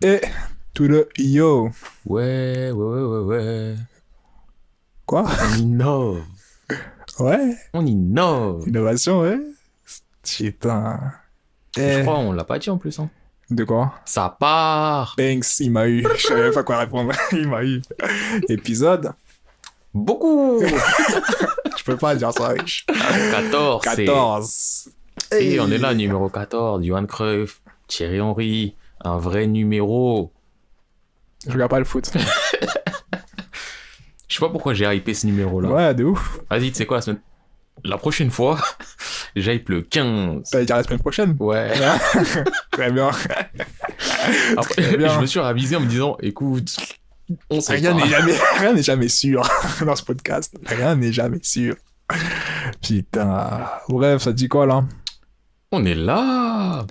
Et to the yo. Ouais. Quoi? On innove. Ouais, On innove. innovation, ouais. Putain. Je Eh, crois on l'a pas dit en plus. Hein. de quoi? Ça part. Banks, il m'a eu. Je savais même pas quoi répondre. Il m'a eu. Épisode. Beaucoup. Je peux pas dire ça, wesh. 14. 14. Et on est là, numéro 14. Johan Cruyff, Thierry Henry. Un vrai numéro. Je regarde pas le foot. Je sais pas pourquoi j'ai hypé ce numéro-là. Ouais, de ouf. Vas-y, tu sais quoi, la prochaine fois, j'hype le 15. Ça veut dire la semaine prochaine? Ouais. Très bien. Après, Très bien. je me suis ravisé en me disant, écoute, on sait Rien pas. rien n'est jamais sûr dans ce podcast. Rien n'est jamais sûr. Putain. Bref, ça te dit quoi là? On est là.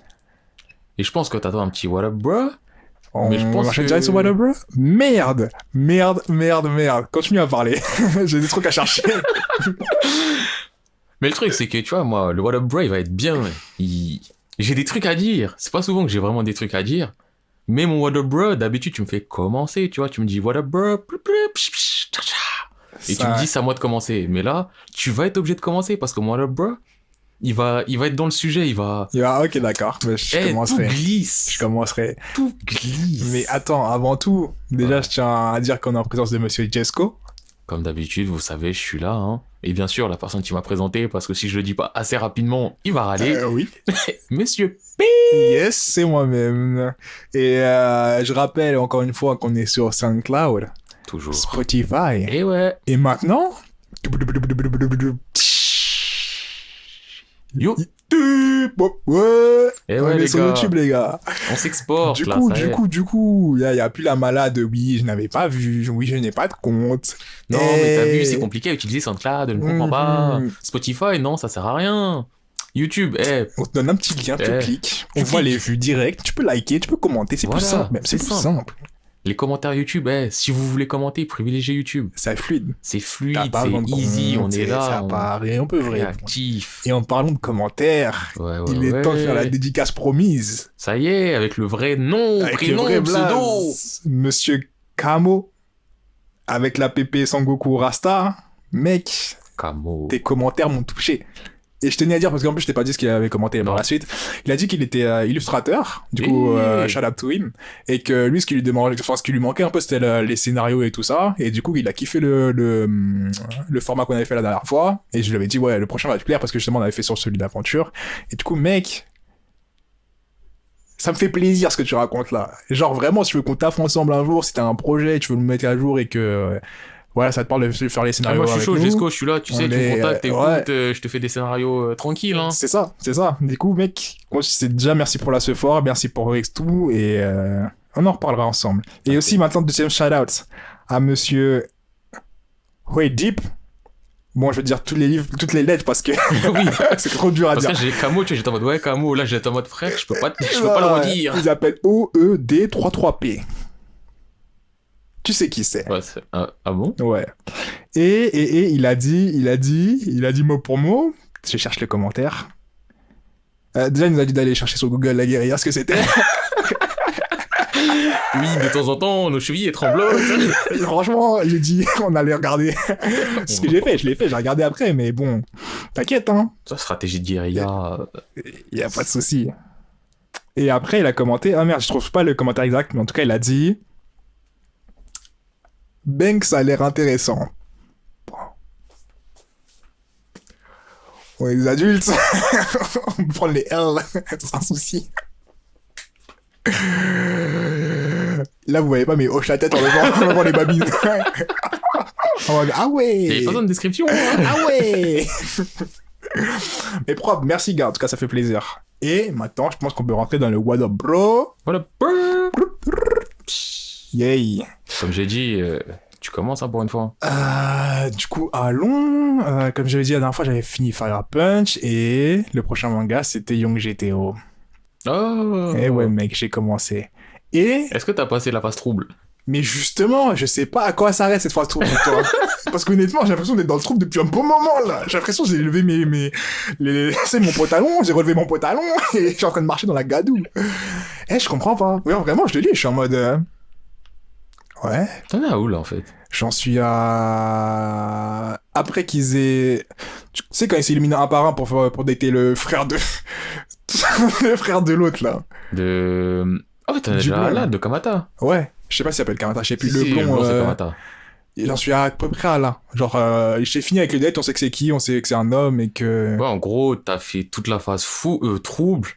Et je pense que t'attends un petit what up, bro. Mais je pense enchaîne que- direct sur What Up, bro? Merde. Continue à parler. J'ai des trucs à chercher. Mais le truc, c'est que, tu vois, moi, le what up, bro, il va être bien. J'ai des trucs à dire. C'est pas souvent que j'ai vraiment des trucs à dire. Mais mon what up, bro, d'habitude, tu me fais commencer, tu vois. Tu me dis what up, bro. Et tu me dis, c'est à moi de commencer. Mais là, tu vas être obligé de commencer parce que mon what up, bro, il va être dans le sujet. Ok, d'accord. Mais je Tout commencerai. glisse. Je commencerai. Tout glisse. Mais attends, avant tout, déjà, Ouais. je tiens à dire qu'on est en présence de Monsieur Jesco. Comme d'habitude, vous savez, je suis là. Hein. Et bien sûr, la personne qui m'a présenté, parce que si je le dis pas assez rapidement, il va râler. Oui. Monsieur P. Yes, c'est moi-même. Et je rappelle encore une fois qu'on est sur SoundCloud, Toujours. Spotify. Et ouais. Et maintenant... Yo. Ouais, Et on ouais, est les sur gars. YouTube, les gars. On s'exporte, Du là, coup, ça y est. il y a plus la malade. Oui, je n'avais pas vu. Oui, je n'ai pas de compte. Non, mais t'as vu, c'est compliqué à utiliser SoundCloud, je ne comprends pas. Mhm. Spotify, non, ça sert à rien. YouTube, On te donne un petit lien, tu Eh, cliques. On tu voit cliques. les vues directes. Tu peux liker, tu peux commenter. C'est plus Voilà, simple, même. C'est c'est plus simple. simple. les commentaires YouTube, si vous voulez commenter, privilégiez YouTube. C'est fluide. C'est T'as fluide, pas besoin de c'est easy, compte, on est Ça là, on paraît, on peut est vrai. réactif. Et en parlant de commentaires, Ouais, il est temps de faire la dédicace promise. Ça y est, avec le vrai nom, Avec le prénom, vrai pseudo. blaze. Monsieur Kamo, avec la PP Sangoku Rasta, mec, Camo. tes commentaires m'ont touché. Et je tenais à dire, parce qu'en plus je t'ai pas dit ce qu'il avait commenté par Non. la suite, il a dit qu'il était illustrateur, du coup, Hey. shout out to him, et que lui, ce qui lui demandait, enfin, ce qui lui manquait un peu, c'était les scénarios et tout ça, et du coup, il a kiffé le format qu'on avait fait la dernière fois, et je lui avais dit, ouais, le prochain va te plaire, parce que justement, on avait fait sur celui d'aventure, et du coup, mec, ça me fait plaisir ce que tu racontes là. Genre vraiment, si tu veux qu'on taffe ensemble un jour, si t'as un projet, tu veux le mettre à jour et que voilà, ça te parle de faire les Ah, scénarios moi je suis avec chaud, nous. Jesco, je suis là, tu sais, On tu me est, contactes, écoute, ouais. je te fais des scénarios tranquilles, hein. C'est ça. Du coup, mec, c'est déjà merci pour la support, merci pour tout et on en reparlera ensemble. Et Ok. aussi maintenant deuxième shout out à monsieur Hoi Deep. Bon, je veux dire toutes les lettres parce que Oui, c'est trop dur à parce dire. que j'ai Camo, tu sais, j'étais en mode, ouais, Camo, là j'étais en mode frère, je peux pas le redire. Ils appellent OED33P. Tu sais qui c'est. Ouais, ah bon? Ouais. Et il a dit mot pour mot. Je cherche le commentaire. Déjà, il nous a dit d'aller chercher sur Google la guérilla ce que c'était. Oui, de temps en temps, nos chevilles tremblotent. Et franchement, j'ai dit, on allait regarder. Ce que j'ai fait, j'ai regardé après, mais bon, t'inquiète, hein. Ça, stratégie de guérilla. Il y a pas de souci. Et après, il a commenté. Ah merde, je trouve pas le commentaire exact, mais en tout cas, il a dit. Banks a l'air intéressant. Bon. On est des adultes. On peut prendre les L sans souci. Là, vous voyez pas, mais hoche la tête en levant les babines. En mode, ah ouais. Il y avait pas besoin de description, hein. Ah ouais. Mais propre, merci gars, en tout cas ça fait plaisir. Et maintenant je pense qu'on peut rentrer dans le What Up Bro. Voilà. Yay. Comme j'ai dit, tu commences hein, pour une fois. Du coup, allons. Comme j'avais dit la dernière fois, j'avais fini Fire Punch et le prochain manga c'était Young GTO. Oh. Et ouais mec, j'ai commencé. Et Est-ce que t'as passé la phase trouble? Mais justement, je sais pas à quoi s'arrête cette phrase trouble, toi. Parce qu'honnêtement, j'ai l'impression d'être dans le trouble depuis un bon moment, là. J'ai l'impression que j'ai levé c'est mon pantalon, j'ai relevé mon pantalon, et je suis en train de marcher dans la gadoue. Je comprends pas. Ouais, vraiment, je te dis, je suis en mode, ouais. T'en es à où, là, en fait? J'en suis à... Après qu'ils aient... Tu sais, quand ils s'éliminent un par un pour dater le frère de... le frère de l'autre, là. Ah ouais, t'en es Du déjà blond, là, là. de Kamata. Ouais. Je sais pas s'il s'appelle Kamata, je sais plus. Si, Le si, blond, c'est Kamata. j'en suis à peu près à là. Genre, j'ai fini avec le date, on sait que c'est qui, on sait que c'est un homme et que... Ouais, en gros, t'as fait toute la phase trouble.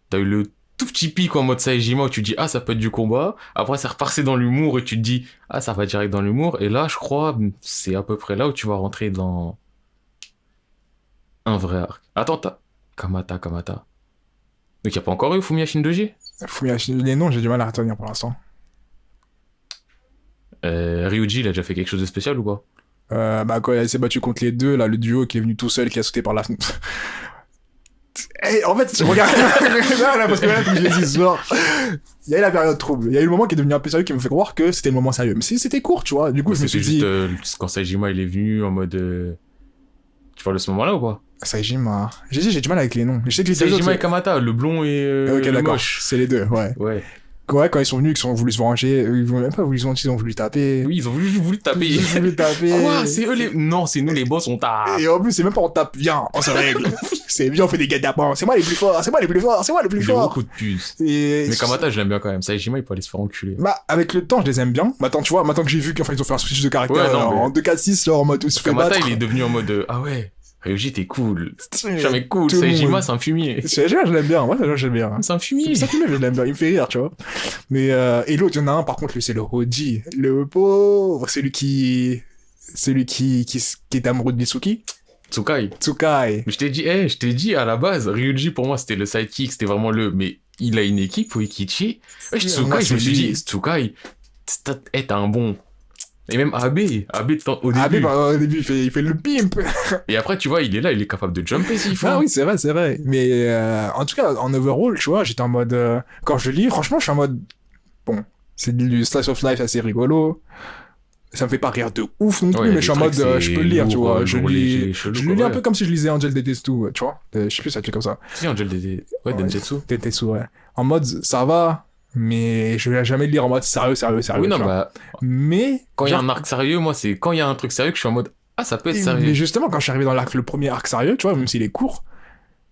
T'as eu le tout petit pic en mode Saejima où tu te dis, ah, ça peut être du combat. Après, c'est repassé dans l'humour et tu te dis, ah, ça va direct dans l'humour. Et là, je crois, c'est à peu près là où tu vas rentrer dans un vrai arc. Attends, t'as Kamata. Donc, y a pas encore eu Fumiya Shindoji? Les noms, j'ai du mal à retenir pour l'instant. Ryuji, il a déjà fait quelque chose de spécial ou pas? Bah, quand il s'est battu contre les deux, là, le duo qui est venu tout seul, qui a sauté par la fenêtre. En fait, je regarde là, parce que là, faut que je les dise, genre, il y a eu la période trouble. Il y a eu le moment qui est devenu un peu sérieux qui me fait croire que c'était le moment sérieux. Mais c'était court, tu vois. Du coup, je me suis dit... juste quand Saejima, il est venu en mode... Tu parles de ce moment-là ou pas? Saejima... J'ai du mal avec les noms. Je sais que les deux Saejima autres... et Kamata, le blond et Ok, le d'accord. moche. C'est les deux, ouais. Ouais. Ouais, quand ils sont venus, ils ont voulu se venger, ils ont même pas voulu se venger, ils ont voulu taper. Oui, ils ont voulu taper. Ils ont voulu taper. Quoi? C'est eux les... Non, c'est nous les boss, on tape. Et en plus, c'est même pas on tape, viens, on se règle. C'est viens, on fait des guet-apens. C'est moi les plus forts, c'est moi les plus forts, c'est moi les plus Il a forts. beaucoup de puces. Et... Mais Kamata, je l'aime bien quand même. Saejima, il peut aller se faire enculer. Bah, avec le temps, je les aime bien. Maintenant, tu vois, maintenant que j'ai vu qu'enfin ils ont fait un switch de caractère Ouais, non, en 2-4-6, genre en mode où ils se fait Kamata, battre. il est devenu en mode ah ouais, Ryuji, t'es cool. C'est Jamais cool. tout le Saejima, monde. c'est un fumier. Saejima, je l'aime bien. Ouais, Saejima, je l'aime bien. C'est un fumier. Ça fait je l'aime bien. Il me fait rire, tu vois. Mais, et l'autre, il y en a un, par contre, lui, c'est le Hoji. Le pauvre. Celui qui est amoureux de Mitsuki. Tsukai. Tsukai. Mais je t'ai dit à la base, Ryuji pour moi c'était le sidekick, c'était vraiment mais il a une équipe, Oikichi. Tsukai, moi, je me suis c'est lui. dit, Tsukai, t'as un bon. Et même Abe au début. Abe, bah, au début, il fait le pimp. Et après, tu vois, il est là, il est capable de jumper s'il faut. Ah oui, c'est vrai. Mais en tout cas, en overall, tu vois, j'étais en mode... quand je lis, franchement, je suis en mode... Bon, c'est du slice of life assez rigolo. Ça me fait pas rire de ouf non plus, Ouais, mais je suis en mode... je peux le lire, tu vois. Je le lis un ouais. peu comme si je lisais Angel Detetsu, tu vois. Je sais plus, ça s'appelle comme ça. Si, Angel ouais, Densetsu. Detetsu, ouais. En mode, ça va, mais je vais jamais le lire en mode sérieux. Oui, non, tu vois. bah, Mais... quand il y a genre, un arc sérieux, moi, c'est quand il y a un truc sérieux que je suis en mode, ah, ça peut être mais sérieux. justement, quand je suis arrivé dans le premier arc sérieux, tu vois, même s'il est court,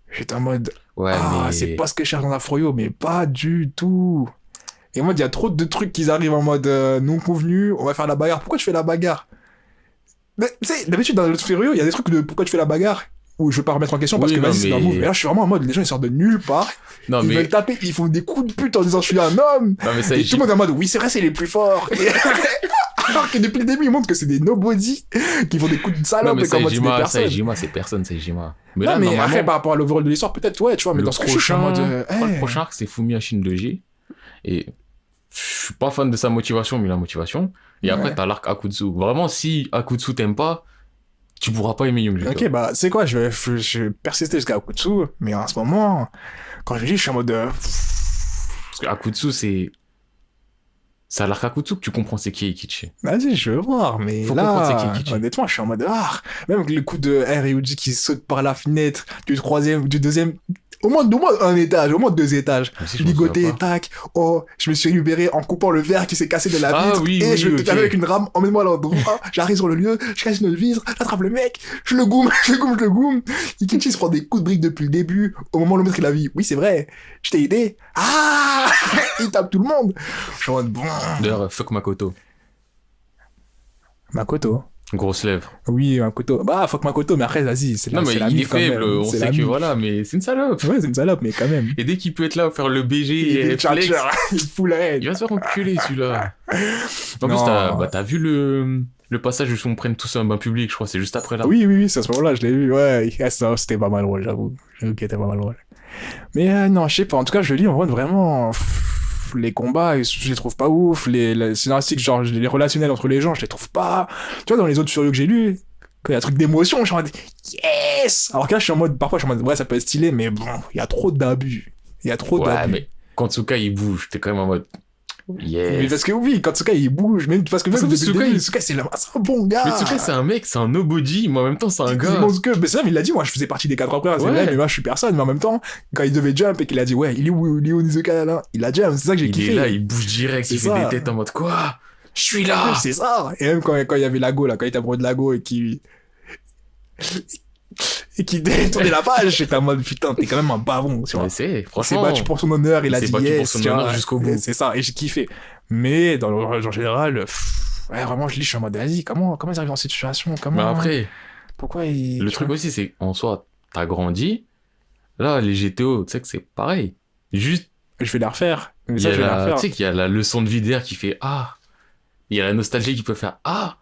j'étais en mode... Ouais, Ah, mais. c'est pas ce que je cherche dans un Froyo, mais pas du tout. Et moi, il y a trop de trucs qui arrivent en mode non convenu, on va faire la bagarre. Pourquoi tu fais la bagarre? Mais tu sais, d'habitude, dans le Froyo, il y a des trucs de pourquoi tu fais la bagarre, où je veux pas remettre en question parce Oui, que non, vas-y, c'est dans le mais- move. Et là, je suis vraiment en mode, les gens, ils sortent de nulle part, Non, ils mais. veulent taper, ils font des coups de pute en disant je suis un homme. Non, mais ça, Et tout le monde est en mode, oui, c'est vrai, c'est les plus forts. Et... Alors que depuis le début, ils montrent que c'est des nobody qui font des coups de Non, salope mais et qu'en mode c'est des personnes. Saejima, c'est personne, Saejima. Mais Non, là, mais normalement, après, par rapport à l'overall de l'histoire, peut-être, ouais, tu vois, mais le dans ce que je suis en mode. le prochain arc, c'est Fumiya Shindoji. Et je suis pas fan de sa motivation, mais la motivation. Et après, Ouais. t'as l'arc Akutsu. Vraiment, si Akutsu t'aime pas, tu pourras pas aimer Young Ok, bah, c'est quoi, je vais persister jusqu'à Akutsu, mais en ce moment, quand je dis, je suis en mode. Parce que Akutsu, c'est à l'arc Akutsu que tu comprends c'est qui Eikichi. Vas-y, je veux voir, mais Faut comprendre c'est là, qui, Kichi. honnêtement, je suis en mode. Même le coup de Ryuji qui saute par la fenêtre, du deuxième. Au moins un étage, au moins 2 étages. Même si je m'en Ligoté, souviens pas. tac. Oh, je me suis libéré en coupant le verre qui s'est cassé de la vitre. Ah oui, et oui, je vais ok. péter avec une rame, emmène-moi à l'endroit. J'arrive sur le lieu, je casse une vitre, j'attrape le mec, je le goum. Ikichi se prend des coups de brique depuis le début. Au moment où le maître il a vu, oui, c'est vrai, je t'ai aidé. Ah! Il tape tout le monde. Je suis en mode, bon. D'ailleurs, fuck Makoto. Makoto. Grosse lèvre. Oui, Makoto. Bah, fuck Makoto, mais après, vas-y, c'est la Non, mais c'est la il est mif quand même. faible, on C'est sait la que mif. voilà, mais c'est une salope. Ouais, c'est une salope, mais quand même. Et dès qu'il peut être là, faire le BG Il et est flex, tchatcher, il fout la haine. il va se faire enculer celui-là. En plus, Non. t'as vu le passage où on prenne tous un bain public, je crois, c'est juste après là. Oui, c'est à ce moment-là, je l'ai vu, ouais. Ça, c'était pas mal drôle, j'avoue. J'avoue qu'il était pas mal drôle. Mais non, je sais pas, en tout cas, je le lis en vrai, vraiment, les combats, je les trouve pas ouf, les scénaristiques, genre, les relationnels entre les gens, je les trouve pas... Tu vois, dans les autres furieux que j'ai lus, quand il y a un truc d'émotion, je suis en mode, yes! Alors que là, je suis en mode, parfois, je suis en mode, ouais, ça peut être stylé, mais bon, il y a trop d'abus. Il y a trop Ouais, d'abus. mais quand Tsuka il bouge, t'es quand même en mode. Mais Yes. parce que oui, quand Tsukai il bouge, même parce que même Parce que depuis le Tsukai, début, Tsukai c'est un bon gars. Mais Tsukai, c'est un mec, c'est un nobody, mais en même temps, c'est un Il gars. montre que, mais c'est ça, mais il l'a dit, moi je faisais partie des 4 frères, c'est Ouais. vrai, mais moi je suis personne, mais en même temps, quand il devait jump et qu'il a dit, ouais, il est où Nizuka là, il a jump, c'est ça que j'ai Il kiffé. est là, il bouge direct, C'est il fait ça. des têtes en mode quoi? Je suis là! C'est ça. Et même quand il y avait Lago là, quand il était amoureux de Lago et qui détournait la page, j'étais en mode putain, t'es quand même un bavon, tu vois. Mais c'est, Il s'est franchement. battu pour son honneur, il a s'est dit battu pour yes, son tu vois. honneur jusqu'au bout. C'est ça, et j'ai kiffé. Mais dans le en général, ouais, vraiment, je suis en mode, vas-y, comment ils arrivent dans cette situation? Comment, Mais après, pourquoi ils. le tu truc vois. aussi, c'est en soi, t'as grandi. Là, les GTO, tu sais que c'est pareil. Juste, Je vais la refaire. Mais il y ça, a je vais la tu refaire. sais qu'il y a la leçon de vie derrière qui fait ah. Il y a la nostalgie qui peut faire ah.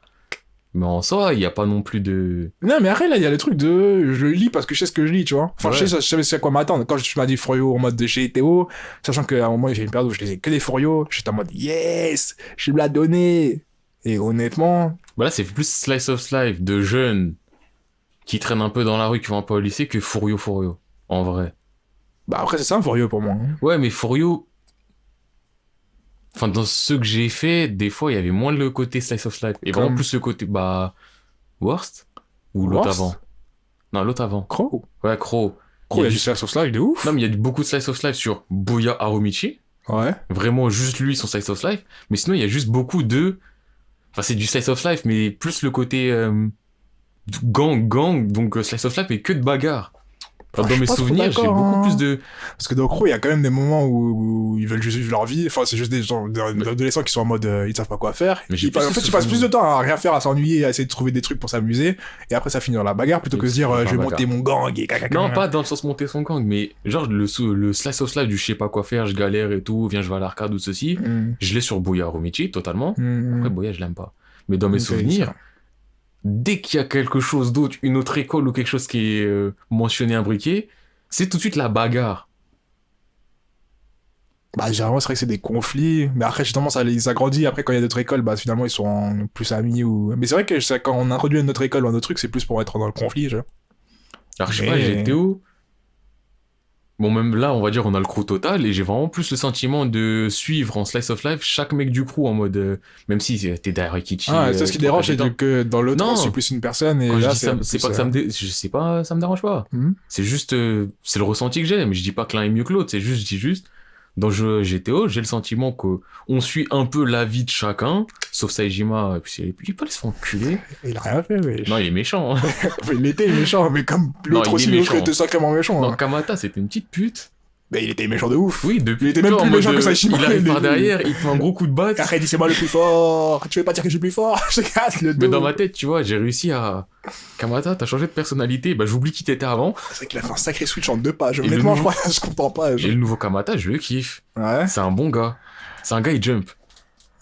Mais en soi, il n'y a pas non plus de. Non, mais après, là, il y a le truc de. Je le lis parce que je sais ce que je lis, tu vois. Enfin, Ouais. je sais à quoi m'attendre. Quand tu m'as dit Furio en mode de chez Théo, sachant qu'à un moment, j'ai une période où je lisais que des Furio, j'étais en mode yes, je me l'ai donné. Et honnêtement, Bah là, c'est plus slice of life de jeunes qui traînent un peu dans la rue, qui vont un peu au lycée, que Furio. En vrai. bah après, c'est ça un Furio pour moi. Hein. Ouais, mais Furio. Enfin, dans ceux que j'ai fait, des fois, il y avait moins le côté slice of life. Et vraiment Comme- plus le côté, bah. Worst? Ou l'autre Worst avant? Non, l'autre avant. Crow. Ouais, Crow. Crow, il y a du- juste la sauce live de ouf. Non, mais il y a beaucoup de slice of life sur Boya Harumichi. Ouais. Vraiment juste lui, son slice of life. Mais sinon, il y a juste beaucoup de. Enfin, c'est du slice of life, mais plus le côté gang. Donc, slice of life, mais que de bagarre. Enfin, Ah, dans je mes suis pas trop souvenirs, j'ai d'accord, beaucoup hein. plus de. Parce que dans Crow, il y a quand même des moments où ils veulent juste vivre leur vie. Enfin, c'est juste des gens, des adolescents qui sont en mode, ils savent pas quoi faire. Mais j'ai Ils plus en fait, ce tu passes souvenir. plus de temps à rien faire, à s'ennuyer, à essayer de trouver des trucs pour s'amuser. Et après, ça finit dans la bagarre plutôt Et que se dire, c'est je vais la monter mon gang et caca. Non, pas dans le sens monter son gang, mais genre le slice of life du je sais pas quoi faire, je galère et tout, viens, je vais à l'arcade ou ceci. Je l'ai sur Boya Harumichi, totalement. Après, Boya, je l'aime pas. Mais dans mes souvenirs, dès qu'il y a quelque chose d'autre, une autre école ou quelque chose qui est mentionné, imbriqué, c'est tout de suite la bagarre. Bah, généralement, c'est vrai que c'est des conflits. Mais après, justement, ça grandit. Après, quand il y a d'autres écoles, bah, finalement, ils sont plus amis ou. Mais c'est vrai que quand on introduit une autre école ou un autre truc, c'est plus pour être dans le conflit, genre. Alors, je sais Mais- pas, GTO. Bon, même là, on va dire, on a le crew total, et j'ai vraiment plus le sentiment de suivre en slice of life chaque mec du crew en mode. Même si t'es derrière Rikichi. Ah, c'est ce qui dérange, c'est que dans l'autre, Non. c'est plus une personne. Et Quand je là, dis ça, c'est pas que ça me je sais pas, ça me dérange pas. C'est juste, c'est le ressenti que j'ai, mais je dis pas que l'un est mieux que l'autre, je dis juste, dans le jeu GTO, j'ai le sentiment qu'on suit un peu la vie de chacun, sauf Saejima, et puis il peut aller se faire enculer. Il a rien fait, mais. Non, il est méchant. Hein. Il était méchant, mais comme l'autre Non, il est aussi, l'autre méchant. était sacrément méchant. Non, Hein. Kamata, c'était une petite pute. Mais il était méchant de ouf. Oui, depuis Il était même en plus mode, méchant que Saejima. il arrive Il par est- derrière, il te met un gros coup de batte. Après, il dit c'est moi le plus fort. Tu veux pas dire que je suis le plus fort? Je te casse le dos. Mais dans ma tête, tu vois, j'ai réussi à... Kamata, t'as changé de personnalité, bah j'oublie qui t'étais avant. C'est vrai qu'il a fait un sacré switch en 2 pages. le Honnêtement, nouveau- je comprends pas. Et le nouveau Kamata, je le kiffe. Ouais. C'est un bon gars. C'est un gars, il jump.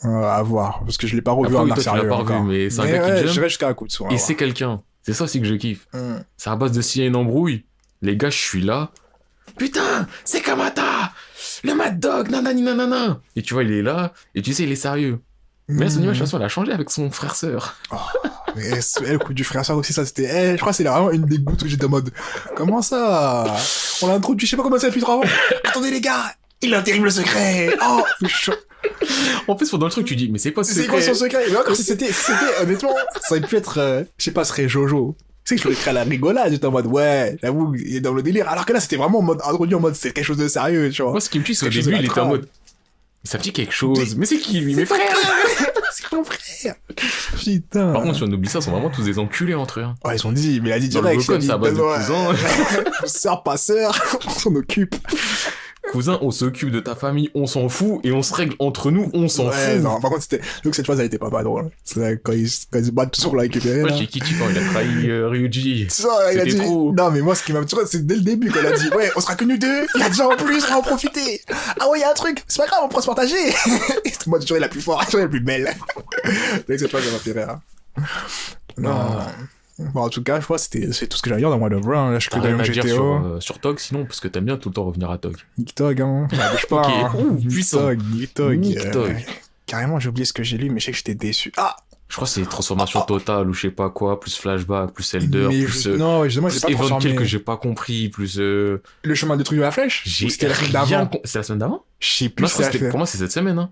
À voir. Parce que je l'ai pas revu Après, en oui, art toi, tu l'as sérieux pas revu, encore. mais c'est un gars qui ouais, jump. je vais jusqu'à Akutsu. Et c'est quelqu'un. C'est ça aussi que je kiffe. C'est à base de s'il y a une embrouille. Les gars, je suis là. Putain, c'est Kamata! Le Mad Dog, nanani nanana! Et tu vois, il est là, et tu sais, il est sérieux. Mais là, son image, de toute façon, elle a changé avec son frère-sœur. Mais le coup du frère sœur aussi, ça c'était. Je crois que c'est vraiment une des gouttes où j'étais en mode. Comment ça? On l'a introduit, je sais pas comment ça depuis 3 ans. Attendez les gars, il a un terrible secret. Oh, En plus, pendant le truc, tu dis, mais c'est quoi ce c'est quoi secret? son secret? Mais encore si c'était, honnêtement, ça aurait pu être, je sais pas, ce serait Jojo. Tu sais que je l'aurais créé à la rigolade, j'étais en mode, ouais, j'avoue, il est dans le délire. Alors que là, c'était vraiment en mode, introduit en mode, c'est quelque chose de sérieux, tu vois. Moi, ce qui me tue, c'est au Quelque chose début, de il la était en trame. mode, ça me dit quelque chose. Mais c'est qui, lui? C'est Mes ton frères! C'est mon frère. Putain. Par contre, si on oublie ça, ils sont vraiment tous des enculés entre eux. Hein. Ouais, ils ont dit, mais il a dit Dans le direct. Vocon, c'est à base de cousins. Sœur, pas sœur, on s'en occupe. Cousin, on s'occupe de ta famille, on s'en fout, et on se règle entre nous, on s'en Ouais, fout. non, par contre, c'était, donc cette phase, elle était pas mal drôle. C'est quand ils se battent tous pour la récupérer. Moi, là. j'ai Kichi quand il a trahi Ryuji. C'est ça, il a C'était dit. trop. Non, mais moi, ce qui m'a tué, c'est dès le début qu'elle a dit, ouais, on sera que nous deux, il y a déjà en plus, on va en profiter. Ah ouais, il y a un truc, c'est pas grave, on pourra se partager. Et moi, toujours la plus forte, toujours la plus belle. Donc cette phase, ça m'a fait rire. Non. Bon, en tout cas, je crois que c'est tout ce que j'avais à dire dans World of War. Hein. Là, je suis que T'as dans rien à le dire GTO. sur Tog, sinon, parce que t'aimes bien tout le temps revenir à Tog. Nick Tog, hein. Ça bouge pas. Ok. Hein. Ouh, puissant. Nick Tog. Nick Tog. Carrément, j'ai oublié ce que j'ai lu, mais je sais que j'étais déçu. Ah! Je crois que c'est transformation totale ou je sais pas quoi, plus flashback, plus Elder, Mais plus, non, justement, j'ai plus pas Evenkill transformé. que j'ai pas compris, plus... Le chemin de truc de la flèche? J'ai Ou c'était la semaine rien d'avant? com- C'est la semaine d'avant? Je sais plus. Non, je crois que pour moi, c'est cette semaine. Hein.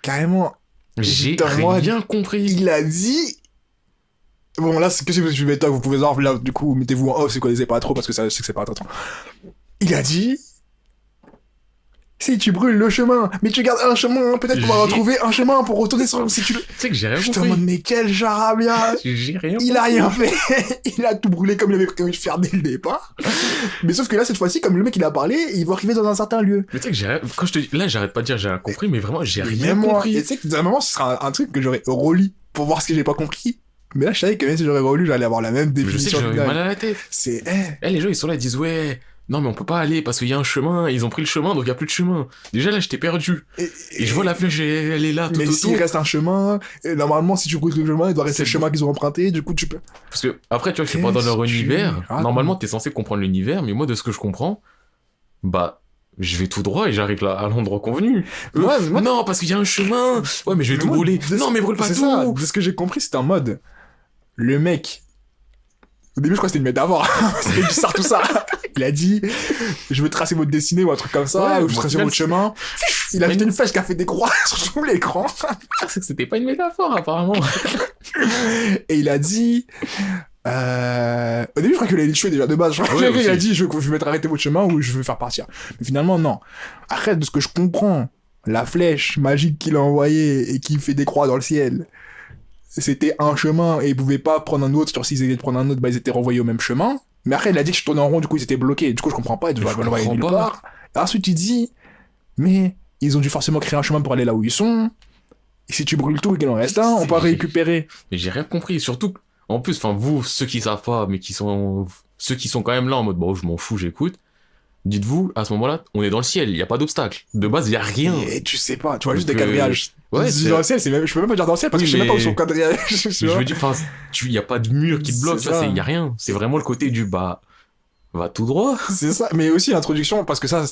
carrément, J'ai Putain, moi, rien compris. il a dit... Bon, là, c'est que si vous suivez toi, vous pouvez voir, là, du coup, mettez-vous en off si vous connaissez pas trop, parce que ça, je sais que c'est pas attention. Il a dit... Si tu brûles le chemin, mais tu gardes un chemin, peut-être qu'on va retrouver un chemin pour retourner sur... Si tu le... Tu sais que j'ai rien Je te compris. demande, mais quel charabia! J'ai rien Il a rien fait. Il a tout brûlé comme il avait prévu de faire dès le départ. Mais sauf que là, cette fois-ci, comme le mec il a parlé, il va arriver dans un certain lieu. Mais tu sais que j'ai rien... Quand je te dis... Là, j'arrête pas de dire j'ai rien compris, mais vraiment, j'ai Et rien même moi. compris. Et tu sais que d'un moment, ce sera un truc que j'aurais relu pour voir ce que j'ai pas compris. Mais là, je savais que même si j'aurais relu, j'allais avoir la même Mais je sais que définition. j'aurais eu finale. mal à la tête. C'est... Les gens, ils sont là, ils disent, ouais, non, mais on peut pas aller parce qu'il y a un chemin. Ils ont pris le chemin, donc il y a plus de chemin. Déjà, là, j'étais perdu. Et je vois la flèche, elle est là, tout mais autour. s'il reste un chemin, et normalement, si tu brûles le chemin, il doit rester le chemin qu'ils ont emprunté, du coup, tu peux... Parce que, après, tu vois, je suis pas dans leur univers. Normalement, t'es censé comprendre l'univers, mais moi, de ce que je comprends, bah, je vais tout droit et j'arrive là, à l'endroit convenu. Ouais, mais moi- Non, parce qu'il y a un chemin. Ouais, mais je vais Mais tout moi, brûler. de- Non, mais brûle pas c'est tout. ça, de ce que j'ai compris, c'était en mode... Le mec... Au début, je crois que c'était une métaphore. C'était du ça, tout ça. Il a dit, je veux tracer votre destinée ou un truc comme ça, Ouais, ou je bon, tracer au final, votre chemin. Il a Mais jeté non. une flèche qui a fait des croix sur tout l'écran. C'est que c'était pas une métaphore, apparemment. Et il a dit, au début, je crois qu'il allait le tuer déjà de base. Je crois Ouais, qu'il a aussi. dit, je vais mettre arrêter votre chemin ou je veux faire partir. Mais finalement, non. Après, de ce que je comprends, la flèche magique qu'il a envoyée et qui fait des croix dans le ciel, c'était un chemin et ils pouvaient pas prendre un autre. Genre, s'ils essayaient de prendre un autre, bah, ils étaient renvoyés au même chemin. Mais après, il a dit que je tournais en rond, du coup, ils étaient bloqués. Du coup, je comprends pas, ils devaient Je l'envoyer nulle comprends pas. part. Et ensuite, il dit, mais ils ont dû forcément créer un chemin pour aller là où ils sont. Et si tu brûles tout et qu'il en reste un, on peut récupérer. Mais j'ai rien compris. Surtout, en plus, enfin, vous, ceux qui savent pas, mais ceux qui sont quand même là en mode, bon, je m'en fous, j'écoute. Dites-vous, à ce moment-là, on est dans le ciel, il y a pas d'obstacle. De base, il y a rien. Et tu sais pas, tu vois juste des Donc, quadrillages. ouais, Je dis dans le ciel, je peux même pas dire dans le ciel parce que Oui, je sais même pas où mais- sont les quadrillages. tu Je vois. veux dire, enfin, il y a pas de mur qui te bloque, C'est ça, ça. il y a rien. C'est vraiment le côté du, bah, va tout droit. C'est ça, mais aussi l'introduction, parce que ça,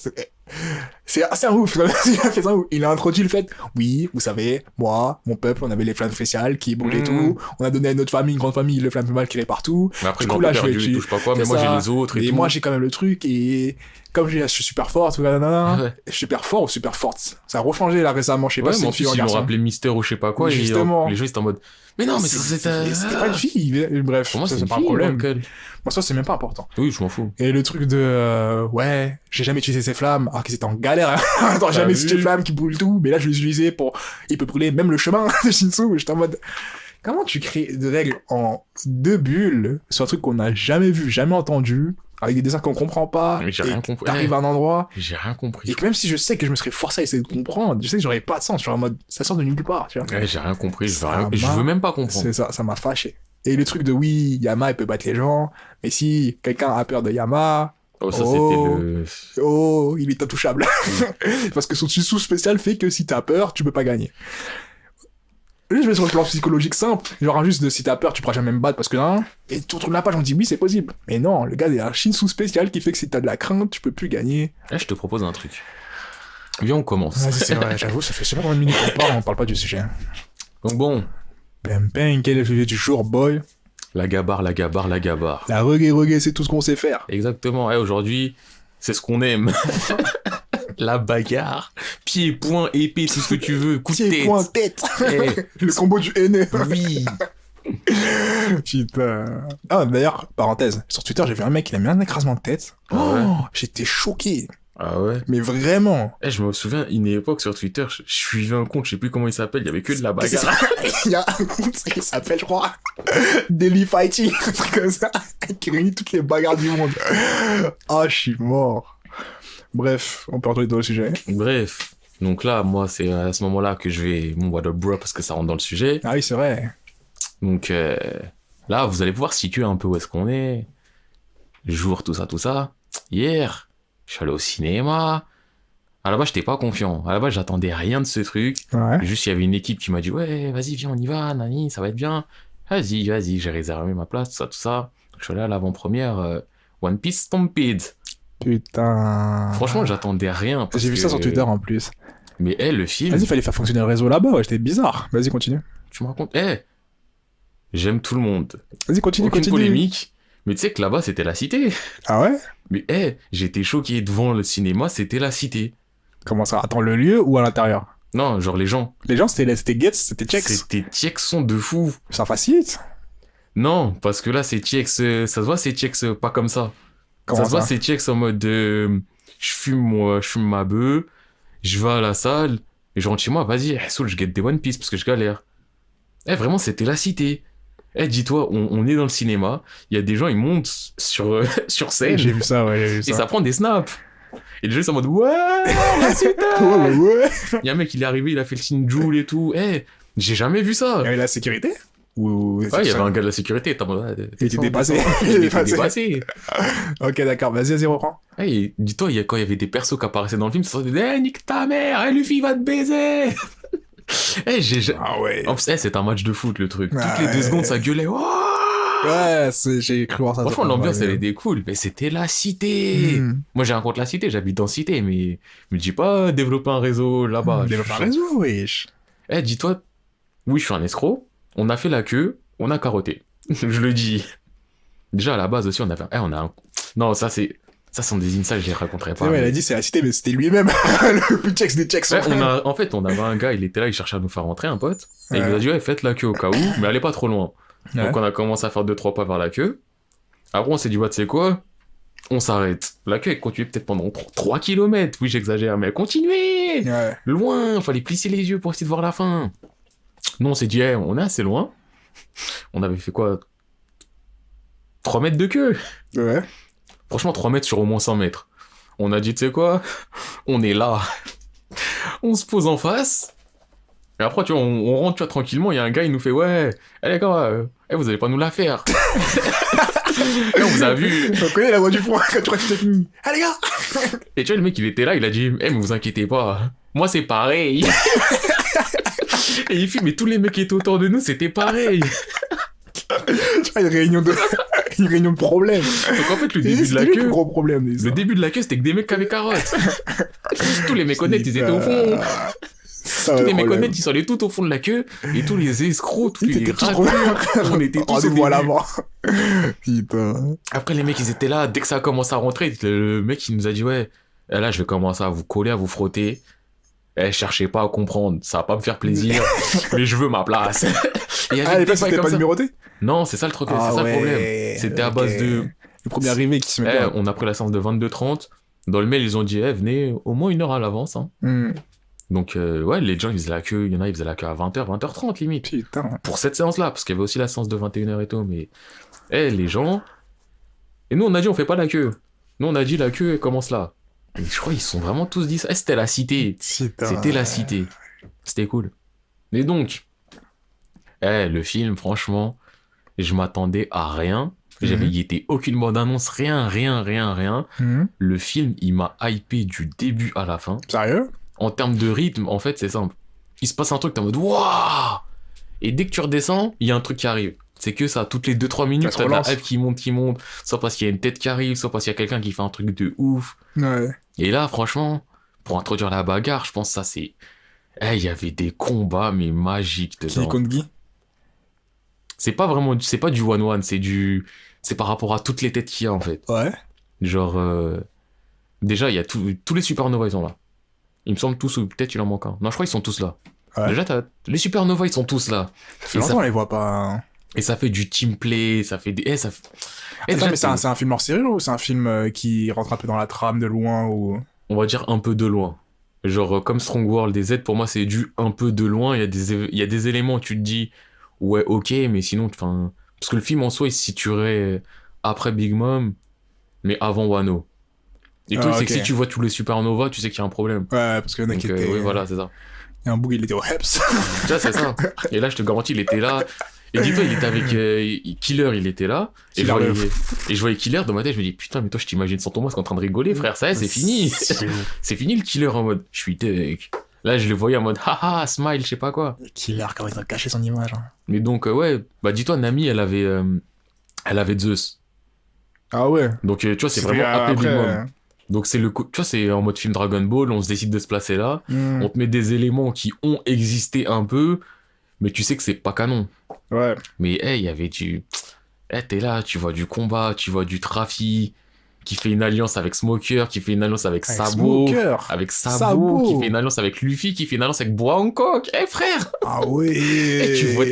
c'est assez un ouf. Il a fait ça, il a introduit le fait, oui, vous savez, moi, mon peuple, on avait les flammes spéciales qui brûlaient tout, on a donné à notre famille, une grande famille, le flamme mal qui est partout. Mais après, Du grand coup, là, père je vais- Dieu, il touche pas quoi, mais c'est moi, j'ai ça. les autres et Et tout. moi, j'ai quand même le truc, et comme je suis super fort, tout, nanana, Ouais. je suis super fort ou super forte. Ça a rechangé là récemment, je sais pas Ouais, si mais c'est en une fille plus, ou un ils l'ont garçon. rappelé Mystère ou je sais pas quoi, Justement. et les gens, ils étaient en mode, mais non, mais c'était C'était pas une fille, bref, Pour moi, ça, c'est c'est une pas un fille, problème. Michael. Moi, ça, c'est même pas important. Oui, je m'en fous. Et le truc de ouais, j'ai jamais utilisé ces flammes, alors qu'ils étaient en galère. Attends, j'ai jamais vu. utilisé ces flammes qui brûlent tout, mais là je l'ai utilisé pour. Il peut brûler même le chemin de Shinsu. J'étais en mode. Comment tu crées des règles en 2 bulles sur un truc qu'on n'a jamais vu, jamais entendu, avec des dessins qu'on comprend pas, Mais j'ai et rien compris. t'arrives à un endroit, J'ai rien compris. et que même si je sais que je me serais forcé à essayer de comprendre, je sais que j'aurais pas de sens, je suis en mode, ça sort de nulle part, tu vois. Ouais, j'ai rien compris, Ça je m'a- veux même pas comprendre. C'est ça m'a fâché. Et le truc de oui, Yama, il peut battre les gens, mais si quelqu'un a peur de Yama, Oh, ça, Oh. c'était le... oh, il est intouchable. Parce que son sous spécial fait que si t'as peur, tu peux pas gagner. Là, je vais sur le plan psychologique simple, genre juste de si t'as peur, tu pourras jamais me battre parce que non. Et tu retournes la page, on dit oui, c'est possible. Mais non, le gars, il a un sous spécial qui fait que si t'as de la crainte, tu peux plus gagner. Là, je te propose un truc. Viens, on commence. Vas-y, c'est vrai, j'avoue, ça fait je sais pas combien de minutes on parle pas du sujet. Donc bon, Bam, bam, quel est le sujet du jour, boy? la gabarre, la gabarre, la gabarre. La reggae, c'est tout ce qu'on sait faire. Exactement, ouais, aujourd'hui, c'est ce qu'on aime. La bagarre, pied, poing, épée, tout ce que tu veux, coup de Pied, tête. point, tête. Eh, Le combo du haineux. oui. Putain. Ah, d'ailleurs, parenthèse, sur Twitter, j'ai vu un mec, il a mis un écrasement de tête. Ah ouais. Oh, j'étais choqué. Ah ouais. Mais vraiment. Eh, je me souviens, une époque sur Twitter, je suivais un compte, je sais plus comment il s'appelle, il y avait que de la C'est bagarre. ça. Il y a un compte qui s'appelle, je crois, Daily Fighting, un truc comme ça, qui réunit toutes les bagarres du monde. Ah, je suis mort. Bref, on peut retourner dans le sujet. Bref, donc là, moi, c'est à ce moment-là que je vais mon what up bro parce que ça rentre dans le sujet. Ah oui, c'est vrai. Donc là, vous allez pouvoir situer un peu où est-ce qu'on est. Jour, tout ça, tout ça. Hier, je suis allé au cinéma. À la base, j'étais pas confiant. À la base, j'attendais rien de ce truc. Ouais. Juste, il y avait une équipe qui m'a dit, ouais, vas-y, viens, on y va, nani, ça va être bien. Vas-y, j'ai réservé ma place, tout ça, tout ça. Je suis allé à l'avant-première One Piece Stampede. Putain. Franchement, j'attendais rien. parce J'ai vu ça que- sur Twitter en plus. Mais le film, Vas-y, fallait faire fonctionner le réseau là-bas, ouais, c'était bizarre. Vas-y, continue. tu me racontes, j'aime tout le monde. Vas-y, continue, Aucune continue. polémique. Mais tu sais que là-bas, c'était la cité. Ah ouais? Mais j'étais choqué devant le cinéma, c'était la cité. Comment ça? Attends, le lieu ou à l'intérieur? Non, genre les gens. Les gens, c'était Gets, c'était Checks. C'était Tiexon de fou. Ça facilite. Non, parce que là, c'est Tiex, ça se voit, c'est Tiex pas comme ça. Comment Ça se voit, ça? c'est Tiex en mode je fume ma bœuf, je vais à la salle, et je rentre chez moi, vas-y, Soul, je get des One Piece parce que je galère. Vraiment, c'était la cité. Dis-toi, on est dans le cinéma, il y a des gens, ils montent sur, sur scène, J'ai vu ça, ouais, j'ai vu et ça. ça prend des snaps. Et les gens, ils sont en mode, ouais, la cité. Ouais. Il y a un mec, il est arrivé, il a fait le signe Joule et tout. J'ai jamais vu ça. Il y avait la sécurité? Ou... Ouais, il y avait un gars de la sécurité, t'es en mode, ouais, Il était dépassé. Il était dépassé. Ok, d'accord, vas-y, reprends. Hey, dis-toi, quand il y avait des persos qui apparaissaient dans le film, ça se disait, nique ta mère, Luffy va te baiser. Ah ouais. En plus, c'est un match de foot, le truc. Ah Toutes les 2 ouais. secondes, ça gueulait. Ouais, j'ai cru voir ça. Franchement, l'ambiance, elle était cool, mais c'était la cité. Moi, j'ai un compte la cité, j'habite en cité, mais me dis pas développer un réseau là-bas. Développer un réseau, wesh. Dis-toi, oui, je suis un escroc, on a fait la queue, on a carotté. Je le dis. Déjà, à la base aussi, on avait... Non, ça sont des insights, je les raconterai pas. Ouais, elle a dit c'est la cité, mais c'était lui-même. Le plus checks des checks. Ouais, en fait, on avait un gars, il était là, il cherchait à nous faire rentrer, un pote. Et il Ouais. nous a dit, ouais, faites la queue au cas où, mais allez pas trop loin. Ouais. Donc on a commencé à faire 2-3 pas vers la queue. Après, on s'est dit, bah, tu sais quoi? On s'arrête. La queue, elle continuait peut-être pendant 3 kilomètres. Oui, j'exagère, mais elle continuait. Ouais. Loin, fallait plisser les yeux pour essayer de voir la fin. Nous, on s'est dit, hey, on est assez loin. On avait fait quoi? 3 mètres de queue. Ouais. Franchement, 3 mètres sur au moins 100 mètres. On a dit, tu sais quoi? On est là. On se pose en face. Et après, tu vois, on rentre, tu vois, tranquillement. Il y a un gars, il nous fait, ouais, les gars, vous allez pas nous la faire. Et on vous a vu. On connaît la voix du fond quand tu crois que c'était fini. Allez, gars! Et tu vois, le mec, il était là, il a dit, mais vous inquiétez pas. Moi, c'est pareil. Et il fait, mais tous les mecs qui étaient autour de nous, c'était pareil. Tu vois, une réunion de problèmes. Donc en fait, le début de la C'était lui le queue, plus gros problème. le début de la queue, c'était que des mecs qui avaient carottes. Tous les mecs honnêtes, ils étaient au fond. Tous les mecs honnêtes, ils sont allés tout au fond de la queue. Et tous les escrocs, tous les rateux, on était tous au Rendez-vous à début. l'avant. Putain. Après, les mecs, ils étaient là. Dès que ça a commencé à rentrer, le mec, il nous a dit, ouais, là, je vais commencer à vous coller, à vous frotter. Cherchez pas à comprendre, ça va pas me faire plaisir, mais je veux ma place. Et il y avait Ah, les des places, bails c'était comme pas ça. numéroté? Non, c'est ça le truc, Ah c'est ça ouais, le problème. C'était à ok. base de... Le premier arrivé qui se met bien. On a pris la séance de 22h30. Dans le mail, ils ont dit, venez au moins 1 heure à l'avance. Hein. Donc, ouais, les gens, ils faisaient la queue. Il y en a, ils faisaient la queue à 20h, 20h30 limite. Putain. Pour cette séance-là, parce qu'il y avait aussi la séance de 21h et tout. Mais, les gens... Et nous, on a dit, on fait pas la queue. Nous, on a dit, la queue, elle commence là. Et je crois qu'ils se sont vraiment tous dit ça. C'était la cité. Putain. C'était la cité. C'était cool. Et donc, le film, franchement, je m'attendais à rien. J'avais guetté aucune bande-annonce, rien. Le film, il m'a hypé du début à la fin. Sérieux? En termes de rythme, en fait, c'est simple. Il se passe un truc, t'es en mode waouh! Et dès que tu redescends, il y a un truc qui arrive. C'est que ça, toutes les 2-3 minutes, Ça t'as de la relance. hype qui monte. Soit parce qu'il y a une tête qui arrive, soit parce qu'il y a quelqu'un qui fait un truc de ouf. Ouais. Et là, franchement, pour introduire la bagarre, je pense que ça, c'est... il y avait des combats, mais magiques Qui dedans. contre Guy? C'est pas du 1-1, c'est par rapport à toutes les têtes qu'il y a, en fait. Ouais. Genre, déjà, il y a tous les supernovas, ils sont là. Il me semble tous, ou peut-être il en manque un. Non, je crois qu'ils sont tous là. Ouais. Déjà, les supernovas, ils sont tous là. Ça fait Et longtemps on les voit pas. Hein. Et ça fait du team play, ça fait des... ça fait... Attends, déjà, mais c'est un film hors série ou c'est un film qui rentre un peu dans la trame de loin ou... On va dire un peu de loin. Genre, comme Strong World et Z, pour moi, c'est du un peu de loin. Il y a des éléments où tu te dis, ouais, ok, mais sinon, enfin... Parce que le film, en soi, il se situerait après Big Mom, mais avant Wano. Et le truc, c'est que ok. si tu vois tous les supernovas, tu sais qu'il y a un problème. Ouais, parce qu'il y en a Donc, qui étaient... oui, voilà, c'est ça. Il y a un bout, il était au Heps. Tu vois, c'est ça. Et là, je te garantis, il était là. Et dis-toi, il était avec Killer, il était là. Et je voyais Killer dans ma tête, je me dis, putain, mais toi, je t'imagine sans ton masque en train de rigoler, frère, ça y est, c'est fini. C'est fini le Killer en mode, je suis tech. Là, je le voyais en mode, haha, smile, je sais pas quoi. Killer, comment ils ont caché son image. Hein. Mais donc, ouais, bah dis-toi, Nami, elle avait Zeus. Ah ouais. Donc, tu vois, c'est C'était, vraiment happy Big après, Mom. Donc, tu vois, c'est en mode film Dragon Ball, on se décide de se placer là. On te met des éléments qui ont existé un peu, mais tu sais que c'est pas canon. Ouais. Mais, il y avait du... t'es là, tu vois du combat, tu vois du trafic, qui fait une alliance avec Smoker, qui fait une alliance avec Avec Sabo, Smoker. avec Sabo, Sabo. qui fait une alliance avec Luffy, qui fait une alliance avec Bois Hancock. Eh frère! Ah ouais. Tu vois,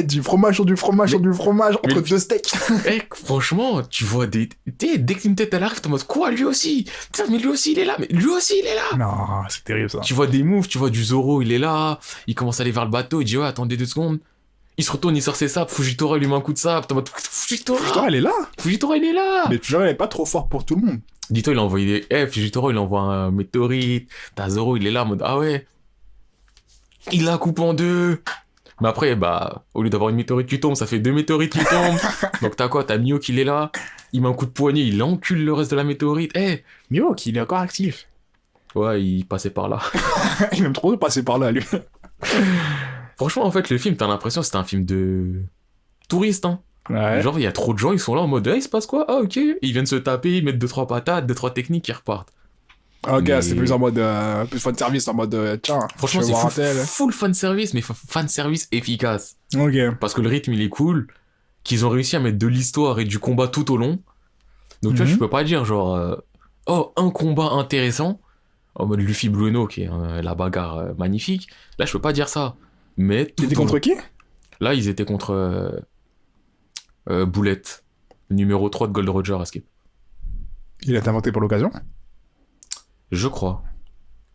Du fromage sur du fromage sur du fromage entre mais- deux steaks. Franchement, tu vois des. Dès qu'une tête elle arrive, t'es en mode quoi, lui aussi? Putain, mais lui aussi il est là, mais lui aussi il est là! Non, c'est terrible ça. Tu vois des moves, tu vois du Zoro, il est là, il commence à aller vers le bateau, il dit ouais, attendez 2 secondes. Il se retourne, il sort ses sabres, Fujitora lui met un coup de sabre, t'es en mode Fujitora! Putain, elle est là. Fujitora il est là! Mais Fujitora, elle est pas trop fort pour tout le monde. Dis-toi, il a envoyé des. Fujitora il envoie un météorite, t'as Zoro, il est là en mode ah ouais! Il la coupe en deux! Mais après, bah, au lieu d'avoir une météorite qui tombe, ça fait 2 météorites qui tombent. Donc t'as quoi? T'as Mio qui est là, il met un coup de poignet, il encule le reste de la météorite. Mio, il est encore actif. Ouais, il passait par là. Il aime trop passer par là, lui. Franchement, en fait, le film, t'as l'impression que c'était un film de touriste, hein. Ouais. Genre, il y a trop de gens, ils sont là en mode, il se passe quoi? Ah, ok. Ils viennent se taper, ils mettent 2-3 patates, 2-3 techniques, ils repartent. Ok, Mais- c'est plus en mode. Plus fan service, en mode. Tiens, Franchement, je vais voir un c'est tel. full fan service, mais fan service efficace. Ok. Parce que le rythme, il est cool, qu'ils ont réussi à mettre de l'histoire et du combat tout au long. Donc, tu vois, Mhm. je peux pas dire, genre, oh, un combat intéressant, en mode Luffy Blueno, qui est la bagarre magnifique. Là, je peux pas dire ça. Mais tout Il était au long. contre qui? Là, ils étaient contre Boulette, numéro 3 de Gold Roger à Skip. Il a été inventé pour l'occasion. Je crois.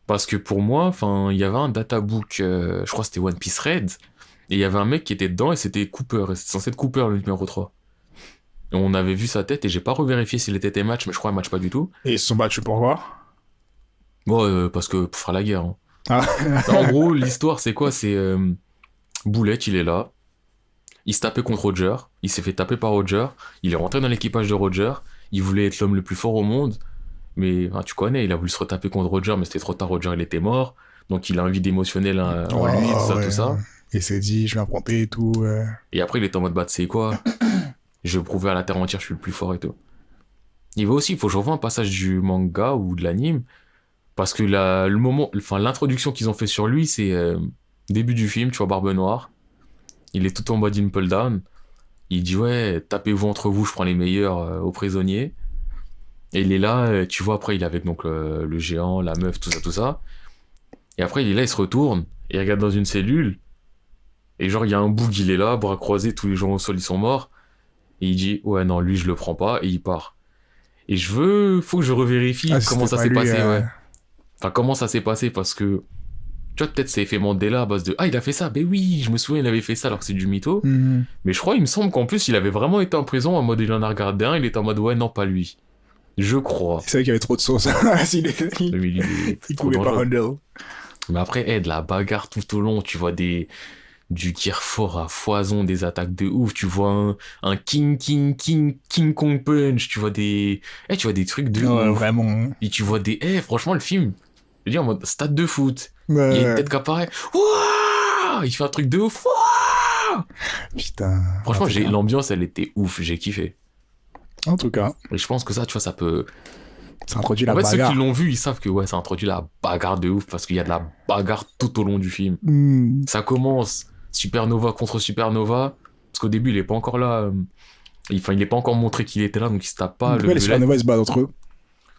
Parce que pour moi, enfin, il y avait un databook, je crois que c'était One Piece Red, et il y avait un mec qui était dedans et c'était Cooper, et c'était censé être Cooper le numéro 3. Et on avait vu sa tête et j'ai pas revérifié s'il était match, mais je crois match pas du tout. Et ils se sont battus pour quoi? Bon, parce que pour faire la guerre. Hein. Ah. En gros, l'histoire c'est quoi? C'est Boulette, il est là, il se tapait contre Roger, il s'est fait taper par Roger, il est rentré dans l'équipage de Roger, il voulait être l'homme le plus fort au monde, mais tu connais, il a voulu se retaper contre Roger, mais c'était trop tard, Roger il était mort, donc il a un vide émotionnel en lui, tout ça. Il s'est dit, je vais affronter et tout. Et après il est en mode, bah tu sais quoi, je vais prouver à la terre entière que je suis le plus fort et tout. Il va aussi, il faut que je revoie un passage du manga ou de l'anime, parce que l'introduction qu'ils ont fait sur lui, c'est début du film, tu vois, Barbe Noire, il est tout en mode impel down, il dit ouais, tapez-vous entre vous, je prends les meilleurs aux prisonniers. Et il est là, tu vois, après il est avec donc le géant, la meuf, tout ça. Et après il est là, il se retourne, et il regarde dans une cellule, et genre il y a un boug, il est là, bras croisés, tous les gens au sol ils sont morts, et il dit ouais non, lui je le prends pas, et il part. Et faut que je revérifie comment ça s'est passé, ouais. Enfin comment ça s'est passé, parce que, tu vois, peut-être c'est effet Mandela à base de il a fait ça, ben oui, je me souviens, il avait fait ça alors que c'est du mytho. Mhm. Mais je crois, il me semble qu'en plus il avait vraiment été en prison en mode il en a regardé un, il était en mode ouais non, pas lui. Je crois. C'est vrai qu'il y avait trop de sauce. Mais Il trop pouvait pas dangereux. handle. Mais après, de la bagarre tout au long, tu vois du gear fort à foison, des attaques de ouf, tu vois un King Kong Punch, tu vois tu vois des trucs de Ouais, ouf. vraiment. Et tu vois franchement, le film, je veux dire, en mode stade de foot, Ouais. il y a une tête qui apparaît, Ouah, il fait un truc de ouf, Ouah. Putain. Franchement, En tout cas. l'ambiance, elle était ouf, j'ai kiffé. En tout cas, Et je pense que ça, tu vois, ça peut... ça introduit la En fait, ceux bagarre. qui l'ont vu, ils savent que ouais, ça introduit la bagarre de ouf, parce qu'il y a de la bagarre tout au long du film. Hmm. Ça commence Supernova contre Supernova, parce qu'au début il est pas encore là, il est pas encore montré qu'il était là, donc il se tape pas. Pourquoi les Supernova ils se battent entre eux?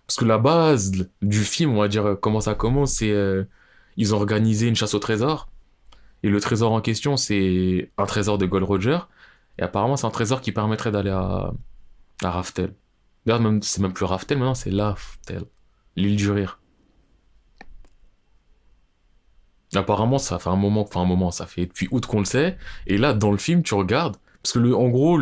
Parce que la base du film, on va dire comment ça commence, c'est ils ont organisé une chasse au trésor, et le trésor en question c'est un trésor de Gold Roger, et apparemment c'est un trésor qui permettrait d'aller à Raftel. D'ailleurs c'est même plus Raftel maintenant, c'est Laftel, l'île du rire. Apparemment, ça fait un moment, ça fait depuis août qu'on le sait. Et là, dans le film, tu regardes, parce que en gros,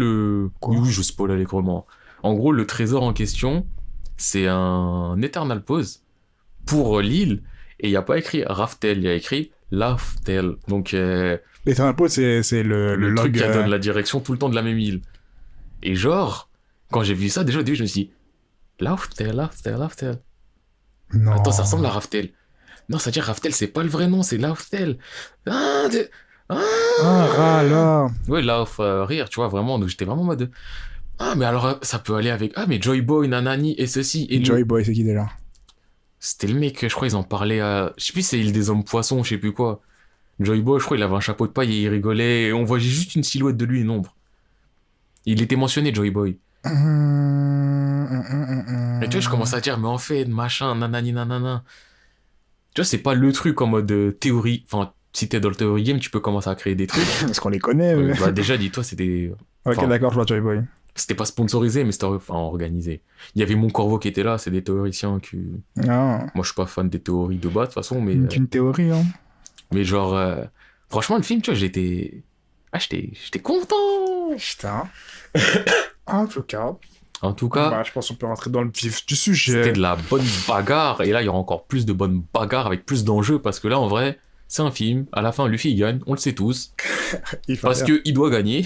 Quoi oui, je spoil allègrement. En gros, le trésor en question, c'est un Eternal Pause pour l'île, et il n'y a pas écrit Raftel, il y a écrit Laftel. Donc, L'Eternal Pause, c'est le truc log. qui donne la direction tout le temps de la même île. Et genre, quand j'ai vu ça, déjà au début, je me suis dit, Laftel. Non. Attends, ça ressemble à Raftel. Non, c'est-à-dire Raftel, c'est pas le vrai nom, c'est Laftel. Ah, Ah, là. ouais, Lauf, rire, tu vois, vraiment. Donc j'étais vraiment en mode. Ah, mais alors, ça peut aller avec. Ah, mais Joy Boy, Nanani, et ceci. Et Joy Boy, c'est qui déjà? C'était le mec, je crois, ils en parlaient à. Je sais plus, c'est Île des Hommes Poissons, je sais plus quoi. Joy Boy, je crois, il avait un chapeau de paille et il rigolait. Et on voyait juste une silhouette de lui, une ombre. Il était mentionné, Joy Boy. Et tu vois, je commence à dire, mais en fait, machin, nanani, nanana. Tu vois, c'est pas le truc en mode théorie. Enfin, si t'es dans le théorie game, tu peux commencer à créer des trucs. Est-ce qu'on les connaît Bah, déjà, dis-toi, c'était. Ok, Enfin, d'accord, je vois Joy Boy. c'était pas sponsorisé, mais c'était enfin, organisé. Il y avait Mon Corvo qui était là, c'est des théoriciens qui. Ah, Moi, je suis pas fan des théories de bas, de toute façon, mais. c'est une théorie, hein. Mais genre. Franchement, le film, tu vois, j'étais. Ah, j'étais content! Putain. En tout cas, En tout cas. bah, je pense qu'on peut rentrer dans le vif du sujet. C'était de la bonne bagarre, et là il y aura encore plus de bonnes bagarres avec plus d'enjeux, parce que là en vrai, c'est un film, à la fin Luffy il gagne, on le sait tous, Il faut parce faire. qu'il doit gagner.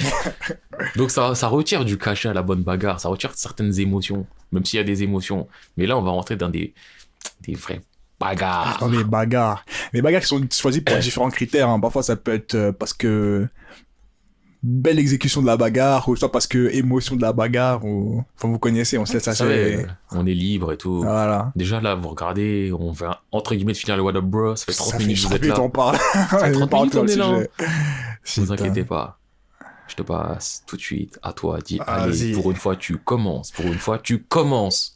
Donc ça retire du cachet à la bonne bagarre, ça retire certaines émotions, même s'il y a des émotions. Mais là on va rentrer dans des vraies bagarres. Dans les bagarres. Les bagarres qui sont choisies pour différents critères. Hein. Parfois, ça peut être parce que belle exécution de la bagarre, ou soit parce que émotion de la bagarre, ou... Enfin, vous connaissez, on se laisse Vous assez... savez, on est libre et tout. Voilà. Déjà là, vous regardez, on va entre guillemets de finir le What Up Bro, ça fait 30 Ça fait minutes que vous êtes là. on parle. fait 30 minutes, on est là. Ne vous Putain. inquiétez pas. Je te passe tout de suite à toi. Dis, Ah, allez, vas-y. pour une fois, tu commences. Pour une fois, tu commences.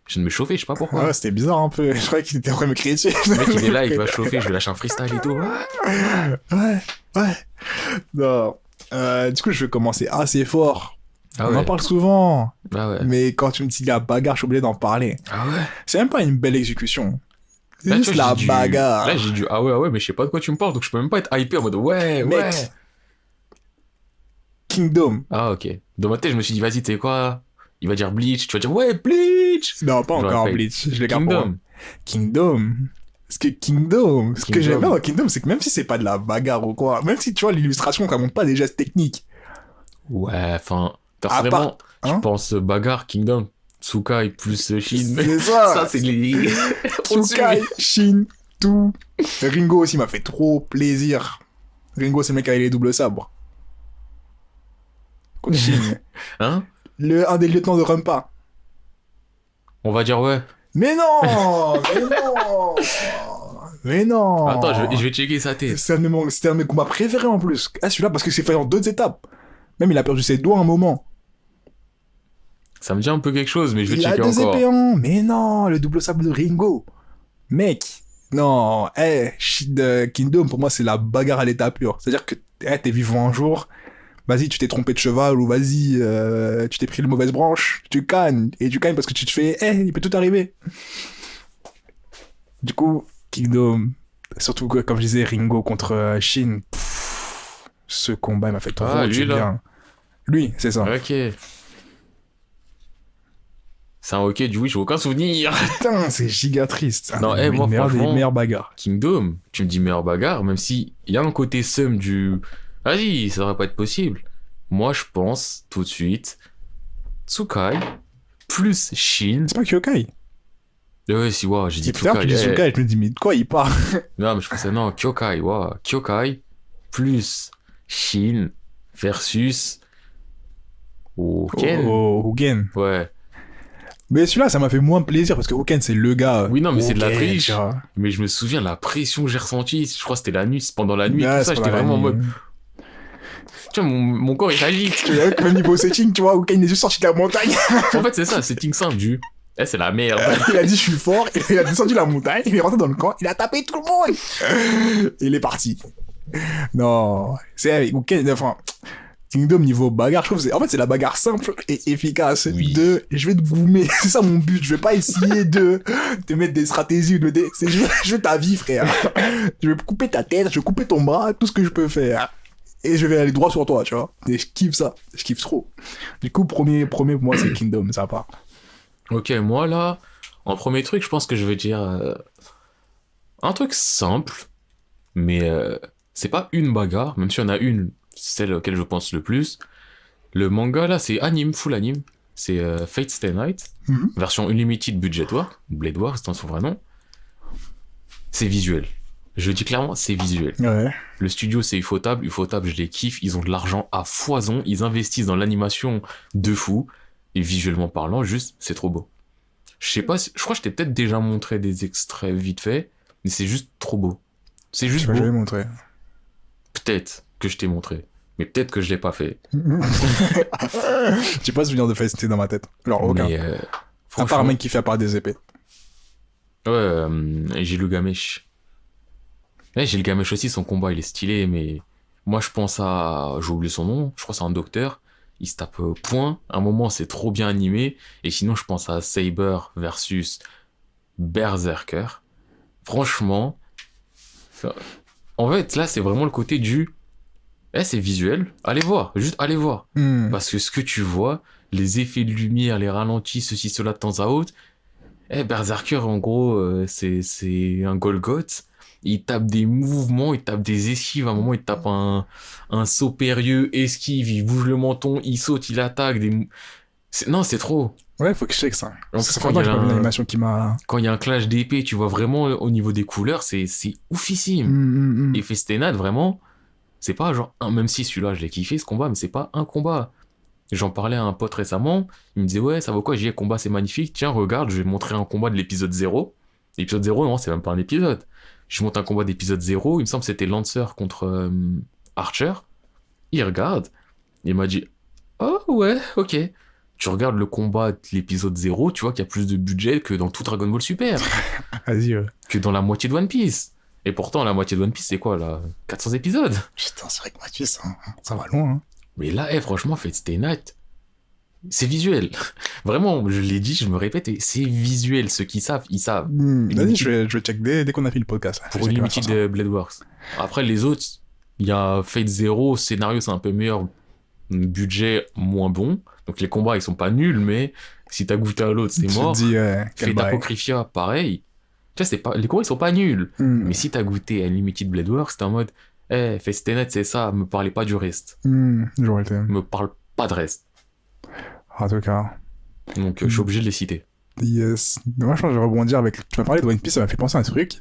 Je viens de me chauffer, je sais pas pourquoi. Ouais, c'était bizarre un peu. Je croyais qu'il était en train de me critiquer. Le mec, il est là, il va chauffer, je vais lâcher un freestyle et tout. Ouais. Non. Du coup, je vais commencer assez fort. Ah On en ouais. parle souvent. Ah ouais. Mais quand tu me dis la bagarre, je suis obligé d'en parler. Ah ouais. C'est même pas une belle exécution. C'est Là, tu juste vois, la j'ai bagarre. Là, j'ai du ah ouais, mais je sais pas de quoi tu me parles, donc je peux même pas être hypé en mode ouais, Mec. ouais. Kingdom. Ah ok. Dans ma tête, je me suis dit, vas-y, tu sais quoi? Il va dire Bleach, tu vas dire ouais, Bleach! Non, pas J'aurais encore fait Bleach. Je l'ai gardé pour moi. Kingdom. Kingdom. Ce que Kingdom. j'aime bien dans Kingdom, c'est que même si c'est pas de la bagarre ou quoi, même si tu vois l'illustration, ça montre pas des gestes techniques. Ouais, enfin, À personnellement, hein je pense bagarre, Kingdom, Tsukai plus Shin. C'est ça. Ça, c'est les. Tsukai, Shin, tout. Ringo aussi m'a fait trop plaisir. Ringo, c'est le mec avec les doubles sabres. Contre Shin. Hein? Un des lieutenants de Rumpa. On va dire ouais. Mais non. Mais non. Attends, je vais checker sa tête. C'était un de mes combats préférés en plus. Ah, celui-là, parce que c'est fait en 2 étapes. Même il a perdu ses doigts un moment. Ça me dit un peu quelque chose, mais je vais Il a checker 2 encore. épées en... Mais non, le double sable de Ringo. Mec. Non. Kingdom, pour moi, c'est la bagarre à l'état pur. C'est-à-dire que t'es vivant un jour. Vas-y, tu t'es trompé de cheval, ou vas-y, tu t'es pris une mauvaise branche. Tu cannes. Et tu cannes parce que tu te fais, il peut tout arriver. Du coup, Kingdom, surtout que, comme je disais, Ringo contre Shin, ce combat il m'a fait trop Ah, du lui, là. bien. Lui, c'est ça. Ok. C'est un ok du oui, j'ai aucun souvenir. Putain, c'est giga triste. Non, Une moi, meilleure des franchement- meilleures bagarres. Kingdom, tu me dis meilleure bagarre, même si il y a un côté seum du. Vas-y, ça devrait pas être possible. Moi, je pense tout de suite Tsukai plus Shin. C'est pas Kyokai. Ouais, si, ouais, j'ai dit Et putain, tu dis Tsukai. Tsukai, je me dis, mais de quoi il parle? Non, mais je pensais non, Kyokai, ouais. Kyokai plus Shin versus Hoken. Oh, Hoken. Ouais. Mais celui-là, ça m'a fait moins plaisir parce que Hoken, c'est le gars. Oui, non, mais c'est de la Hoken, triche. tu vois. Mais je me souviens la pression que j'ai ressentie. Je crois que c'était la nuit, c'est pendant la nuit, Ouais, tout ça, c'est j'étais pas la vraiment en nuit. mode. Tu vois, mon corps il réagit. Tu vois, même niveau setting, tu vois, Hoken, il est juste sorti de la montagne. En fait, c'est ça, c'est Ting simple du. Eh, c'est la merde. Il a dit, je suis fort. Il a descendu la montagne. Il est rentré dans le camp. Il a tapé tout le monde. Et il est parti. Non. C'est avec Hoken, enfin. Kingdom niveau bagarre, je trouve en fait c'est la bagarre simple et efficace. Oui. Je vais te goumer, c'est ça mon but. Je vais pas essayer de te mettre des stratégies ou je veux ta vie, frère. Je vais couper ta tête, je vais couper ton bras, tout ce que je peux faire. Et je vais aller droit sur toi, tu vois. Et je kiffe ça, je kiffe trop. Du coup, premier pour moi c'est Kingdom, ça part. Ok, moi là, en premier truc, je pense que je vais dire un truc simple, mais c'est pas une bagarre, même si on a une, celle auquel je pense le plus. Le manga là, c'est anime, full anime. C'est Fate Stay Night, Mhm. version unlimited budget war, Blade War, c'est son vrai nom. C'est visuel. Je dis clairement, c'est visuel. Ouais. Le studio, c'est Ufotable. Ufotable, je les kiffe. Ils ont de l'argent à foison. Ils investissent dans l'animation de fou. Et visuellement parlant, juste, c'est trop beau. Je sais pas, je crois que je t'ai peut-être déjà montré des extraits vite fait, mais c'est juste trop beau. C'est juste Je vais beau. jamais montrer. Peut-être que je t'ai montré. Mais peut-être que je l'ai pas fait. J'ai pas souvenir de Fate Stay dans ma tête. Alors, aucun. Mais À part un franchement, mec qui fait apparaître des épées. ouais, Gilgamesh. Ouais, Gilgamesh aussi, son combat, il est stylé, mais moi, je pense à... J'ai oublié son nom, je crois que c'est un docteur. Il se tape point. À un moment, c'est trop bien animé. Et sinon, je pense à Saber versus Berserker. Franchement, ça- en fait, là, c'est vraiment le côté du... Eh, c'est visuel. Allez voir, juste allez voir. Hmm. Parce que ce que tu vois, les effets de lumière, les ralentis, ceci, cela de temps à autre, Berserker, en gros, c'est un Golgoth. Il tape des mouvements, il tape des esquives. À un moment, il tape un saut périlleux, esquive, il bouge le menton, il saute, il attaque. Non, c'est trop. Ouais, faut que je check ça. En plus, Ça fait longtemps que j'ai pas vu une animation qui m'a... quand il y a un clash d'épée, tu vois vraiment au niveau des couleurs, c'est oufissime. Et Festenad, vraiment, c'est pas genre même si celui-là, je l'ai kiffé ce combat, mais c'est pas un combat. J'en parlais à un pote récemment, il me disait ouais, ça vaut quoi? J'ai dit combat, c'est magnifique. Tiens, regarde, je vais te montrer un combat de l'épisode 0. L'épisode 0, non, c'est même pas un épisode. Je monte un combat d'épisode 0, il me semble que c'était Lancer contre Archer. Il regarde, il m'a dit oh ouais, ok. Tu regardes le combat de l'épisode 0, tu vois qu'il y a plus de budget que dans tout Dragon Ball Super, Vas-y, que dans la moitié de One Piece. Et pourtant, la moitié de One Piece, c'est quoi là? 400 épisodes. Putain, c'est vrai que Mathieu, ça va loin, hein. Mais là, franchement, Fate Stay Night, c'est visuel. Vraiment, je l'ai dit, je me répète, et c'est visuel. Ceux qui savent, ils savent. Vas-y, je vais check dès qu'on a fait le podcast. Là. Pour une limited de Blade Works. Après, les autres, il y a Fate Zero, scénario, c'est un peu meilleur, budget moins bon. Donc les combats, ils sont pas nuls, mais si t'as goûté à l'autre, c'est mort. Tu te dis, quel Fate bail. Apocrypha, pareil. Tu vois, c'est pas... les combats, ils sont pas nuls. Mais si t'as goûté à Limited Blade Works, t'es en mode, Fate Stay Night, c'est ça, me parlez pas du reste. J'aurais été. Me parle pas de reste. En tout cas. Donc je suis obligé de les citer. Yes. Moi, je pense que je vais rebondir avec... Tu m'as parlé de One Piece, ça m'a fait penser à un truc.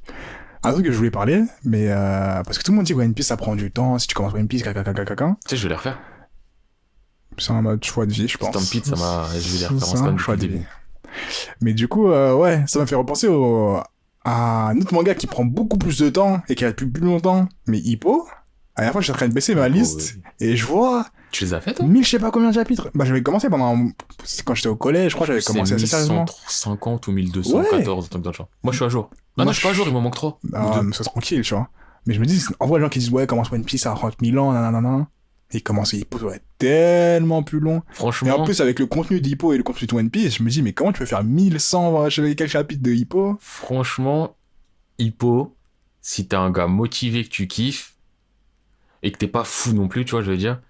Un truc que je voulais parler, mais... Parce que tout le monde dit que One Piece, ça prend du temps. Si tu commences One Piece, caca. Tu sais, je vais les refaire. C'est un mode choix de vie, je pense. Stampede, ça m'a... Je vais les refaire en C'est un stand choix depuis de le vie. début. Mais du coup, ouais, ça m'a fait repenser à un autre manga qui prend beaucoup plus de temps et qui a depuis plus longtemps, mais Hippo. À la fois, je suis en train de baisser ma liste et je vois Tu les as fait, toi? 1000 je sais pas combien de chapitres. Bah, j'avais commencé c'est quand j'étais au collège, je crois, j'avais commencé assez sérieusement. 1150 ou 1214, un truc dans le genre. Moi, je suis à jour. Moi, Non, je suis pas à jour, il m'en manque 3. Ah, mais c'est tranquille, tu vois. Mais je me dis, en vrai, les gens qui disent, ouais, commence One Piece à 30 000 ans, nanana. Et commencer Hippo, ça va être tellement plus long. Et Franchement, en plus, avec le contenu d'Hippo et le contenu de One Piece, je me dis, mais comment tu peux faire 1100 quelques chapitres de Hippo? Hippo, si t'es un gars motivé que tu kiffes, et que t'es pas fou non plus, tu vois, je veux dire,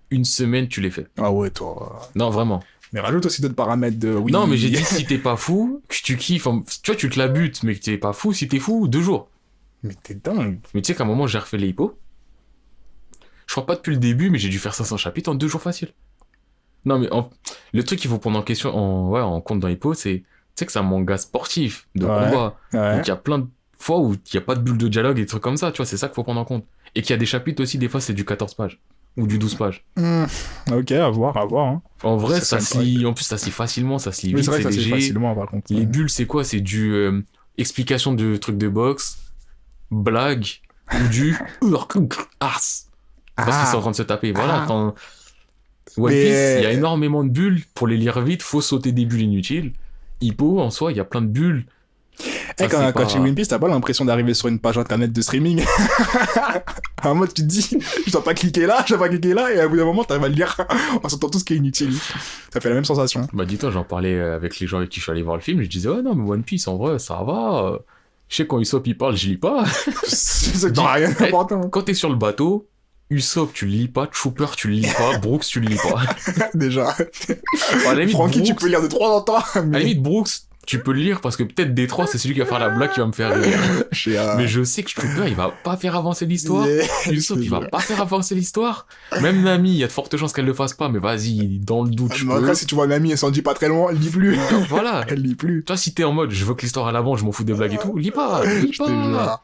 une semaine, tu les fais. Ah ouais, toi. Non, vraiment. Mais rajoute aussi d'autres paramètres de. Oui. Non, mais j'ai dit, si t'es pas fou, que tu kiffes, tu vois, tu te la butes, mais que t'es pas fou, si t'es fou, 2 jours. Mais t'es dingue. Mais tu sais qu'à un moment, j'ai refait les hippos. Je crois pas depuis le début, mais j'ai dû faire 500 chapitres en 2 jours facile. Non, mais le truc qu'il faut prendre en question, en compte dans Hippo, c'est, tu sais que c'est un manga sportif, de Ouais. combat. Ouais. Donc il y a plein de fois où il n'y a pas de bulle de dialogue et des trucs comme ça, tu vois, c'est ça qu'il faut prendre en compte. Et qu'il y a des chapitres aussi, des fois, c'est du 14 pages. Ou du 12 pages. Ok, à voir, Hein. En vrai, Ça, ça ça se me lit, en plus, ça se lit facilement, ça se lit Oui, vite, c'est vrai c'est que ça se fait léger. facilement, par contre. Les bulles, c'est quoi? C'est du explication de trucs de boxe, blague, ou du ars. Parce qu'ils sont en train de se taper. Voilà. Enfin, One Mais- Piece, il y a énormément de bulles. Pour les lire vite, faut sauter des bulles inutiles. Hippo, en soi, il y a plein de bulles. Eh, Ça, quand c'est quand pas- tu One Piece, t'as pas l'impression d'arriver sur une page internet de streaming. À un mode, tu te dis, je dois pas cliquer là, et à bout d'un moment, t'arrives à le lire en sortant tout ce qui est inutile. Ça fait la même sensation. Bah, dis-toi, j'en parlais avec les gens avec qui je suis allé voir le film. Je disais, ouais, non, mais One Piece, en vrai, ça va. Je sais, quand Usopp il parle, je lis pas. C'est dans rien Eh, d'important. Quand t'es sur le bateau, Usopp, tu le lis pas. Trooper, tu le lis pas. Brooks, tu le lis pas. Déjà. À la limite, Francky, tu Brooks- peux lire de 3 en temps. À la Mais... limite, Brooks, tu peux le lire parce que peut-être Détroit, c'est celui qui va faire la blague qui va me faire rire. Mais je sais que Trooper, il va pas faire avancer l'histoire. Usopp, il va pas faire avancer l'histoire. Même Nami, il y a de fortes chances qu'elle le fasse pas, mais vas-y, dans le doute, je Mais peux. après, si tu vois Nami, elle s'en dit pas très loin, elle lit plus. Voilà. Elle lit plus. Toi, si t'es en mode, je veux que l'histoire aille avant, je m'en fous des blagues et tout, lis pas. Je te jure.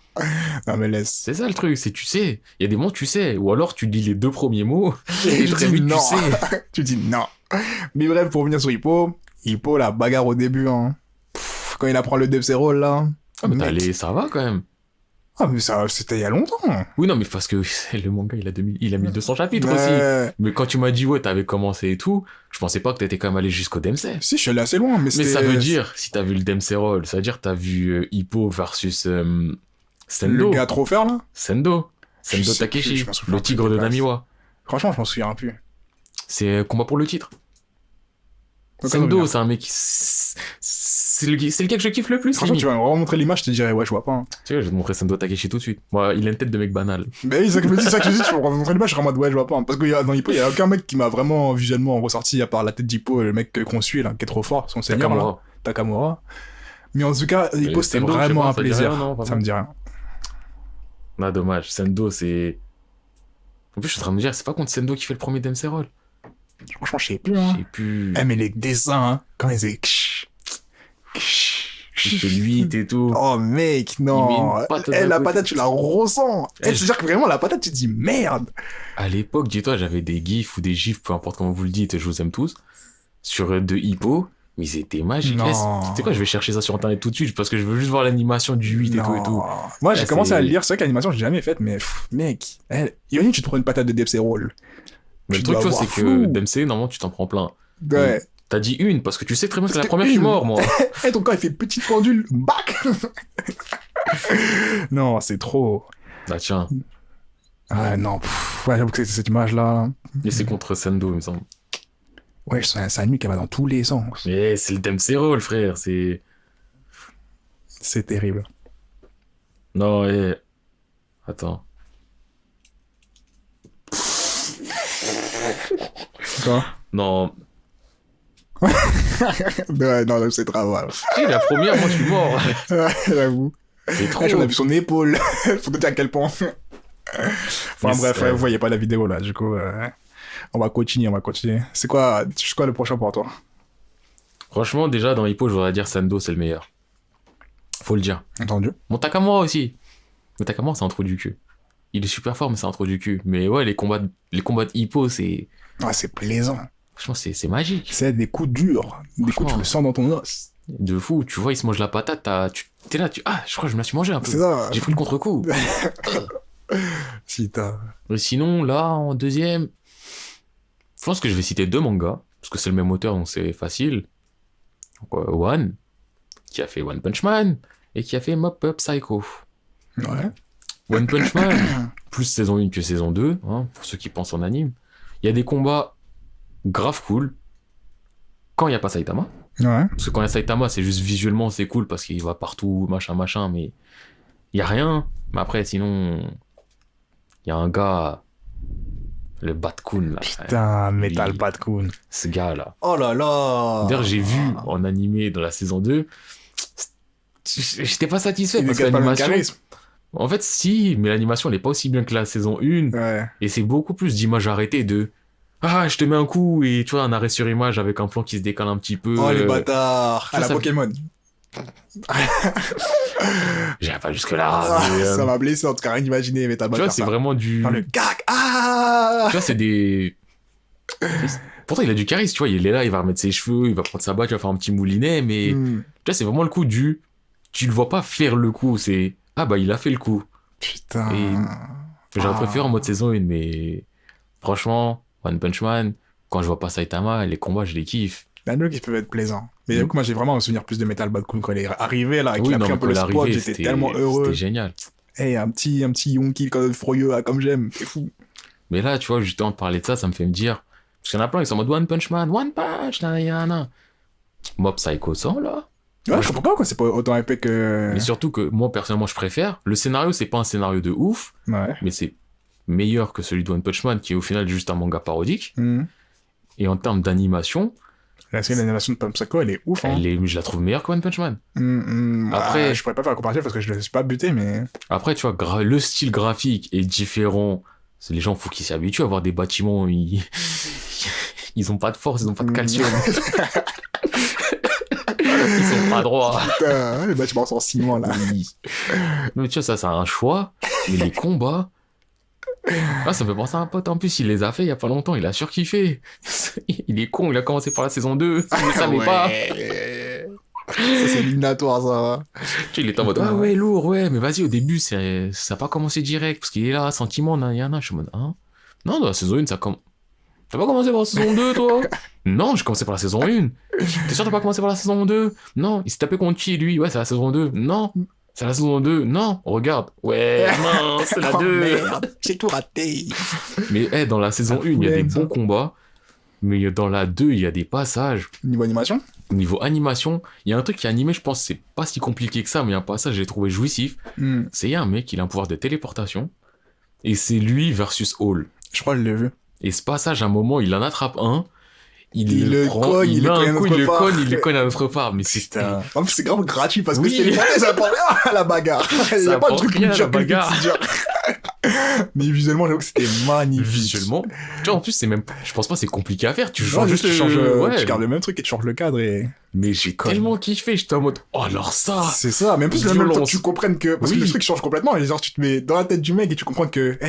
Non, mais laisse. C'est ça le truc, c'est tu sais. Il y a des moments, tu sais. Ou alors, tu lis les 2 premiers mots, et Et très tu dis vite, tu non. sais. Tu dis non. Mais bref, pour revenir sur Hippo, la bagarre au début, hein. Quand il apprend le Dev Zero, là. Ah, mais mec. ça va quand même. Ah, mais ça, c'était il y a longtemps. Oui, non, mais parce que le manga, il a 1200 chapitres aussi. Ouais. Mais quand tu m'as dit, ouais, t'avais commencé et tout, je pensais pas que t'étais quand même allé jusqu'au Dempsey. Si, je suis allé assez loin, mais Mais c'était... ça veut dire, si t'as vu le Dempsey Roll, ça veut dire que t'as vu Hippo versus Le Sendo. gars trop faire, là? Sendo. Je Sendo sais plus, Takeshi. je m'en souviens Le plus tigre des de places. Namiwa. Franchement, je m'en souviens plus. C'est combat pour le titre. Aucun Sendo, souvenir. c'est un mec qui... c'est le gars que je kiffe le plus. Franchement, limite. tu vas me remontrer l'image, je te dirais, ouais, je vois pas. Hein. Tu vois, je vais te montrer Sendo Takeshi tout de suite. Moi, il a une tête de mec banal. Mais oui, c'est ça que je me dis, c'est ça que je dis, tu vas me remontrer l'image, je serai en mode, ouais, je vois pas. Hein. Parce que dans Hippo, il y a aucun mec qui m'a vraiment visuellement ressorti, à part la tête d'Hippo, le mec qu'on suit, là, qui est trop fort, son seigneur, là, Takamura. Takamura. Mais en tout cas, Hippo, Et c'était Sendo, je sais vraiment pas, un ça dit plaisir. rien, non, Ça me dit rien. Ah, dommage. Sendo, c'est... En plus, je suis en train de me dire, c'est pas contre Sendo qui fait le premier Dempsey Roll. Franchement, je sais plus, hein. Je sais plus. Eh, mais les dessins, hein, quand ils étaient... Il fait 8 et tout. Oh mec, non. Il met une patate Eh, à la côté. patate, tu la ressens. Eh, Eh, c'est-à-dire que vraiment, la patate, tu te dis merde. À l'époque, dis-toi, j'avais des gifs ou des gifs, peu importe comment vous le dites, je vous aime tous, sur de Hippo, mais ils étaient magiques. Non. Eh, tu sais quoi, je vais chercher ça sur internet tout de suite parce que je veux juste voir l'animation du 8 et tout et tout. Moi, j'ai Eh, commencé c'est- à le lire. C'est vrai que l'animation, j'ai jamais faite, mais mec, imagine, tu te prends une patate de Dempsey Roll. Mais Tu le truc, dois tu vois, c'est avoir que flou. Dempsey, normalement, tu t'en prends plein. Ouais. T'as dit une parce que tu sais très bien que c'est la C'était première qui est une. mort, moi. Eh, ton corps, il fait petite pendule. Bac. Non, c'est trop. Bah tiens, Ah non, ouais, j'avoue que c'est cette image-là. et c'est contre Sendo, il me semble. Ouais, c'est un anime qui va dans tous les sens. Mais c'est le Dempsey Roll, frère, c'est... C'est terrible. Non, Attends. Quoi? Non. Ouais, non, c'est très mal. Tu sais, la première, moi, je suis mort. J'avoue. C'est trop. Ah, on a vu son épaule. Faut te dire à quel point. Enfin Mais bref, c'est- vous voyez pas la vidéo là, du coup. On va continuer. C'est quoi le prochain pour toi? Franchement, déjà, dans Hippo, je voudrais dire Sendo, c'est le meilleur. Faut le dire. Entendu? Mon Takamura aussi. Mais Takamura, c'est un trou du cul. Il est super fort, mais c'est un trou du cul. Mais ouais, les combats de Hippo, c'est... Ouais, c'est plaisant. Franchement, c'est magique. C'est des coups durs. Des coups, tu Franchement. le sens dans ton os. De fou. Tu vois, il se mange la patate, t'es là, ah, je crois que je me la suis mangé un peu. C'est ça. J'ai pris le contre-coup. Si t'as. Mais sinon, là, en deuxième, je pense que je vais citer 2 mangas, parce que c'est le même auteur, donc c'est facile. Donc, One, qui a fait One Punch Man, et qui a fait Mob Up Psycho. Ouais. One Punch Man, plus saison 1 que saison 2, hein, pour ceux qui pensent en anime. Il y a des combats grave cool, quand il n'y a pas Saitama. Ouais. Parce que quand il y a Saitama, c'est juste visuellement, c'est cool, parce qu'il va partout, machin, mais il n'y a rien. Mais après, sinon, il y a un gars, le Bat-kun, là. Putain, Metal lui- Pat-kun. Ce gars-là. Oh là là. D'ailleurs, j'ai vu en animé dans la saison 2, j'étais pas satisfait Il parce que dégage pas le même l'animation... charisme. En fait, si, mais l'animation, elle est pas aussi bien que la saison 1. Ouais. Et c'est beaucoup plus d'images arrêtées de... Ah, je te mets un coup, et tu vois, un arrêt sur image avec un plan qui se décale un petit peu. Oh les bâtards. ça, À la ça- Pokémon. J'irai pas jusque-là. Ah, mais, ça m'a blessé en tout cas, rien d'imaginer Metal tu vois, Bat. c'est vraiment du... Dans le gag. Ah. Tu vois, c'est des... Pourtant, il a du charisme, tu vois, il est là, il va remettre ses cheveux, il va prendre sa batte, il va faire un petit moulinet, mais... Hmm. Tu vois, c'est vraiment le coup du... Tu le vois pas faire le coup, c'est... Ah bah, il a fait le coup. Putain. Et- J'aurais Ah. préféré en mode saison 1, mais... Franchement, One Punch Man, quand je vois pas Saitama, les combats, je les kiffe. Il y en a qui peuvent être plaisants. Mais du coup, moi, j'ai vraiment un souvenir plus de Metal Bat-kun quand il est arrivé là, et qu'il Oui, a non, pris un mais peu quand le spot. l'arrivée, J'étais tellement c'était heureux. génial. Hey, un petit Yonki comme froyeux, là, comme j'aime. C'est fou. Mais là, tu vois, justement, de parler de ça, ça me fait me dire... Parce qu'il y en a plein, ils sont en mode One Punch Man, One Punch, nanana. Mob Psycho 100, là. Ouais, je comprends pas pourquoi c'est pas autant épais que. Mais surtout que moi, personnellement, je préfère. Le scénario, c'est pas un scénario de ouf, Ouais. mais c'est meilleur que celui de One Punch Man, qui est au final juste un manga parodique. Mhm. Et en termes d'animation, La série d'animation de Pump Psycho, elle est ouf, hein. je la trouve meilleure que One Punch Man. Après, Après- je pourrais pas faire la comparaison parce que je ne suis pas buté, mais. Après, tu vois, le style graphique est différent. Les gens, faut qu'ils s'y habituent à voir des bâtiments, ils ont pas de force, ils ont pas de calcium. Ils sont pas droits. Putain, les bâtiments sont en ciment, là. Oui. Mais tu vois, ça, c'est un choix. Mais les combats. Ah, ça me fait penser à un pote. En plus, il les a fait il y a pas longtemps. Il a surkiffé. Il est con. Il a commencé par la saison 2. Je ne savais pas. Ça, c'est éliminatoire, ça. Tu sais, il est en mode, ah ouais, lourd, ouais, mais vas-y, au début, ça a pas commencé direct, parce qu'il est là, sentiment, nan, je suis en mode, hein? Non, dans la saison 1, ça commence. T'as pas commencé par la saison 2, toi? Non, j'ai commencé par la saison 1. T'es sûr que t'as pas commencé par la saison 2? Non, il s'est tapé contre qui, lui? Ouais, c'est la saison 2. Non, c'est la saison 2. Non, regarde. Ouais, non, c'est la Oh, 2. merde, j'ai tout raté. Mais dans la saison 1, il y a des bons combats. Mais dans la 2, il y a des passages. Niveau animation? Niveau animation, il y a un truc qui est animé, je pense, c'est pas si compliqué que ça, mais un passage, j'ai trouvé jouissif. C'est il y a un mec, il a un pouvoir de téléportation. Et c'est lui versus Hall. Je crois que je l'ai vu. Et ce passage, à un moment, il en attrape un. Il le le prend, cogne, il met un coup, il le part. cogne, il le cogne à notre part. Mais c'est Putain. En plus, c'est grave gratuit parce que Oui. c'était téléporté, ça apporte rien à la bagarre. Il y a pas de apporte truc rien à la dur, bagarre. Mais visuellement, j'avoue que c'était magnifique. visuellement. Tu vois, en plus, c'est même, je pense pas que c'est compliqué à faire. Tu Non, changes juste juste tu changes, ouais. tu gardes le même truc et tu changes le cadre et. Mais j'ai tellement kiffé, j'étais en mode, oh, alors ça. C'est ça, mais en plus, le même temps, Violence. tu comprennes que. Parce que Oui. le truc change complètement, et genre, tu te mets dans la tête du mec et tu comprends que,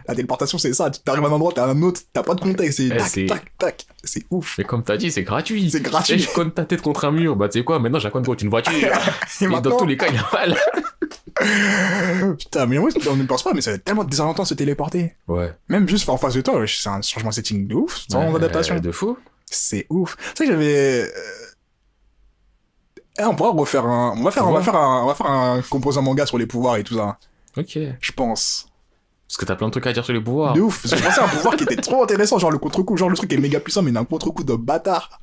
la téléportation, c'est ça. Tu t'arrives à un endroit, t'as un autre, t'as pas de contexte, c'est c'est- tac, tac. C'est ouf. Mais comme t'as dit, c'est gratuit. C'est gratuit. Et je cogne ta tête contre un mur. Bah, tu sais quoi, maintenant, je la cogne contre une voiture. Et Et dans maintenant. tous les cas, il a mal. Putain, mais ouais, on ne pense pas, mais ça a tellement désavantage de se téléporter. Ouais. Même juste en face de toi, c'est un changement setting de ouf, sans adaptation. De fou. C'est ouf. C'est que j'avais. On pourra refaire un. On va faire un composant manga sur les pouvoirs et tout ça. Ok. Je pense. Parce que t'as plein de trucs à dire sur les pouvoirs. De ouf. Parce que je pensais à un pouvoir qui était trop intéressant, genre le contre-coup. Genre le truc est méga puissant, mais il a un contre-coup de bâtard.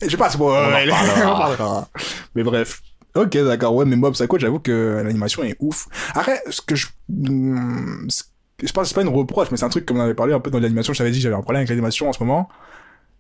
Et je sais pas, c'est bon. en on reparlera. en parlera. Mais bref. Ok, d'accord. Ouais, mais Mob Psycho, j'avoue que l'animation est ouf. Après, ce que je. Je pense que c'est pas une reproche, mais c'est un truc comme on avait parlé un peu dans l'animation. Je t'avais dit, j'avais un problème avec l'animation en ce moment.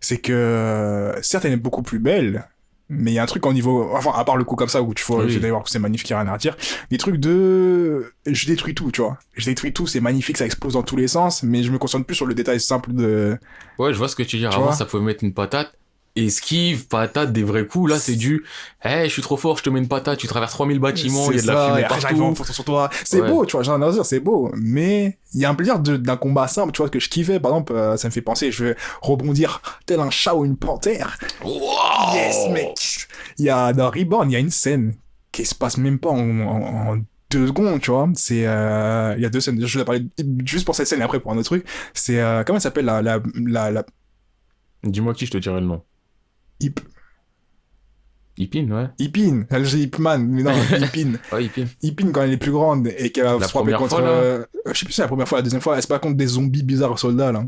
C'est que, certes, elle est beaucoup plus belle, mais il y a un truc en niveau, enfin, à part le coup comme ça où tu vois, Oui. d'ailleurs, c'est magnifique, il y a rien à dire. Des trucs de, je détruis tout, tu vois. Je détruis tout, c'est magnifique, ça explose dans tous les sens, mais je me concentre plus sur le détail simple de, Ouais, je vois ce que tu dis. Tu Avant, vois ça pouvait mettre une patate. Esquive, patate, des vrais coups. Là, c'est du, je suis trop fort, je te mets une patate, tu traverses 3000 bâtiments, il y a de la fumée et après, j'arrive en partout. photo sur toi. C'est Ouais. beau, tu vois, j'ai rien à dire, c'est beau, mais il y a un plaisir d'un combat simple, tu vois, que je kiffais, par exemple, ça me fait penser, je vais rebondir tel un chat ou une panthère. Wow. Yes, mec! Il y a, dans Reborn, il y a une scène qui se passe même pas en 2 secondes, tu vois. C'est, il y a 2 scènes. Je vais parler juste pour cette scène et après pour un autre truc. C'est, comment elle s'appelle la Dis-moi qui je te dirai le nom. Hip, Ipin, ouais. Ipin. J'ai Hipman, mais non, Ipin. Ouais, Ipin. Ipin quand elle est plus grande et qu'elle va La se frapper première contre, fois, là. je sais plus si c'est la première fois, la deuxième fois, elle se bat contre des zombies bizarres soldats, là.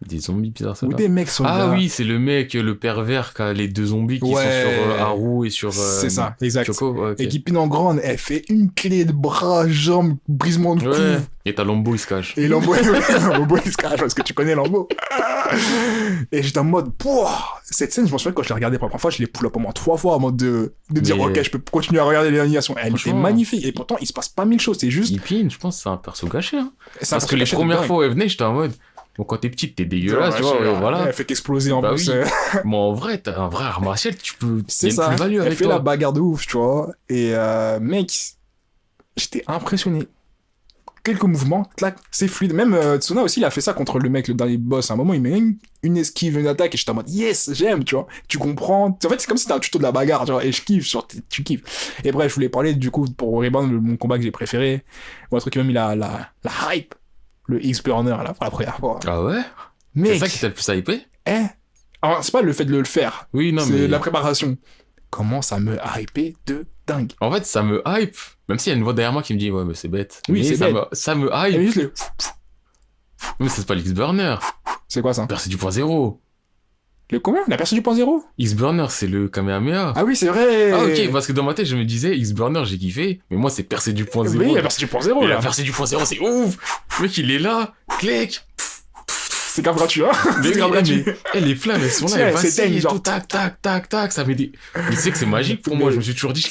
Des zombies bizarres, ça. Ou des mecs soldats. Ah oui, c'est le mec, le pervers, qui a les 2 zombies qui Ouais. sont sur Haru et sur C'est ça, exact. Choco. Ouais, ok. Et qu'Ipin en grande, elle fait une clé de bras, jambes, brisement de cou. Ouais. Et t'as Lambo, il se cache. Et Lambo, Lambo, il se cache parce que tu connais Lambo. Et j'étais en mode, pouah, cette scène, je m'en souviens quand je l'ai regardée pour la première fois, je l'ai pull up au moins 3 fois en mode de dire, Mais- ok, je peux continuer à regarder l'animation. Elle était Franchement. magnifique. Et pourtant, il se passe pas mille choses. C'est juste. Ipin, je pense que c'est un perso gâché. Hein. c'est un Parce que les personnage de premières dingue. fois où elle venait, j'étais en mode, bon, quand t'es petite, t'es dégueulasse, tu vois, Ouais, voilà. Elle fait qu'exploser en Bah plus. oui. Mais en vrai, t'as un vrai art martial, tu peux. C'est y a ça. une plus-value Elle avec fait toi. la bagarre de ouf, tu vois. Et mec, j'étais impressionné. Quelques mouvements, clac, c'est fluide. Même Tsuna aussi, il a fait ça contre le mec, le dernier boss. À un moment, il met une esquive, une attaque, et j'étais en mode yes, j'aime, tu vois. Tu comprends. En fait, c'est comme si c'était un tuto de la bagarre, tu vois. Et je kiffe, genre, tu kiffes. Et bref, je voulais parler du coup pour Reborn, mon combat que j'ai préféré. Ou un truc qui m'a mis la hype. Le X-Burner, là, pour la première fois. Ah ouais? Mec, C'est ça qui t'a le plus hypé? alors, c'est pas le fait de le faire, Oui, non, c'est mais. la préparation. Comment ça me hypé de dingue. En fait, ça me hype. Même s'il y a une voix derrière moi qui me dit, ouais, mais c'est bête. Oui, Mais c'est bête. ça me Et hype. juste le... Mais c'est pas l'X-Burner. C'est quoi ça? Percé du point zéro. Le combien? La personne du point zéro? X-Burner, c'est le Kamehameha. Ah oui, c'est vrai! Ah ok, parce que dans ma tête, je me disais, X-Burner, j'ai kiffé, mais moi, c'est percé du point zéro. Oui, la personne du point zéro, Et la là. percée du point zéro, c'est ouf. Le mec, il est là, clic. C'est grave gratuit, hein? Mais, C'est grave oui, gratuit. mais les flammes, elles sont là, C'est elles vrai, c'est vacillent dingue, et genre. tout, tac, tac, tac, tac, ça met des... Mais tu sais que c'est magique pour moi, je me suis toujours dit,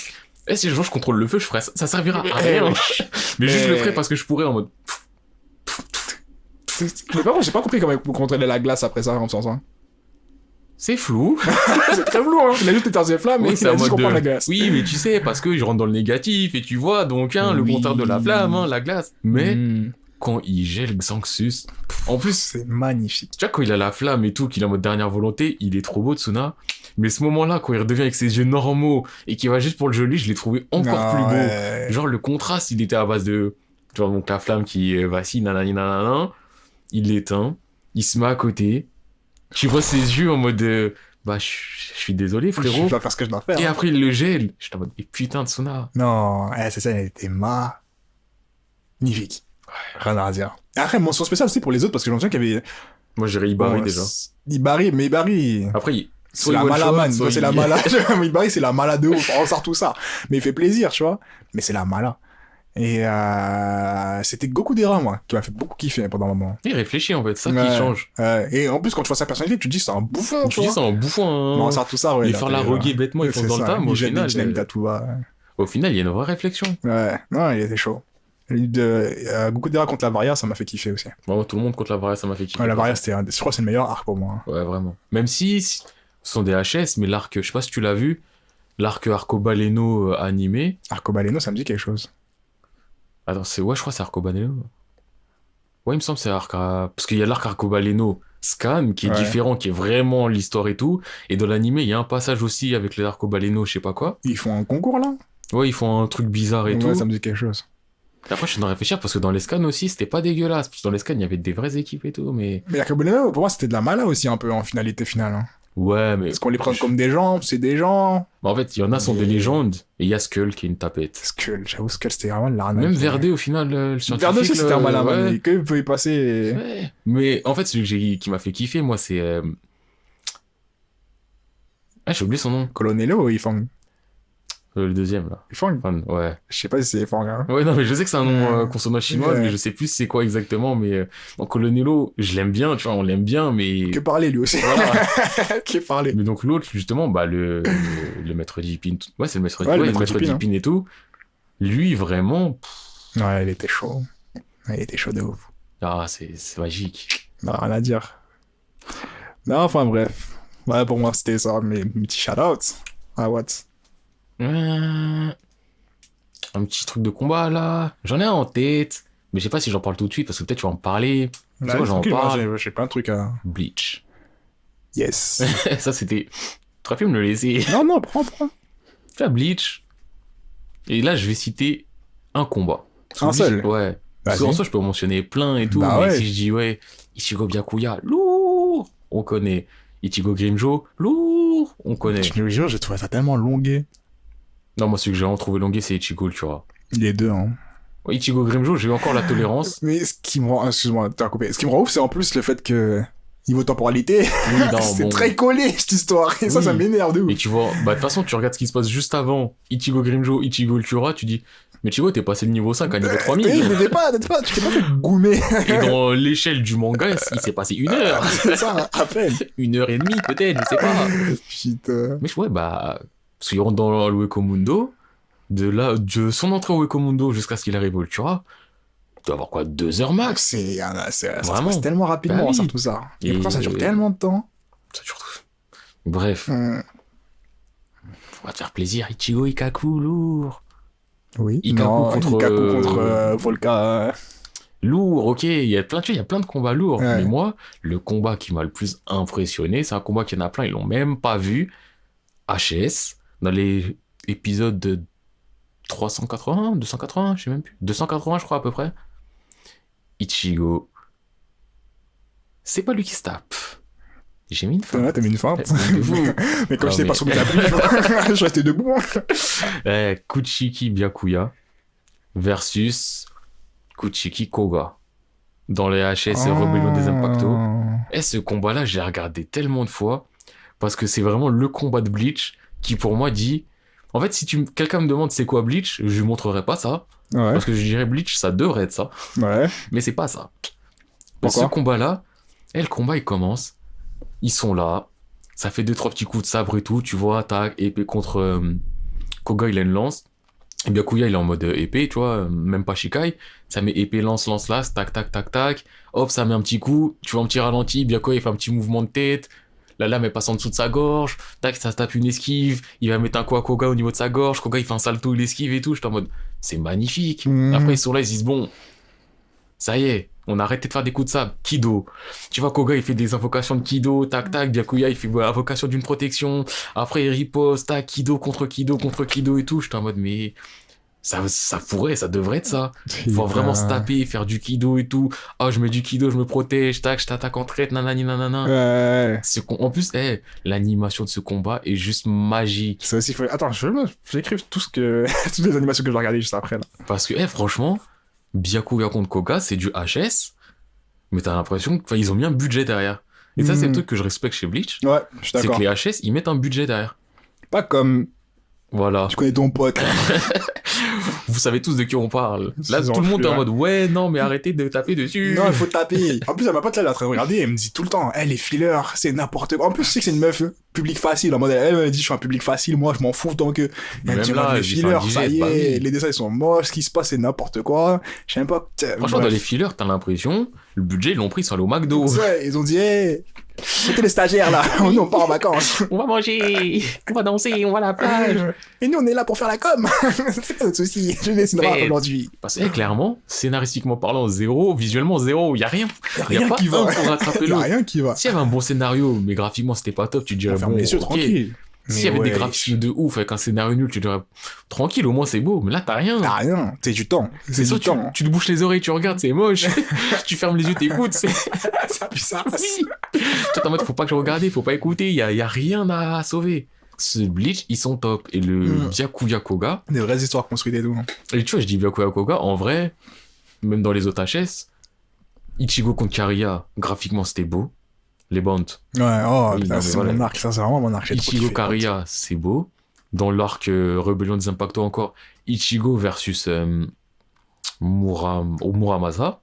si je contrôle le feu, je ferais ça, ça servira à rien. Mais juste je le ferais parce que je pourrais en mode... Mais par contre, j'ai pas compris comment vous contrôlez la glace après ça, en faisant ça. C'est flou. C'est très flou, hein? Il a juste éteint ses flammes, mais Oui, il c'est a en dit mode qu'on prend de- la glace. Oui, mais tu sais, parce que je rentre dans le négatif et tu vois, donc, le Oui. contraire de la flamme, la glace. Mais, Hmm. quand il gèle Xanxus. En plus, C'est magnifique. tu vois, quand il a la flamme et tout, qu'il est en mode dernière volonté, il est trop beau, Tsuna. Mais ce moment-là, quand il redevient avec ses yeux normaux et qu'il va juste pour le geler, je l'ai trouvé encore plus beau. Ouais. Genre, le contraste, il était à base de... Tu vois, donc la flamme qui vacille, nanani, nanana. Il l'éteint, il se met à côté. Tu vois ses yeux en mode... bah, je suis désolé, frérot. Je dois faire ce que je dois faire. Et hein. après, il le gèle. J'étais en mode, mais putain, Tsuna. Non, c'est ça, elle était magnifique. Rien à dire. Et après, mention spéciale aussi pour les autres, parce que j'en souviens qu'il y avait... Moi, j'irais Ibari Bon, déjà. Ibari, mais Ibari... Après, C'est soit la il one shot, mala, man. soit C'est il- la mala. Ibari, c'est la mala de ouf. On sort tout ça. Mais il fait plaisir, tu vois. Mais c'est la mala. Et c'était Goku Dera, moi, qui m'a fait beaucoup kiffer pendant un moment. Il réfléchit, en fait. C'est ça Ouais. qui change. Et en plus, quand tu vois sa personnalité, tu te dis c'est un bouffon, Tu dis, c'est un bouffon. Mais on sort tout ça, ouais. Et là, faire la t'es- reguer bêtement, ils c'est font dans le ça. tas, mais au Il gêne- final, il gêne Tatouba. au final, il y a une vraie réflexion. Ouais. Non, il était chaud. Goku Dera contre la Varia, ça m'a fait kiffer aussi. Vraiment, tout le monde contre la Varia, ça m'a fait kiffer. Ouais, la Varia, je crois que c'est le meilleur arc pour moi. Ouais, vraiment. Même si ce sont des HS, mais l'arc, je sais pas si tu l'as vu, l'arc Arcobaleno animé. Arcobaleno, ça me dit quelque chose. Attends, ouais, je crois que c'est Arcobaleno. Ouais, il me semble que c'est parce qu'il y a l'arc Arcobaleno Scan qui est Ouais. différent, qui est vraiment l'histoire et tout. Et dans l'animé, il y a un passage aussi avec les Arcobaleno, je sais pas quoi. Ils font un concours là Ouais, ils font un truc bizarre et Ouais, tout. ça me dit quelque chose. Et après, je suis en train de réfléchir parce que dans les scans aussi, c'était pas dégueulasse. Parce que dans les scans, il y avait des vraies équipes et tout, mais. Mais Arcobaleno, pour moi, c'était de la mala aussi un peu en finalité finale. Hein. Ouais, mais. Parce qu'on les prend comme des gens, c'est des gens. Bah, en fait, il y en a sont des Mais- légendes et il y a Skull qui est une tapette. Skull, j'avoue, Skull, c'était vraiment de l'arnaque. Même Verdé, au final, le scientifique. Verdé aussi, c'était un malin, ouais. man. Que peut y passer. Ouais. Mais en fait, celui qui m'a fait kiffer, moi, c'est. Ah, j'ai oublié son nom. Colonello, ils font. Le deuxième, là. Ils font. Enfin, ouais. Je sais pas si c'est fort, hein. Ouais, non, mais je sais que c'est un nom consonant chinois, Ouais. mais je sais plus c'est quoi exactement. Mais bon, Colonello, je l'aime bien, tu vois, on l'aime bien, mais. Que parler lui aussi. Voilà. Que parler. Mais donc l'autre, justement, bah, le maître Deepin. Ouais, c'est le maître, Ouais, le ouais, maître maître Deepin, Deepin et tout. Lui, vraiment. Ouais, il était chaud. Ouais, il était chaud de ouf. Ah, c'est magique. Non, rien à dire. Non, enfin bref. Ouais, pour moi, c'était ça, mes petits shoutouts. Ah, what? Un petit truc de combat là. J'en ai un en tête. Mais je sais pas si j'en parle tout de suite parce que peut-être tu vas en parler. Tu vois, j'en tranquille, moi, parle. j'ai plein de trucs à. Bleach. Yes. Ça c'était. Tu aurais pu me le laisser. non, non, prends. Tu vois, Bleach. Et là, je vais citer un combat. Un seul? Ouais. Parce qu'en Vas-y. soi, je peux en mentionner plein et tout. Bah mais ouais. si je dis, ouais, Ichigo Byakuya, lourd, on connaît. Ichigo Grimjo, lourd, on connaît. Je te jure, j'ai trouvé ça tellement longué. Non, moi, celui que j'ai vraiment trouvé longué, c'est Ichigo Ultra. Les deux, hein. Ouais, Ichigo Grimjo, j'ai eu encore la tolérance. Mais ce qui me rend. Excuse-moi, t'as coupé. Ce qui me rend ouf, c'est en plus le fait que. Niveau temporalité, Oui, non, c'est bon. très collé cette histoire. Et ça, Oui. ça m'énerve de ouf. Et tu vois, bah, de toute façon, tu regardes ce qui se passe juste avant Ichigo Grimjo, Ichigo Ultra, tu dis, mais Ichigo, t'es passé le niveau 5 à niveau 3000. Mais tu t'es pas fait goumer. Et dans l'échelle du manga, il s'est passé 1 heure. C'est ça, à peine. 1 heure et demie, peut-être, je sais pas. Putain. Mais ouais, bah, parce qu'il rentre dans le Wekomundo, de son entrée au Wekomundo jusqu'à ce qu'il arrive au Ultra, il doit avoir quoi, 2 heures max? Ça se Vraiment. passe tellement rapidement, Bah oui. ça, tout ça. Et Et- pourtant, ça dure tellement de temps. Ça dure tout. Bref, on va te faire plaisir, Ichigo Ikaku, lourd. Oui. Ikaku Non, contre, Ikaku contre Volca. Lourd, ok, il y a plein de combats lourds. Ouais. Mais moi, le combat qui m'a le plus impressionné, c'est un combat qu'il y en a plein, ils l'ont même pas vu. HS, dans les épisodes de 380, 280, je sais même plus. 280, je crois, à peu près. Ichigo. C'est pas lui qui se tape. J'ai mis une fin. Ouais, t'as mis une feinte. Vous. Mais comme Non, je t'ai mais- pas soumis la pluie, je restais debout. Kuchiki Byakuya versus Kuchiki Koga dans les HS Rebellion des Impactos. Et ce combat-là, j'ai regardé tellement de fois parce que c'est vraiment le combat de Bleach qui, pour moi, dit. En fait, si quelqu'un me demande c'est quoi Bleach, je lui montrerai pas ça Ouais, parce que je dirais Bleach, ça devrait être ça, ouais. mais c'est pas ça. Pourquoi Ce combat-là, le combat il commence, ils sont là, ça fait 2-3 petits coups de sabre et tout, tu vois, tac, épée contre Koga, il a une lance. Et Byakuya, il est en mode épée, tu vois, même pas Shikai. Ça met épée, lance, tac, tac, tac, tac. Hop, ça met un petit coup, tu vois, un petit ralenti. Byakuya, il fait un petit mouvement de tête. La lame, elle passe en dessous de sa gorge. Tac, ça se tape une esquive. Il va mettre un coup à Koga au niveau de sa gorge. Koga, il fait un salto, il esquive et tout. J'étais en mode, c'est magnifique. Mhm. Après, ils sont là, ils se disent, bon, Ça y est, on a arrêté de faire des coups de sable. Kido. Tu vois, Koga, il fait des invocations de Kido, tac, tac. Byakuya, il fait invocation d'une protection. Après, il riposte, tac, Kido contre Kido contre Kido et tout. J'étais en mode, mais ça devrait être ça. Faut vraiment se taper, faire du Kido et tout. Ah, je mets du Kido, je me protège, tac, je t'attaque en traite, nanani, nanana. Ouais. En plus, l'animation de ce combat est juste magique. C'est aussi... Attends, j'écris toutes les animations que je vais regarder juste après, là. Parce que, franchement, Byakuya contre Koga, c'est du HS, mais t'as l'impression qu'ils ont mis un budget derrière. Et ça, c'est le truc que je respecte chez Bleach. Ouais, je suis C'est d'accord. que les HS, ils mettent un budget derrière. Pas comme... Voilà. Tu connais ton pote. Vous savez tous de qui on parle. Là, Ces tout le monde est en enculés. mode, ouais, non, mais arrêtez de taper dessus. Non, il faut taper. En plus, ma pote, là, elle est en train de regarder, elle me dit tout le temps, les fillers, c'est n'importe quoi. En plus, je sais que c'est une meuf public facile. En mode, elle me dit, je suis un public facile, moi, je m'en fous tant que. Elle me Même dit, là, les elle dit, c'est fillers, un ça y digeste, bah est, oui. les dessins, ils sont moches, ce qui se passe, c'est n'importe quoi. Je sais même pas. Franchement, dans les fillers, t'as l'impression, le budget, ils l'ont pris, ils sont allés au McDo. Ouais, ils ont dit, mettez les stagiaires, là. Nous, on part en vacances. On va manger, on va danser, on va à la plage. Et nous, on est là pour faire la com. C'est pas notre souci. Je dessinerai Mais- aujourd'hui. Parce que, clairement, scénaristiquement parlant, zéro, visuellement, zéro, y a rien. Y a Rien pas qui va. un pour rattraper Il y a l'autre. rien qui va. S'il y avait un bon scénario, mais graphiquement, c'était pas top, tu te dirais, Ferme bon, les yeux, ok. tranquille. S'il y avait des ouais, graphismes de ouf avec un scénario nul, tu dirais, tranquille, au moins c'est beau, mais là, t'as rien. T'as rien. C'est du temps. C'est ça, du temps. tu te bouches les oreilles, tu regardes, c'est moche. Tu fermes les yeux, t'écoutes. Ça pue ça. Oui. Toi, t'es en mode, faut pas que je regarde, faut pas écouter, y a rien à sauver. Ce Bleach, ils sont top. Et le Byakuya Koga, Des vraies histoires construites et tout. et tu vois, je dis Byakuya Koga, en vrai, même dans les autres HS, Ichigo contre Kariya, graphiquement, c'était beau. Les bandes. Ouais, oh, Oui, putain, non, mais c'est voilà. mon arc, ça, c'est vraiment mon arc. J'ai trop Ichigo kiffé. Kariya, c'est beau. Dans l'arc Rébellion des Impactos encore, Ichigo versus Muramasa.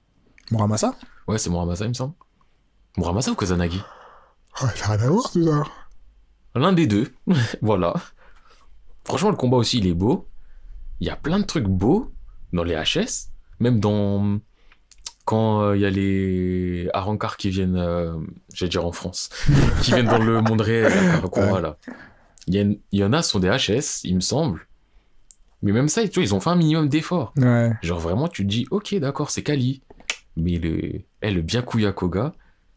Muramasa? Ouais, c'est Muramasa, il me semble. Muramasa ou Kusanagi? Ouais, ça n'a rien à voir, tout ça. L'un des deux. Voilà. Franchement, le combat aussi, il est beau. Il y a plein de trucs beaux dans les HS. Même dans... Quand il y a les Arrancars qui viennent, j'allais dire en France, qui viennent dans le monde réel, à Karakura, là. Il y en a, ce sont des HS, il me semble. Mais même ça, tu vois, ils ont fait un minimum d'efforts. Ouais. Genre vraiment, tu te dis, ok, d'accord, c'est Kali. Mais le Byakuya Koga,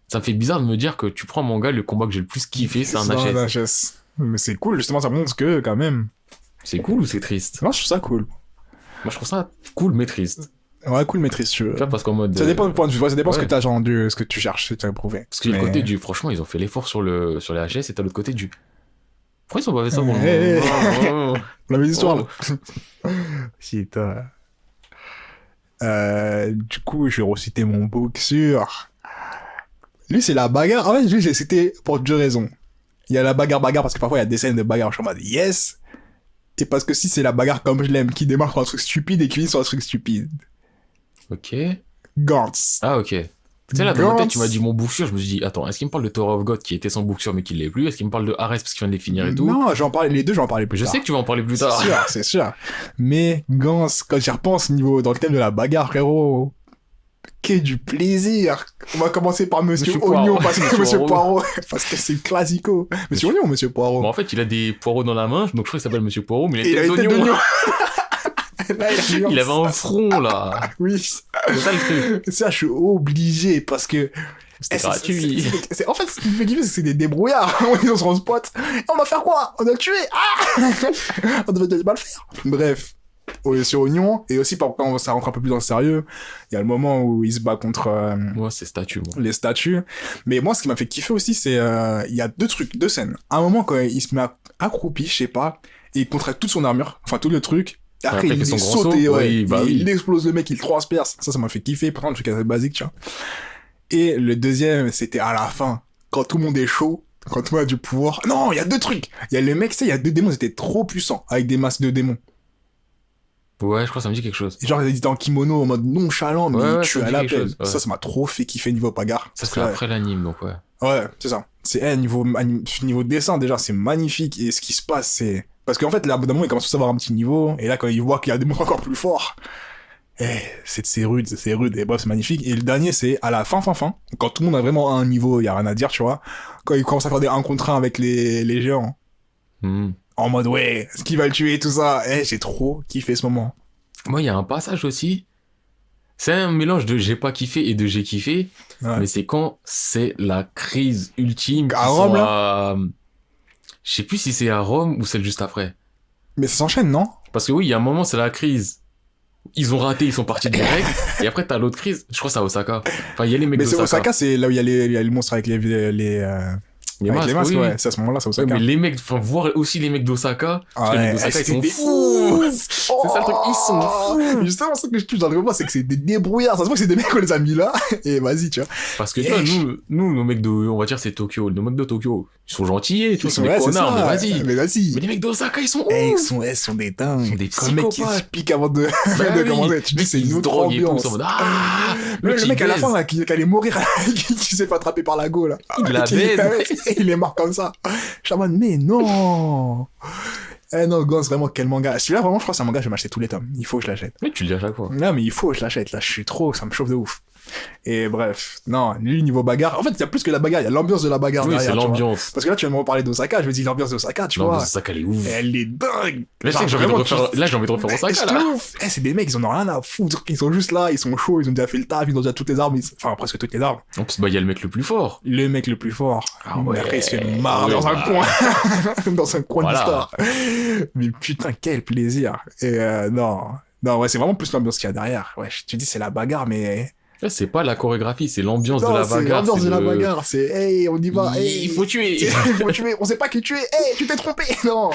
ça me fait bizarre de me dire que tu prends mon gars, le combat que j'ai le plus kiffé, c'est un HS. HS. Mais c'est cool, justement, ça montre que, quand même. C'est cool ou c'est triste? Moi, je trouve ça cool. Moi, je trouve ça cool, mais triste. Ouais, cool, maîtrise, tu veux. Tu vois, parce qu'en mode... Ça dépend du point de vue, ça dépend ce ouais. que t'as genre ce que tu cherches, ce que tu as prouvé. Parce qu'il y a le côté du... Franchement, ils ont fait l'effort sur les HS, et t'as l'autre côté du... Pourquoi ils ont pas fait ça pour Hey. le... La même histoire, Oh. là. Putain. Du coup, je vais reciter mon boxeur. Lui, c'est la bagarre. En fait, lui, j'ai cité pour deux raisons. Il y a la bagarre parce que parfois il y a des scènes de bagarre, je suis en mode yes. Et parce que si c'est la bagarre comme je l'aime, qui démarre sur un truc stupide et qui finit sur un truc stupide. Ok. Gantz. Ah, ok. Tu sais, là, dans ma Gantz. tête, tu m'as dit mon bouxure, je me suis dit, attends, est-ce qu'il me parle de Tower of God qui était sans bouxure mais qui l'est plus? Est-ce qu'il me parle de Ares parce qu'il vient de les finir et tout? Non, les deux, j'en parlais plus Je tard. sais que tu vas en parler plus C'est tard. sûr, c'est sûr. Mais Gantz, quand j'y repense dans le thème de la bagarre, frérot, qu'est du plaisir. On va commencer par Monsieur Monsieur Oignon, Poirot. parce que Monsieur Monsieur Poirot. Poirot, parce que c'est classico. Monsieur Oignon ou Monsieur Poirot? Bon, en fait, il a des poireaux dans la main, donc je crois qu'il s'appelle Monsieur Poirot, mais Et il a il une a tête tête d'oignon. d'oignon. Là, Il avait un front, là. Oui. C'est ça le truc. Ça, je suis obligé, parce que... C'était gratuit. En fait, ce qui me fait kiffer, c'est que c'est des débrouillards. Ils sont sur un spot. Et on va faire quoi? On doit le tuer. Ah on devait pas le faire. Bref. Sur Oignon. Et aussi, quand ça rentre un peu plus dans le sérieux, il y a le moment où il se bat contre Moi, c'est statue, moi. les statues. Mais moi, ce qui m'a fait kiffer aussi, c'est... il y a deux scènes. À un moment, quand il se met accroupi, je sais pas, et il contracte toute son armure, enfin tout le truc. Et après, Après, il il fait son grand saute saut. et Oui, bah oui. il explose le mec, il transperce. Ça m'a fait kiffer. Pourtant, le truc assez basique, tu vois. Et le deuxième, c'était à la fin, quand tout le monde est chaud, quand tout le monde a du pouvoir. Non, il y a deux trucs. Il y a le mec, tu sais, il y a deux démons, ils étaient trop puissants, avec des masques de démons. Ouais, je crois que ça me dit quelque chose. Et genre, ils étaient en kimono, en mode nonchalant, mais Ouais, ils ouais, tuent ça me à dit la quelque pelle. chose, ouais. Ça m'a trop fait kiffer niveau bagarre. Ça, Parce c'est que, après l'anime, donc ouais. ouais, c'est ça. C'est, niveau dessin, déjà, c'est magnifique. Et ce qui se passe, c'est... Parce qu'en fait, là, au bout d'un moment, il commence tous à avoir un petit niveau. Et là, quand il voit qu'il y a des monstres encore plus forts, c'est rude, c'est rude. Et bref, c'est magnifique. Et le dernier, c'est à la fin. Quand tout le monde a vraiment un niveau, il y a rien à dire, tu vois. Quand il commence à faire des 1 contre 1 avec les géants. Hmm. En mode, ouais, ce qui va le tuer, tout ça. J'ai trop kiffé ce moment. Moi, il y a un passage aussi. C'est un mélange de j'ai pas kiffé et de j'ai kiffé, Ouais. mais c'est quand c'est la crise ultime. À Ils Rome, sont là Je sais plus si c'est à Rome ou celle juste après. Mais ça s'enchaîne, non? Parce que oui, il y a un moment, c'est la crise. Ils ont raté, ils sont partis direct. Et après, t'as l'autre crise. Je crois que c'est à Osaka. Enfin, il y a les mecs Mais c'est d'Osaka. Osaka, c'est là où il y a les monstres avec Les avec masques, les masques, oui, oui. ouais. C'est à ce moment-là, c'est Ouais, Osaka. mais les mecs, enfin, voir aussi les mecs d'Osaka, parce que les Ouais, mecs d'Osaka, ils sont c'était fous! fou. C'est ça le truc, ils sont fous! Justement, ce que je touche dans le combat, c'est que c'est des débrouillards. Ça se voit que c'est des mecs qu'on les a mis là. Et vas-y, tu vois. Parce que, tu vois, nous, nos mecs de, on va dire, c'est Tokyo. Nos mecs de Tokyo, ils sont gentils, tu vois, c'est des Ouais, c'est connards, mais ça. vas-y. Mais vas-y. Mais les mecs d'Osaka, ils sont Eh, ouf! ils sont des dingues. Ils sont des Comme le mec qui se psychopathes. pique avant de, Bah de oui. commencer. Tu dis, c'est Ils une se autre droguent et tout, ambiance. ils sont en mode, ah! Le mec à la il fin, là, qui allait mourir, qui s'est fait attraper par la go, là. Il la Qui- baise. Il est mort comme ça. Je suis en mode, mais non! Eh non, Gans, vraiment, quel manga. Celui-là, vraiment, je crois que c'est un manga, je vais m'acheter tous les tomes. Il faut que je l'achète. Mais tu le dis à chaque fois. Non, mais il faut que je l'achète, là. Je suis trop, ça me chauffe de ouf. Et bref, non, lui, niveau bagarre. En fait, il y a plus que la bagarre, il y a l'ambiance de la bagarre Oui, derrière. c'est tu vois. l'ambiance. Parce que là, tu viens de me reparler d'Osaka, je me dis l'ambiance d'Osaka, tu vois. L'ambiance de Osaka, elle est ouf. Elle est dingue. Là, je sais Genre, que j'ai envie de vraiment, refaire, là, j'ai envie de refaire Osaka, c'est là. ouf. Eh, c'est des mecs, ils en ont rien à foutre. Ils sont juste là, ils sont chauds, ils ont déjà fait le taf, ils ont déjà toutes les armes. Enfin, presque toutes les armes. En plus, bah, il y a le mec le plus fort. Le mec le plus fort. Ah ouais. Mais après, il se fait marre Ouais, dans un bah. coin. Dans un coin Voilà. d'histoire. Mais putain, quel plaisir. Et non. Non, ouais, c'est vraiment plus l'ambiance qu'il y a derrière. Ouais, tu dis, c'est la bagarre, mais. Là, c'est pas la chorégraphie, c'est l'ambiance de Non, la c'est bagarre. l'ambiance c'est de la le- bagarre. C'est, hey, on y va. Hey, Il faut tuer. il faut tuer. On sait pas qui tuer. Hey, tu t'es trompé. Non.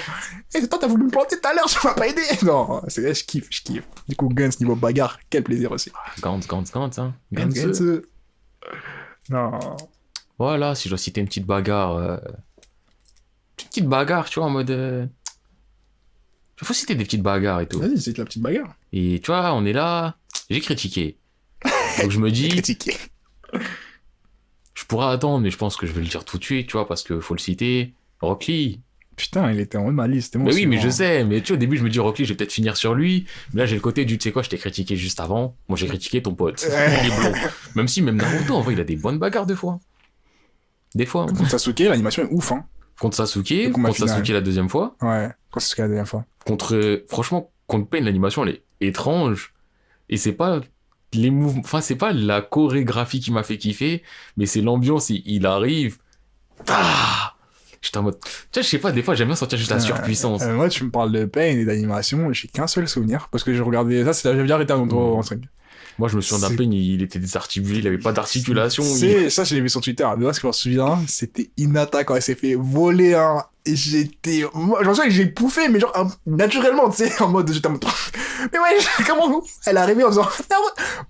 Hey, toi, t'as voulu me planter tout à l'heure, tu m'as pas aidé. Non, c'est, je kiffe, je kiffe. Du coup, Guns niveau bagarre, quel plaisir aussi. Gantz, hein. Guns. Non. Voilà, si je dois citer une petite bagarre. Une petite bagarre, tu vois, en mode. Il faut citer des petites bagarres et tout. Vas-y, c'est la petite bagarre. Et tu vois, on est là. J'ai critiqué. Donc je me dis, Critiqué. je pourrais attendre, mais je pense que je vais le dire tout de suite, tu vois, parce que faut le citer. Rock Lee. Putain, il était en haut de ma liste. Mais oui, mais je sais, mais tu vois, au début, je me dis, Rock Lee, je vais peut-être finir sur lui. Mais là, j'ai le côté du, tu sais quoi, je t'ai critiqué juste avant. Moi, j'ai critiqué ton pote. Ouais. Il est blond. Même Naruto, en vrai, il a des bonnes bagarres des fois. Des fois. Hein. Sasuke, l'animation est ouf, hein. Contre Sasuke, combat contre final. Sasuke la deuxième fois. Ouais, quand c'est ce qu'il y a la dernière fois. Franchement, contre Pain, l'animation, elle est étrange. Et c'est pas les mouvements, enfin, c'est pas la chorégraphie qui m'a fait kiffer, mais c'est l'ambiance, il arrive. Ah! J'étais en mode, tu vois, je sais pas, des fois, j'aime bien sentir juste la surpuissance. Moi, tu me parles de Pain et d'animation, j'ai qu'un seul souvenir. Parce que j'ai regardé ça, j'avais déjà arrêté en 5. Moi, je me souviens d'un c'est- Pain, il était désarticulé, il avait pas d'articulation. Ça, je l'ai vu sur Twitter. Mais moi, ce que je me souviens, c'était Hinata quand elle s'est fait voler un. Et j'étais. Moi, je me souviens que j'ai pouffé, mais genre, naturellement, tu sais, en mode. J'étais en mode. Mais ouais, comment elle est arrivée en faisant.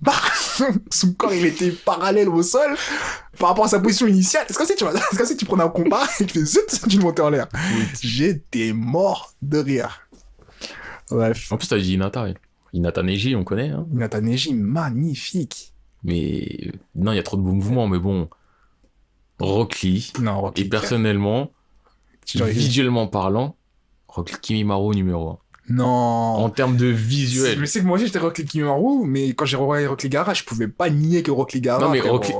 Bah son corps, il était parallèle au sol par rapport à sa position initiale. C'est comme si tu prenais un combat et que zut, tu le montais en l'air. J'étais mort de rire. Bref. En plus, t'as dit Hinata. Hinata Neji, on connaît, hein. Hinata Neji, magnifique. Mais non, il y a trop de beaux mouvements, mais bon. Rock Lee. Non, Rock Et Lee, personnellement, Genre, visuellement parlant, Rock Lee Kimimaro numéro 1. Non. En termes de Je visuel. sais que moi aussi j'étais Rock Lee Kimaru, mais quand j'ai revoyé Rock Lee Gaara, je pouvais pas nier que Rock Lee Gaara. Non, mais frérot. Rock Lee-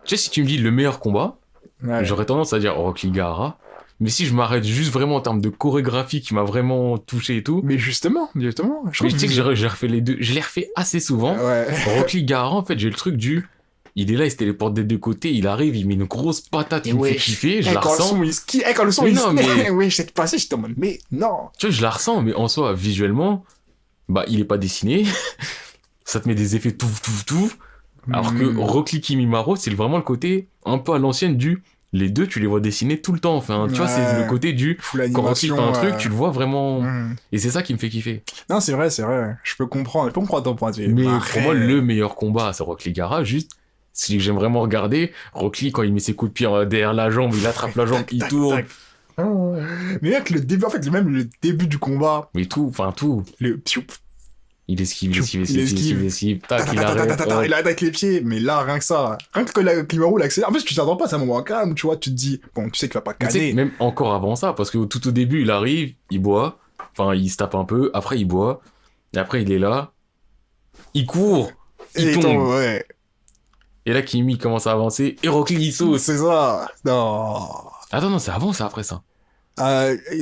Tu sais, si tu me dis le meilleur combat, Ouais. j'aurais tendance à dire Rock Lee Gaara. Mais si je m'arrête juste vraiment en termes de chorégraphie qui m'a vraiment touché et tout, Mais justement. Je mais trouve tu sais que j'ai refait les deux, je les refais assez souvent. Ouais. Rock Lee Gaara, en fait, j'ai le truc du. Il est là, il se téléporte des deux côtés, il arrive, il met une grosse patate, il me fait kiffer, je la quand le ressens. son il ski, quand le son Mais il non, ski, mais- oui, j'étais passé, j'étais en mode, mais non. Tu vois, je la ressens, mais en soi, visuellement, bah, il est pas dessiné. Ça te met des effets tout. Alors que Rock Lee Kimimaro, c'est vraiment le côté un peu à l'ancienne du. Les deux, tu les vois dessiner tout le temps. Enfin, tu vois, c'est Ouais. le côté du. Full Quand Rock Lee animation. fait un truc, tu le vois vraiment. Mm. Et c'est ça qui me fait kiffer. Non, c'est vrai. Je peux comprendre ton point de vue. Mais Après, pour moi, le meilleur combat, c'est Rock Lee Gaara. Juste, celui que j'aime vraiment regarder, Rock Lee, quand il met ses coups de pied derrière la jambe, il attrape la jambe, il tourne. Mais mec, le début, en fait, même le début du combat, Mais tout, enfin tout. le piou, Il esquive, tac, il il arrête. arrête avec les pieds, mais là, rien que ça, rien que la Kimaru l'accélère. En plus, tu t'attends pas, c'est un moment calme, tu vois, tu te dis, bon, tu sais qu'il va pas Mais tu sais, canner. même encore avant ça, parce que tout au début, il arrive, il boit, enfin, il se tape un peu, après, il boit, et après, il est là, il court, il tombe. Ouais. Et là, Kimi commence à avancer, et Rock Lee, il saute. C'est ça. Non. Attends, non, c'est avant, c'est après ça.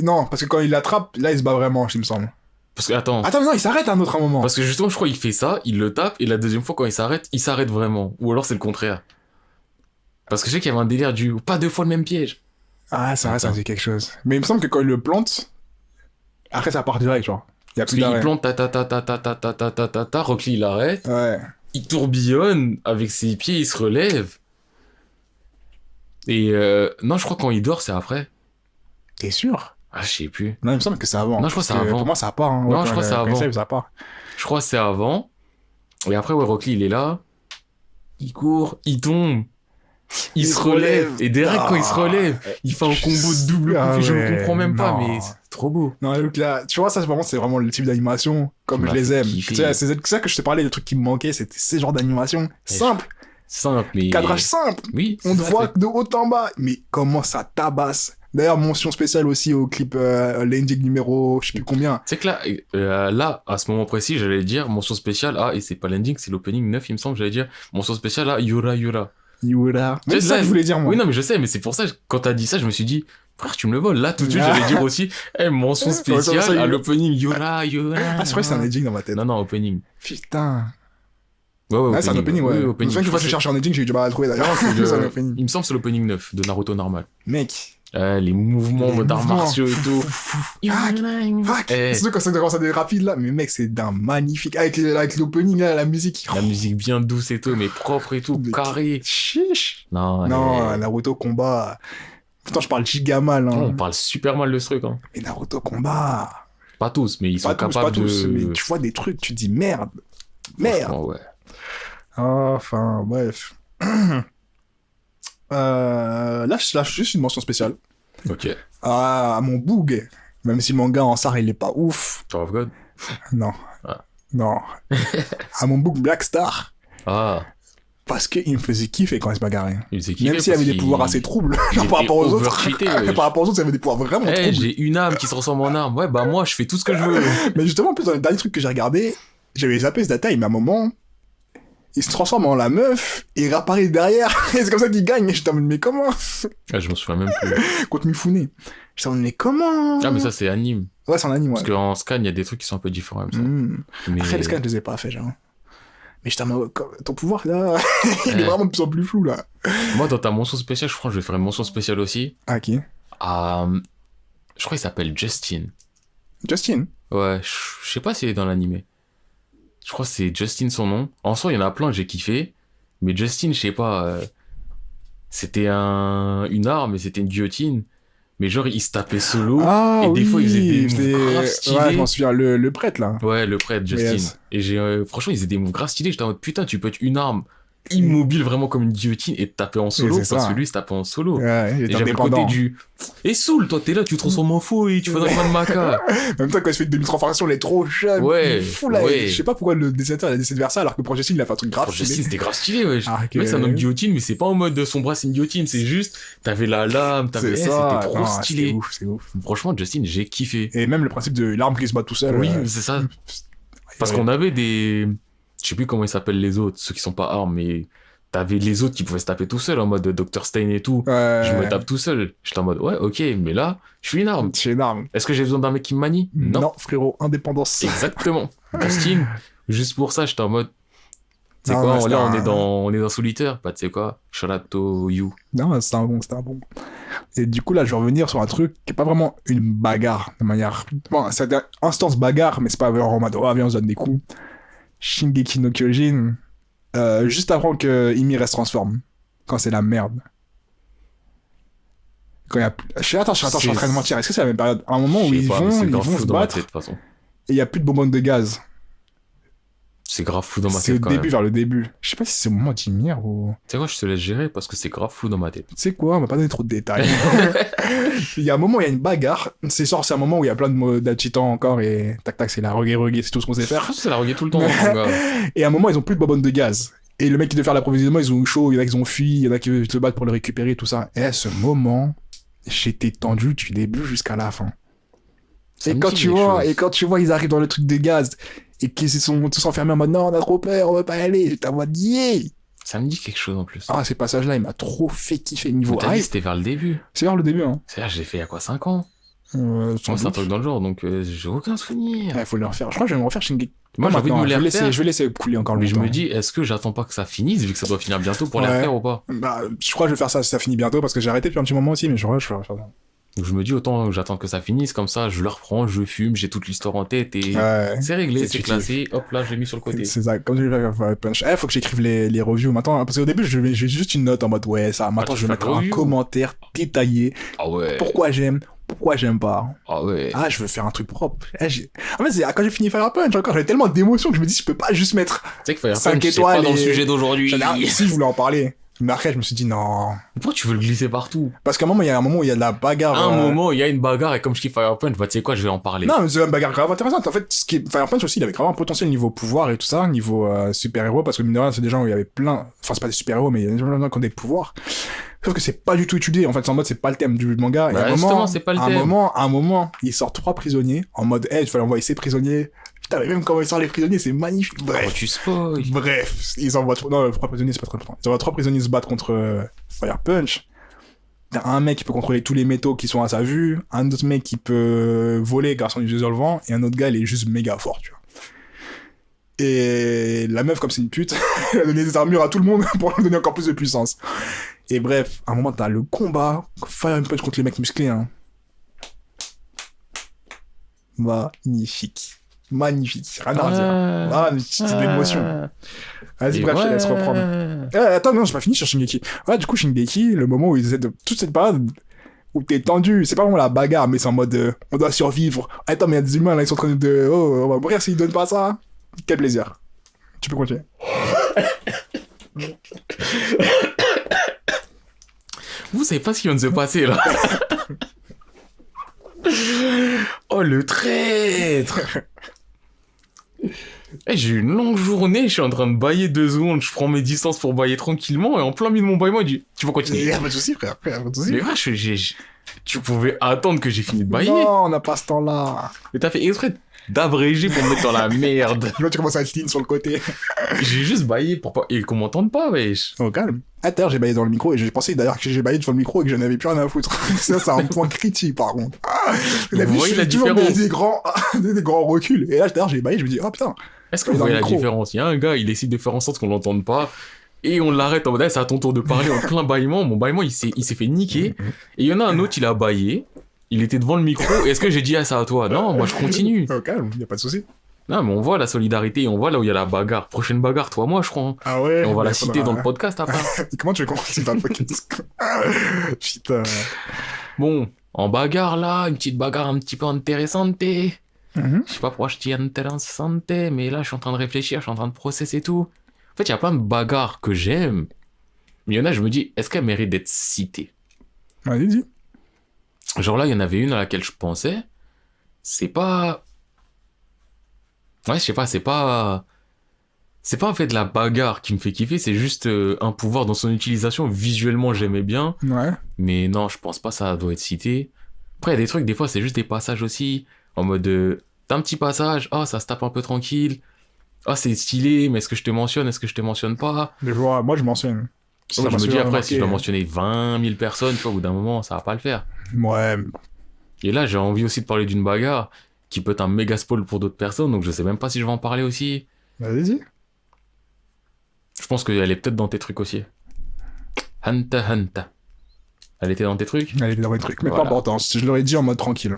Non, parce que quand il l'attrape, là, il se bat vraiment, il me semble. Parce que, attends. Attends, non, il s'arrête à un autre moment. Parce que justement, je crois qu'il fait ça, il le tape, et la deuxième fois, quand il s'arrête vraiment. Ou alors c'est le contraire. Parce que je sais qu'il y avait un délire du pas deux fois le même piège. Ah, c'est vrai, ça Attends. me dit quelque chose. Mais il me semble que quand il le plante, après ça part direct, genre. Il y a Parce plus qu'il d'arrêt. plante ta, Rock Lee, il arrête, Ouais. il tourbillonne avec ses pieds, il se relève. Et non, je crois quand il dort, c'est après. T'es sûr? Ah, je sais plus. Non, il me semble que c'est avant. Non, je crois que c'est Parce avant. Pour moi, ça part. Hein. Non, Ouais, je crois que c'est quand il avant. save, ça part. Je crois que c'est avant. Et après, ouais, Rock Lee, il est là. Il court, il tombe. Il se relève. Et direct, quand il se relève, il fait un combo de double Ah coup. Je ouais, ne comprends même pas, non. mais c'est trop beau. Non, donc là, tu vois, ça, c'est vraiment le type d'animation comme Qui je m'a les fait aime. kiffer. Tu sais, c'est ça que je te parlais, des trucs qui me manquaient, c'était ces genres d'animation simple, Simple, mais. cadrage simple. Oui. On te c'est voit ça, de haut en bas, mais comment ça tabasse. D'ailleurs, mention spéciale aussi au clip Landing numéro, je sais plus combien. c'est que là, à ce moment précis, j'allais dire mention spéciale à, et c'est pas l'ending, c'est l'opening 9, il me semble, j'allais dire mention spéciale à Yura Yura. Yura. Tu sais, C'est ça là, que je voulais dire, moi. Oui, non, mais je sais, mais c'est pour ça, quand t'as dit ça, je me suis dit, frère, tu me le voles. Là, tout de suite, j'allais dire aussi, mention Ouais, ça, spéciale à il- l'opening Yura Yura. Ah, c'est vrai que c'est un ending dans ma tête. Non, non, opening. Putain. Ouais, Ah, c'est un opening, ouais. Oui, C'est opening. vrai que je Je crois fasse que chercher en ending, j'ai eu du mal à trouver d'ailleurs. c'est C'est un le- opening. Il me semble que c'est l'opening 9 de Naruto normal. Mec. Les mouvements Les d'arts mouvements. martiaux et tout. Fuck. Eh. Surtout quand ça commence à des rapides là, mais mec, c'est d'un magnifique. Avec l'opening là, la musique. La musique bien douce et tout, mais propre et tout, Mais- carré. Chiche. Non, Non, Naruto combat. Putain, je parle giga mal. Hein. on parle super mal de ce truc. Hein. Mais Naruto combat. Pas tous, mais ils sont Pas tous, capables pas tous. de... Mais tu vois des trucs, tu te dis merde. Merde. Franchement, ouais. Enfin, bref. Là, je lâche juste une mention spéciale. Ok. À mon boug. Même si le manga en SAR, il est pas ouf. Tower of God. Non. Ah. Non. À mon boug Black Star. Ah, Parce qu'il me faisait kiffer quand il se bagarrait. il faisait kiffer Même s'il avait parce des pouvoirs assez troubles. Genre par était rapport aux autres. overcheaté, wesh. Par rapport aux autres, il avait des pouvoirs vraiment Eh, troubles. j'ai une âme qui se transforme en arme. Ouais, bah moi, je fais tout ce que je veux. Mais justement, en plus, dans les derniers trucs que j'ai regardé, j'avais zappé ce détail, mais à un moment, il se transforme en la meuf et il réapparaît derrière. Et c'est comme ça qu'il gagne. J'étais en mode, mais comment? Ah, je m'en souviens même plus. Contre Mifune. J'étais en mode, mais comment? Ah, mais ça, c'est anime. Ouais, c'est en anime, ouais. Parce qu'en scan, il y a des trucs qui sont un peu différents. Comme ça. Mais... Après, les scans, je les ai pas fait, genre. Mais j'étais en mode, ton pouvoir, là, il est Ouais. vraiment de plus en plus flou, là. Moi, dans ta mention spéciale, je crois que je vais faire une mention spéciale aussi. Ah, qui? À... Je crois qu'il s'appelle Justin. Justin. Ouais, je sais pas s'il est dans l'animé. Je crois que c'est Justin son nom. En soi, il y en a plein que j'ai kiffé. Mais Justin, je sais pas. C'était une arme et c'était une guillotine. Mais genre, il se tapait solo. Ah, et oui, des fois, il faisait des moves grave Ouais, stylés. je m'en souviens, le prêtre, là. Ouais, le prêtre, Justin. Yes. Et franchement, il faisait des moves grave stylés. J'étais en mode, putain, tu peux être une arme immobile, vraiment comme une guillotine, et te taper en solo. c'est Parce ça. que lui, il se tapait en solo. Ouais, il Et était j'avais le côté indépendant. du... Et Soul, toi, t'es là, tu te transformes en fou et tu fais dans le man maca. En même temps, quand il se fait une demi-transformation, il est trop jeune. Ouais, Il est fou, là. ouais. Je sais pas pourquoi le dessinateur, il a décidé de faire ça, alors que pour Justin, il a fait un truc grave. Pour Justin, stylé. c'était grave stylé, ouais. Ah, Le mec, c'est un homme guillotine, mais c'est pas en mode son bras, c'est une guillotine. C'est juste, t'avais la lame, t'avais... C'est Eh, ça. c'était trop Non, stylé. C'est ouf, c'est ouf. Franchement, Justin, j'ai kiffé. Et même le principe de l'arme qui se bat tout seul. Oui, c'est ça. Parce qu'on avait des... Je sais plus comment ils s'appellent les autres, ceux qui sont pas armes, mais... T'avais les autres qui pouvaient se taper tout seul, en mode Dr. Stein et tout. Je me tape tout seul. J'étais en mode, ouais, ok, mais là, je suis une arme. C'est une arme. Est-ce que j'ai besoin d'un mec qui me manie? Non, frérot, indépendance. Exactement. Justin, juste pour ça, j'étais en mode... Tu sais Non, quoi, mais là, c'était on est dans solitaire. Bah, tu sais quoi, shout out to you. Non, c'était un bon, c'était un bon. Et du coup, là, je vais revenir sur un truc qui est pas vraiment une bagarre, de manière... Bon, c'est une instance bagarre, mais c'est pas vraiment en mode, oh, viens, on se donne des coups. Shingeki no Kyojin, juste avant que Ymir se transforme, quand c'est la merde. Quand il y a... Attends, je suis en train de mentir. Est-ce que c'est la même période? À un moment où Je sais ils pas, mais c'est vont grave fou se dans ma battre, tête, de toute façon. et il y a plus de bonbonnes de gaz. C'est grave fou dans ma C'est tête, au quand début, même. vers le début. Je sais pas si c'est au moment d'Ymir ou... Tu sais quoi, je te laisse gérer parce que c'est grave fou dans ma tête. Tu sais quoi, on m'a pas donné trop de détails. Il y a un moment où il y a une bagarre. C'est un moment où il y a plein d'adjutants encore et tac tac, c'est la reggae, c'est tout ce qu'on sait Je faire. pense que c'est la reguer tout le temps, mon gars. Et à un moment, ils ont plus de bonbonnes de gaz. Et le mec qui devait faire l'approvisionnement, ils ont eu chaud, il y en a qui ont fui, il y en a qui veulent se battre pour le récupérer, tout ça. Et à ce moment, j'étais tendu du début jusqu'à la fin. Ça Et me quand dit tu quelque vois, chose. et quand tu vois, ils arrivent dans le truc de gaz et qu'ils se sont tous enfermés en mode non, on a trop peur, on veut pas y aller. J'étais en mode yeah. Ça me dit quelque chose en plus. Ah, ces passages-là, il m'a trop fait kiffer niveau T'as dit hype. c'était vers le début. C'est vers le début, hein. C'est-à-dire, je l'ai fait il y a quoi, 5 ans? Sans Moi, c'est un doute. truc dans le genre, donc j'ai aucun souvenir. Ouais, faut le refaire. Je crois que je vais me refaire Shingeki. Moi, j'ai envie de me les refaire. Je vais laisser couler encore Mais longtemps. je me dis, est-ce que j'attends pas que ça finisse, vu que ça doit finir bientôt pour les Ouais. refaire ou pas? Bah, je crois que je vais faire ça si ça finit bientôt parce que j'ai arrêté depuis un petit moment aussi, mais je crois que je vais refaire ça. Donc je me dis, autant j'attends que ça finisse, comme ça, je le reprends, je fume, j'ai toute l'histoire en tête et Ouais. c'est réglé, C'est c'est kiff. classé. Hop là, je l'ai mis sur le côté. C'est ça, comme je vais faire Punch. Faut que j'écrive les reviews maintenant, hein, parce qu'au début, j'ai juste une note en mode, ouais, ça, maintenant, tu je vais fais mettre le un review. commentaire détaillé. Ah ouais. Pourquoi j'aime pas. Ah ouais. Ah, je veux faire un truc propre. En fait, quand j'ai fini Fire Punch, encore, j'avais tellement d'émotions que je me dis, je peux pas juste mettre Tu sais que Fire 5 Punch, c'est étoiles pas dans le et- sujet d'aujourd'hui. Si, je voulais en parler. Mais après, je me suis dit, non. Pourquoi tu veux le glisser partout? Parce qu'à un moment, il y a de la bagarre. À un moment, il y a une bagarre et comme je kiffe Fire Punch, bah tu sais quoi, je vais en parler. Non, mais c'est une bagarre grave intéressante. En fait, Fire Punch aussi, il avait grave un potentiel niveau pouvoir et tout ça, niveau super-héros, parce que mine de rien, c'est des gens où il y avait plein. Enfin, c'est pas des super-héros, mais il y a des gens qui ont des pouvoirs. Sauf que c'est pas du tout étudié. En fait, c'est en mode, c'est pas le thème du manga. Et Bah, à un justement, moment, c'est pas le à un thème. moment, il sort 3 prisonniers en mode, il fallait envoyer ces prisonniers. Putain, mais même quand il sort les prisonniers, c'est magnifique. Oh, Bref. tu spoil. Bref, ils envoient non, 3 prisonniers, c'est pas très important. Ils envoient 3 prisonniers se battre contre Fire Punch. T'as un mec qui peut contrôler tous les métaux qui sont à sa vue, un autre mec qui peut voler grâce à une dans le vent, et un autre gars, il est juste méga fort, tu vois. Et la meuf, comme c'est une pute, elle a donné des armures à tout le monde pour lui donner encore plus de puissance. Et bref, à un moment, t'as le combat, Fire Punch contre les mecs musclés, hein. Magnifique. Magnifique. Rien à dire. Ah, c'est de l'émotion. Vas-y, bref, je te laisse reprendre. Attends, non, j'ai pas fini sur Shingeki. Ouais, du coup, Shingeki, le moment où ils essaient de... Toute cette période où t'es tendu, c'est pas vraiment la bagarre, mais c'est en mode on doit survivre. Attends, mais il y a des humains là, ils sont en train de. Oh, on va mourir s'ils donnent pas ça. Quel plaisir. Tu peux continuer. Vous savez pas ce qui vient de se passer là. Oh le traître. J'ai eu une longue journée, je suis en train de bailler 2 secondes, je prends mes distances pour bailler tranquillement, et en plein milieu de mon baillement, il dit, tu vas continuer. Pas de soucis, frère, pas de soucis. Mais ouais, tu pouvais attendre que j'ai fini de bailler. Non, on n'a pas ce temps-là. Mais t'as fait exprès d'abréger pour me mettre dans la merde. Tu vois, tu commences à être clean sur le côté. J'ai juste baillé pour pas... Et qu'on m'entende pas, wesh. Oh, calme. Ah, d'ailleurs, j'ai baillé dans le micro et j'ai pensé d'ailleurs que j'ai baillé devant le micro et que j'en avais plus rien à foutre. Ça, c'est un point critique, par contre. Vous voyez la toujours différence. des grands reculs. Et là, d'ailleurs, j'ai baillé, je me dis, oh putain. Est-ce que Et vous dans voyez le la micro. différence? Il y a un gars, il décide de faire en sorte qu'on l'entende pas, et on l'arrête en mode, c'est à ton tour de parler en plein bâillement. Mon bâillement, il s'est fait niquer. Et il y en a un autre, il a baillé. Il était devant le micro. Et est-ce que j'ai dit, ah, ça à toi? Non, moi, je continue. Oh, calme, y a pas de souci. Non, mais on voit la solidarité, et on voit là où il y a la bagarre. Prochaine bagarre, toi, moi, je crois. Hein. Ah ouais. Et on va bah, la citer dans le podcast après. Comment tu veux qu'on continue dans le podcast? Putain. Bon, en bagarre là, une petite bagarre un petit peu intéressante. Je sais pas pourquoi je dis intéressante, mais là, je suis en train de réfléchir, je suis en train de processer tout. En fait, il y a plein de bagarres que j'aime, mais il y en a, je me dis, est-ce qu'elles méritent d'être citées? Vas-y, dis. Genre là, il y en avait une à laquelle je pensais, c'est pas... Ouais, je sais pas, c'est pas en fait la bagarre qui me fait kiffer, c'est juste un pouvoir dans son utilisation. Visuellement, j'aimais bien, Ouais. mais non, je pense pas que ça doit être cité. Après, il y a des trucs, des fois, c'est juste des passages aussi, en mode, t'as un petit passage, ah, ça se tape un peu tranquille, ah, c'est stylé, mais est-ce que je te mentionne, est-ce que je te mentionne pas? Des fois, moi, je mentionne. Moi, je me dis, après, si je dois mentionne. mentionner 20 000 personnes, tu vois, au bout d'un moment, ça va pas le faire. Ouais. Et là, j'ai envie aussi de parler d'une bagarre qui peut être un méga spoil pour d'autres personnes, donc je sais même pas si je vais en parler aussi. Vas-y, dis. Je pense qu'elle est peut-être dans tes trucs aussi. Hanta Hanta. Elle était dans tes trucs? Allez, dans les trucs. Mais Voilà. pas important. Je l'aurais dit en mode tranquille.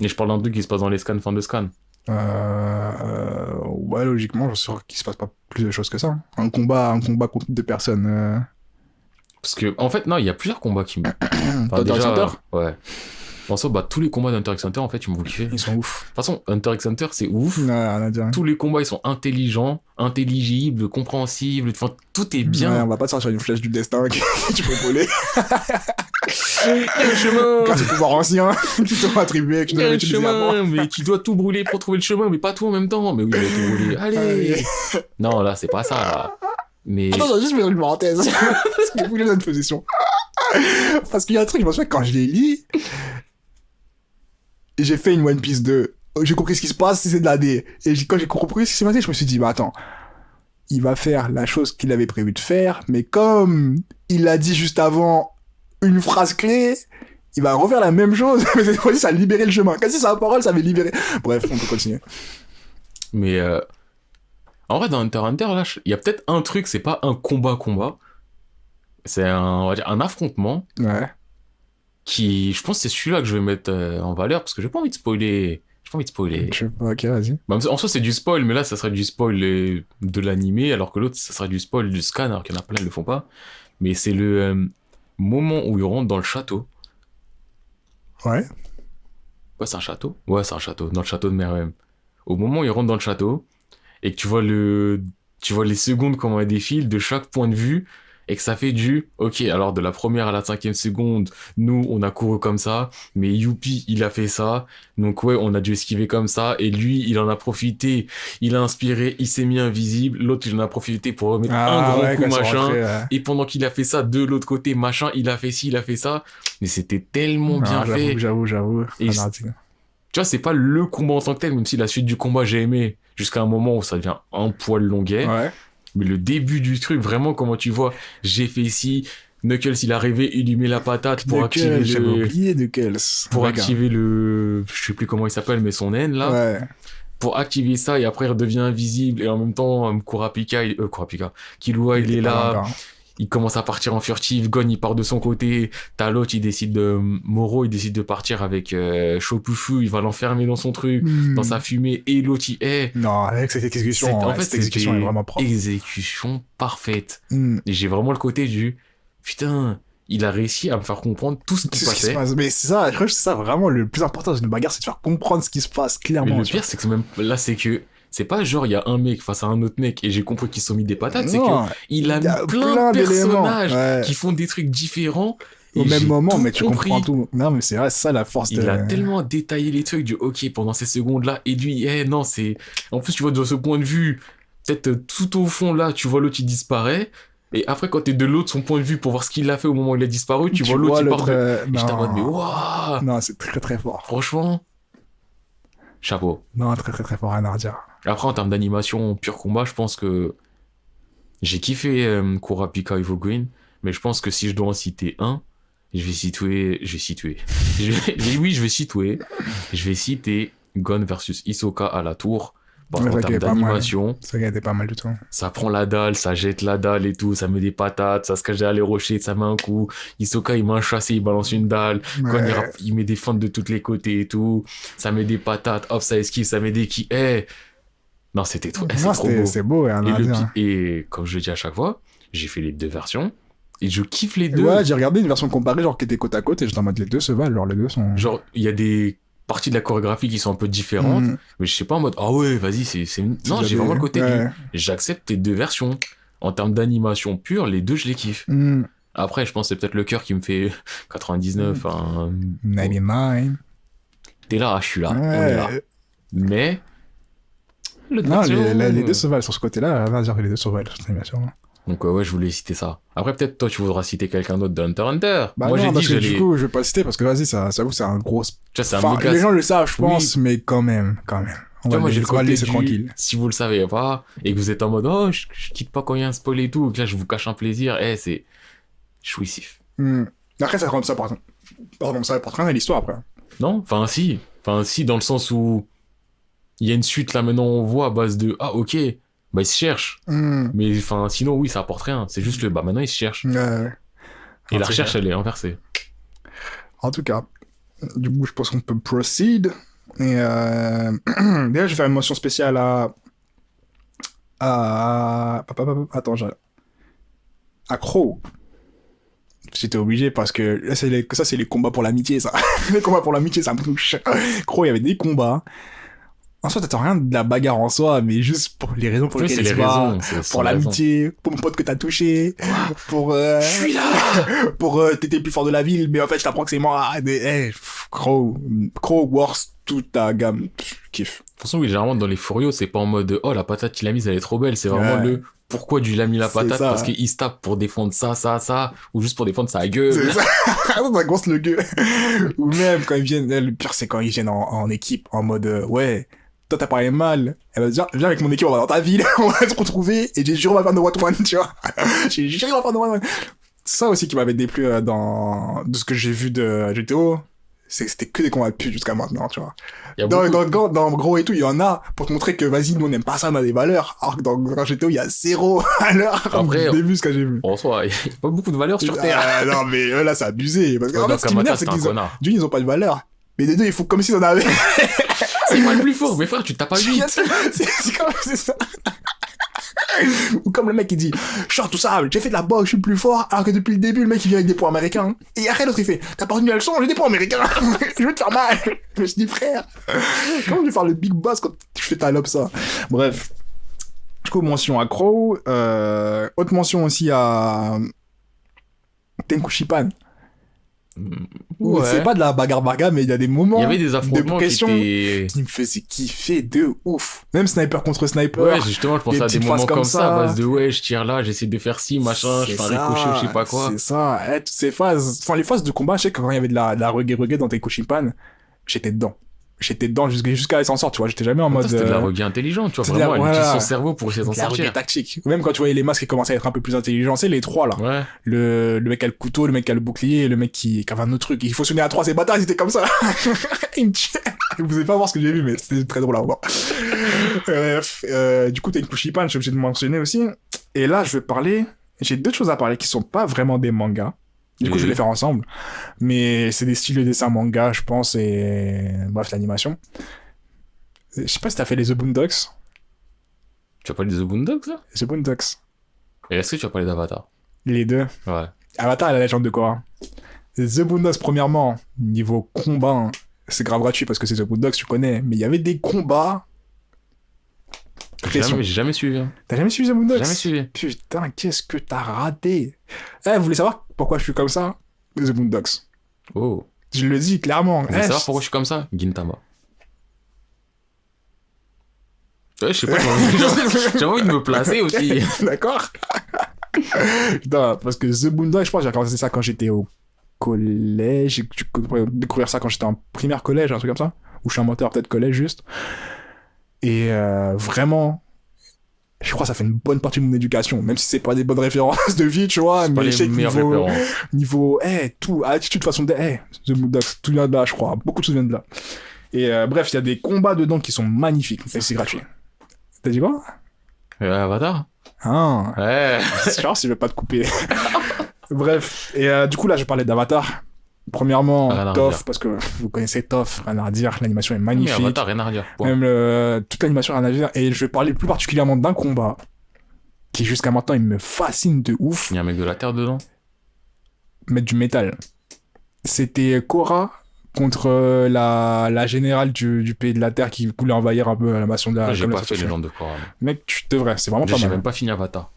Et je parle d'un truc qui se passe dans les scans, fin de scan. Ouais, logiquement, je suis sûr qu'il se passe pas plus de choses que ça. Hein. Un combat contre 2 personnes. Parce que, en fait, non, il y a plusieurs combats qui me... Hunter x Hunter ouais. En soi, bah, tous les combats d'Hunter x Hunter, en fait, ils m'ont kiffé. De Ils sont ouf. toute façon, Hunter x Hunter, c'est ouf. Ouais, rien à dire. Tous les combats, ils sont intelligents, intelligibles, compréhensibles. Enfin, tout est bien. Ouais, on va pas te sortir une flèche du destin que tu peux voler. Quel chemin Quand c'est pouvoir ancien qui t'ont attribué, que tu dois Quel utiliser avant. chemin Mais tu dois tout brûler pour trouver le chemin, mais pas tout en même temps. Mais oui, je vais tout brûler. Allez Non, là, c'est pas ça, là. Mais... Attends, je vais juste faire une parenthèse. Parce que vous dans une position. Parce qu'il y a un truc, je me souviens, quand je l'ai lu, j'ai fait une One Piece 2. J'ai compris ce qui se passe, c'est de la D. Et quand j'ai compris ce qui s'est passé, je me suis dit, bah attends, il va faire la chose qu'il avait prévu de faire, mais comme il a dit juste avant une phrase clé, il va refaire la même chose, mais cette fois-ci, ça a libéré le chemin. Quasi sa parole, ça avait libéré. Bref, on peut continuer. Mais en vrai, dans Hunter x Hunter, là, il y a peut-être un truc, c'est pas un combat. C'est on va dire, un affrontement Ouais. qui, je pense, que c'est celui-là que je vais mettre en valeur parce que j'ai pas envie de spoiler. J'ai pas envie de spoiler. Je sais pas, ok, vas-y. Bah, en soi, c'est du spoil, mais là, ça serait du spoil de l'animé, alors que l'autre, ça serait du spoil du scan, alors qu'il y en a plein, ils le font pas. Mais c'est le moment où ils rentrent dans le château. Ouais. Ouais, c'est un château. Ouais, c'est un château, dans le château de Meruem. Au moment où ils rentrent dans le château, et que tu vois les secondes comment elles défilent de chaque point de vue, et que ça fait ok, alors de la première à la 5e seconde, nous, on a couru comme ça, mais Youpi, il a fait ça, donc ouais, on a dû esquiver comme ça, et lui, il en a profité, il a inspiré, il s'est mis invisible, l'autre, il en a profité pour remettre un grand coup, quand ils sont machin, rentrés, ouais. et pendant qu'il a fait ça, de l'autre côté, machin, il a fait ci, il a fait ça, mais c'était tellement bien fait. J'avoue. Et tu vois, c'est pas le combat en tant que tel, même si la suite du combat, j'ai aimé, jusqu'à un moment où ça devient un poil longuet. Ouais. Mais le début du truc, vraiment, comment tu vois, j'ai fait ci, Knuckles, il est arrivé, il lui met la patate pour activer J'avais oublié Knuckles. pour Ouais, activer je sais plus comment il s'appelle, mais son N, là. Ouais. Pour activer ça, et après, il redevient invisible, et en même temps, Killua, il est là. Il commence à partir en furtif, Gon il part de son côté, t'as l'autre Moro il décide de partir avec Shopushu, il va l'enfermer dans son truc, dans sa fumée, et l'autre il est... Non, avec cette exécution, cette exécution est vraiment propre. Exécution parfaite. Et j'ai vraiment le côté putain, il a réussi à me faire comprendre tout ce qui passait. Mais c'est ça, je crois que c'est ça vraiment le plus important dans une bagarre, c'est de faire comprendre ce qui se passe clairement. Mais le pire c'est que même là c'est que c'est pas genre il y a un mec face à un autre mec et j'ai compris qu'ils se sont mis des patates, c'est que il a mis plein de personnages qui font des trucs différents au même moment, mais tu compris. comprends tout. Non, mais c'est vrai, c'est ça la force il a tellement détaillé les trucs ok, pendant ces secondes là, et lui non, c'est en plus tu vois de ce point de vue peut-être tout au fond là tu vois l'autre il disparaît, et après quand t'es de l'autre son point de vue pour voir ce qu'il a fait au moment où il a disparu, tu vois l'autre il part de... et j'étais en mode mais waouh, non, c'est très très fort, franchement chapeau. Non, très très très fort, rien à redire. Après, en termes d'animation, pur combat, je pense que j'ai kiffé Kurapika Evo Green, mais je pense que si je dois en citer un, je vais citer Gon versus Hisoka à la tour. Parce qu'en termes d'animation, ça était pas mal du tout. Ça prend la dalle, ça jette la dalle et tout, ça met des patates, ça se cache derrière les rochers, ça met un coup. Hisoka, il met un chassé, il balance une dalle. Gon, il met des feintes de tous les côtés et tout. Ça met des patates, hop, ça esquive, ça met des qui. Non, c'était trop, c'est trop beau. C'est beau, et comme je le dis à chaque fois, j'ai fait les deux versions. Et je kiffe les deux. Ouais, j'ai regardé une version comparée, genre qui était côte à côte, et j'étais en mode les deux se valent, genre les deux sont... Genre, il y a des parties de la chorégraphie qui sont un peu différentes, mais je sais pas en mode, ah ouais, vas-y, c'est... Non, j'ai vraiment le côté j'accepte les deux versions. En termes d'animation pure, les deux, je les kiffe. Après, je pense que c'est peut-être le cœur qui me fait 99, 99. T'es là, je suis là, on est là. Mais... Non, les deux se valent sur ce côté-là, on va dire que les deux se valent sur cette animation. Donc ouais, je voulais citer ça. Après, peut-être toi, tu voudras citer quelqu'un d'autre de Hunter x Hunter. Bah moi, j'ai dit, du coup, je vais pas le citer parce que vas-y, ça vous, c'est un gros... les gens le savent, je pense, mais quand même. On va le laisser tranquille. Si vous le savez pas, et que vous êtes en mode, oh, je quitte pas quand il y a un spoil et tout, et que là, je vous cache un plaisir, c'est jouissif. Après, ça apporte rien à l'histoire, après. Non, enfin, si, dans le sens où il y a une suite, là, maintenant, on voit à base de, ah, ok, bah, ils se cherchent. Mais, enfin, sinon, oui, ça apporte rien. C'est juste maintenant, ils se cherchent. Et la recherche, elle est inversée. En tout cas, du coup, je pense qu'on peut proceed. Et déjà, je vais faire une mention spéciale à Crow. J'étais obligé parce que là, c'est les combats pour l'amitié, ça. Les combats pour l'amitié, ça me touche. Crow, il y avait des combats. En soi, t'attends rien de la bagarre en soi, mais juste pour les raisons pour lesquelles tu vas, pour l'amitié, pour mon pote que t'as touché, pour je suis là, pour t'étais le plus fort de la ville, mais en fait, je t'apprends que c'est moi. Crow works toute ta gamme. Kiff. De toute façon, oui, généralement, dans les Furios, c'est pas en mode, oh, la patate qu'il a mise, elle est trop belle. C'est vraiment le pourquoi tu l'as mis la patate, parce qu'il se tape pour défendre ça, ou juste pour défendre sa gueule. C'est ça. Ça grosse le gueule. Ou même quand ils viennent, le pire, c'est quand ils viennent en équipe, en mode, ouais. Toi t'as parlé mal, elle va dire viens avec mon équipe, on va dans ta ville, on va se retrouver, et j'ai juré on va faire no one, tu vois. J'ai juré on va faire no one. ça aussi qui m'avait déplu de ce que j'ai vu de GTO, c'est que c'était que des combats de pute jusqu'à maintenant, tu vois. Il y a Dans Gros et tout, il y en a pour te montrer que vas-y, nous on n'aime pas ça, on a des valeurs. Alors que dans GTO, il y a zéro valeur. Après, au début, ce que j'ai vu. en soi, il n'y a pas beaucoup de valeurs sur Terre. Non, mais là, c'est abusé. Parce qu'en fait, ce qui m'énerve, c'est qu'ils d'une, ils ont pas de valeur. Mais les deux, ils font comme s'ils en avaient. C'est moi le plus fort. Mais frère, tu tapes pas 8. C'est ça. Ou comme le mec qui dit, je suis intouchable, j'ai fait de la boxe, je suis le plus fort, alors que depuis le début, le mec il vient avec des points américains. Et après l'autre il fait, t'as pas retenu la leçon, j'ai des points américains. Je veux te faire mal. Je me suis dit, frère, comment tu veux faire le big boss quand tu fais ta lobe ça? Bref. Du coup, mention à Crow, autre mention aussi à Tenku Shipan. Ouais. C'est pas de la bagarre, mais il y a des moments. Il y avait des affrontements qui me faisaient kiffer de ouf. Même sniper contre sniper. Ouais, justement, je pense à des moments comme ça, à base de ouais, je tire là, j'essaie de faire ci, machin, je fais un ricochet ou je sais pas quoi. C'est ça. Toutes ces phases. Enfin, les phases de combat, je sais que quand il y avait de la reggae dans Tenku Shipan, j'étais dedans. J'étais dedans jusqu'à elle s'en sort, tu vois. J'étais jamais en mode. C'était de la reggae intelligente, tu vois. Vraiment, elle utilise son cerveau pour essayer d'en sortir. La reggae tactique. Même quand tu voyais les masques qui commençaient à être un peu plus intelligents, c'est les trois là. Ouais. Le mec qui a le couteau, le mec qui a le bouclier, et le mec qui avait un autre truc. Il faut sonner à trois, ces bâtards, ils étaient comme ça. Ils me tuaient. Vous pouvez pas voir ce que j'ai vu, mais c'était très drôle à voir. Du coup, Tenku Shipan, je suis obligé de mentionner aussi. Et là, je vais parler. J'ai deux choses à parler qui sont pas vraiment des mangas. Du coup, je vais les faire ensemble. Mais c'est des styles de dessin manga, je pense, et bref, l'animation. Je sais pas si t'as fait les The Boondocks. Tu as parlé de The Boondocks, là? The Boondocks. Et est-ce que tu as parlé d'Avatar? Les deux. Ouais. Avatar et la légende de Korra. The Boondocks, premièrement, niveau combat, c'est grave gratuit parce que c'est The Boondocks, tu connais. Mais il y avait des combats. J'ai jamais suivi. Hein. T'as jamais suivi The Boondocks? Jamais suivi. Putain, qu'est-ce que t'as raté? Vous voulez savoir pourquoi je suis comme ça? The Boondocks. Oh. Je le dis clairement. Vous voulez savoir pourquoi je suis comme ça? Gintama. Ouais, je sais pas, j'ai envie de me placer aussi. D'accord. Putain, parce que The Boondocks, je pense que j'ai commencé ça quand j'étais au collège. J'ai découvert ça quand j'étais en primaire collège, un truc comme ça. Ou je suis un moteur, peut-être collège juste. Et vraiment, je crois que ça fait une bonne partie de mon éducation. Même si c'est pas des bonnes références de vie, tu vois. Mais je sais que niveau tout, attitude, façon de... The Boondocks, tout vient de là, je crois. Beaucoup de choses viennent de là. Et bref, il y a des combats dedans qui sont magnifiques. Et c'est gratuit. T'as dit quoi? Avatar. Ah. Ouais. C'est genre si je vais pas te couper. Bref. Et du coup, là, je parlais d'Avatar. Premièrement, Toph, parce que vous connaissez Toph, rien à redire. L'animation est magnifique. Mais Avatar, rien à redire. Même toute l'animation, rien à dire. Et je vais parler plus particulièrement d'un combat qui, jusqu'à maintenant, il me fascine de ouf. Il y a un mec de la Terre dedans? Mettre du métal. C'était Korra contre la générale du pays de la Terre qui voulait envahir un peu la nation de la... J'ai pas fait les Légendes de Korra. Mec, tu devrais, c'est vraiment pas mal. J'ai même pas fini Avatar.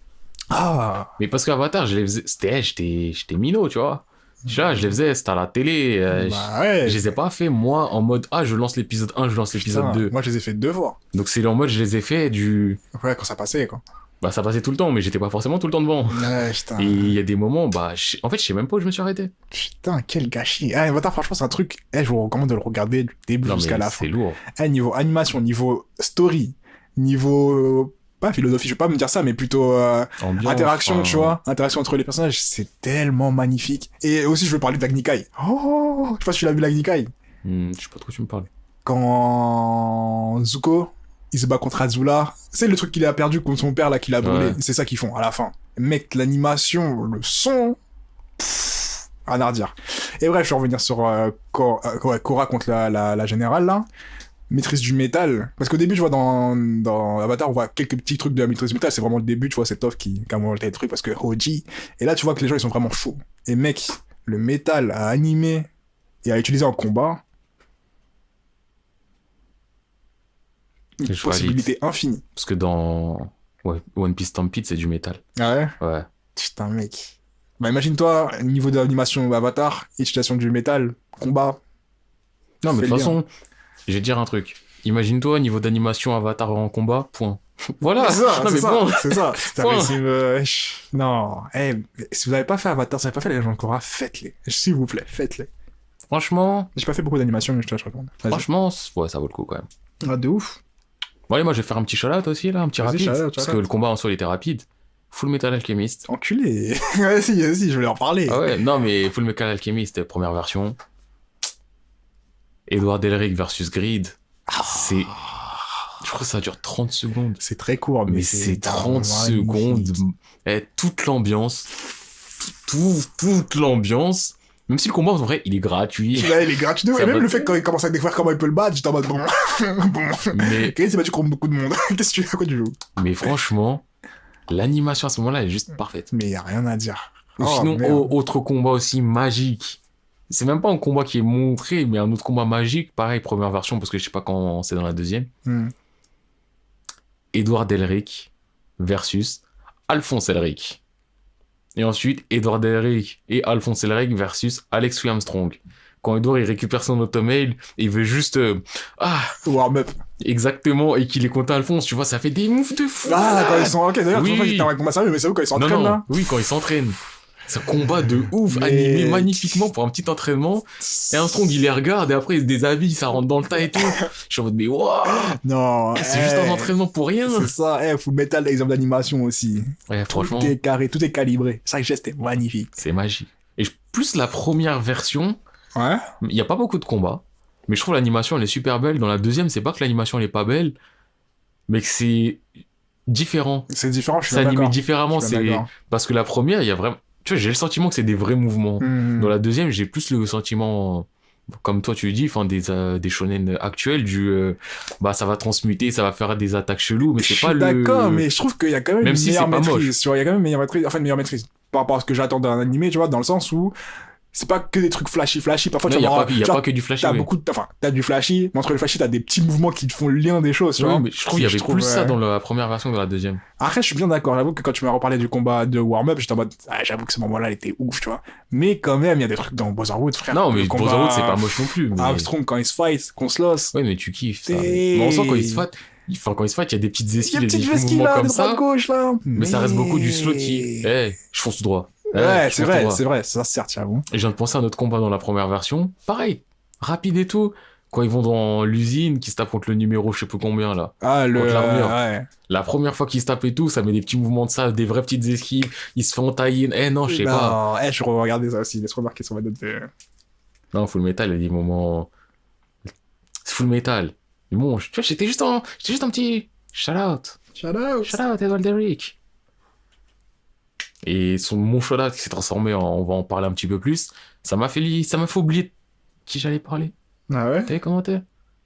Ah. Mais parce qu'Avatar, je les faisais... J'étais minot, tu vois. Là, je les faisais, c'était à la télé. Ouais. Je les ai pas fait, moi, en mode, je lance l'épisode 1, je lance l'épisode 2. Moi, je les ai fait 2 fois. Donc, c'est en mode, je les ai fait du... Ouais, quand ça passait, quoi. Bah, ça passait tout le temps, mais j'étais pas forcément tout le temps devant. Ouais, putain. Et il y a des moments, en fait, je sais même pas où je me suis arrêté. Putain, quel gâchis. Avatar, franchement, c'est un truc, je vous recommande de le regarder du début jusqu'à la fin. C'est lourd. Niveau animation, niveau story, niveau... pas philosophie, je vais pas me dire ça, mais plutôt interaction, tu vois, interaction entre les personnages, c'est tellement magnifique. Et aussi, je veux parler d'Agni Kai. Oh, je sais pas si tu l'as vu, l'Agni Kai. Je sais pas trop tu me parles. Quand Zuko, il se bat contre Azula, c'est le truc qu'il a perdu contre son père, là, qu'il a brûlé. Ouais. C'est ça qu'ils font, à la fin. Mec, l'animation, le son... rien à redire. Et bref, je vais revenir sur Korra contre la générale, là. Maîtrise du métal, parce qu'au début, je vois dans Avatar, on voit quelques petits trucs de la maîtrise du métal, c'est vraiment le début, tu vois, c'est Toph qui a monté le truc, parce que Hoji, et là, tu vois que les gens, ils sont vraiment chauds. Et mec, le métal à animer et à utiliser en combat, une possibilité infinie. Parce que dans One Piece Stampede, c'est du métal. Ah ouais? Ouais. Putain, mec. Bah, imagine-toi, niveau d'animation Avatar, utilisation du métal, combat. Non, mais de toute façon... Je vais te dire un truc. Imagine-toi, niveau d'animation Avatar en combat, point. Voilà. C'est ça, non, mais bon. C'est ça. Non. Si vous n'avez pas fait Avatar, si vous n'avez pas fait les légendes de Korra, faites-les. S'il vous plaît, faites-les. Franchement. J'ai pas fait beaucoup d'animation, mais je te réponds. Franchement, ouais, ça vaut le coup quand même. Ah, de ouf. Bon, allez, moi, je vais faire un petit shout-out aussi, là, un petit rapide. Parce que le combat en soi, il était rapide. Full Metal Alchemist. Enculé. Vas-y, je voulais en parler. Ah ouais, non, mais Full Metal Alchemist, première version. Edward Elric versus Greed. C'est. Je crois que ça dure 30 secondes. C'est très court, Mais c'est 30 secondes. Et toute l'ambiance. Toute l'ambiance. Même si le combat, en vrai, il est gratuit. Là, il est gratuit. Et même va- le fait quand il commence à découvrir comment il peut le battre, j'étais en mode bon. Mais, Greed s'est battu contre beaucoup de monde. Qu'est-ce que tu à quoi tu joues? mais franchement, l'animation à ce moment-là est juste parfaite. Mais y a rien à dire. Ou sinon, merde. autre combat aussi magique. C'est même pas un combat qui est montré, mais un autre combat magique. Pareil, première version, parce que je sais pas quand c'est dans la deuxième. Edward Elric versus Alphonse Elric. Et ensuite, Edward Elric et Alphonse Elric versus Alex Armstrong. Quand Edward il récupère son automail, il veut juste Warm-up. exactement, et qu'il est contre Alphonse, tu vois, ça fait des moves de fou. Quand ils sont. Ok, d'ailleurs, Oui. je pensais que c'était un combat sérieux, mais c'est où quand ils s'entraînent là? Oui, quand ils s'entraînent. C'est un combat de ouf, Mais- animé magnifiquement pour un petit entraînement. Et Armstrong, il les regarde, et après, il se déshabille, ça rentre dans le tas et tout. Je suis en mode, mais waouh, Non. c'est juste un entraînement pour rien. C'est ça, Full Metal, exemple d'animation aussi. Ouais, franchement, Tout est carré, tout est calibré. Chaque geste est magnifique. c'est magique. Et plus la première version, Ouais. il n'y a pas beaucoup de combats, mais je trouve l'animation, elle est super belle. Dans la deuxième, c'est pas que l'animation, elle est pas belle, mais que c'est différent. C'est différent, je suis C'est bien animé d'accord. différemment. Je suis bien C'est d'accord. parce que la première, il y a vraiment, tu vois, j'ai le sentiment que c'est des vrais mouvements. Dans la deuxième, j'ai plus le sentiment, comme toi tu le dis, enfin des shonen actuels, ça va transmuter, ça va faire des attaques cheloues, mais Je c'est pas suis le. d'accord, mais je trouve qu'il y a quand même, Même une si meilleure c'est pas maîtrise. moche. Tu vois, il y a quand même une meilleure maîtrise, enfin une meilleure maîtrise par rapport à ce que j'attends d'un animé, tu vois, dans le sens où c'est pas que des trucs flashy. Parfois, Non, tu il y a vas pas, voir, il y a genre, pas que du flashy. t'as Ouais. beaucoup de, enfin, t'as du flashy, mais entre le flashy, t'as des petits mouvements qui te font le lien des choses, tu Oui, vois. mais je trouve qu'il y avait plus ça dans la première version que dans la deuxième. Après, je suis bien d'accord. J'avoue que quand tu m'as reparlé du combat de warm-up, j'étais en mode, j'avoue que ce moment-là, il était ouf, tu vois. Mais quand même, il y a des trucs dans Brotherhood, frère. Non, mais Le combat Brotherhood, c'est pas moche non plus. Mais... Armstrong, quand il se fight, qu'on se losse. Ouais, mais tu kiffes ça. Et- Mais on sent quand il se fight, quand il se fight, il y a des petites Il y a esquives, une des petite petits vesquille mouvements là, comme de droite ça. gauche là. Mais ça reste beaucoup du slotty. Je fonce tout droit. Ouais, je c'est fonce tout vrai, droit. c'est vrai, ça certes, j'avoue. Et je viens de penser à notre combat dans la première version. Pareil, rapide et tout. Quand ils vont dans l'usine, qui se tapent contre le numéro je sais plus combien là. Ah, Contre l'armure. ouais. La première fois qu'ils se tapent et tout, ça met des petits mouvements de ça, des vraies petites esquives. Ils se font entailler. Non, je sais pas. Non, je regardais ça aussi, laisse remarquer sur ma note de... Non, Full Metal, il y a des moments. C'est Full Metal. Mais bon, tu vois, j'étais juste un petit. Shout out. Shout out. Shout out, Edward Elric. Et mon shout out qui s'est transformé en. On va en parler un petit peu plus. Ça m'a fait oublier qui j'allais parler. Ah ouais? T'as les commentaires?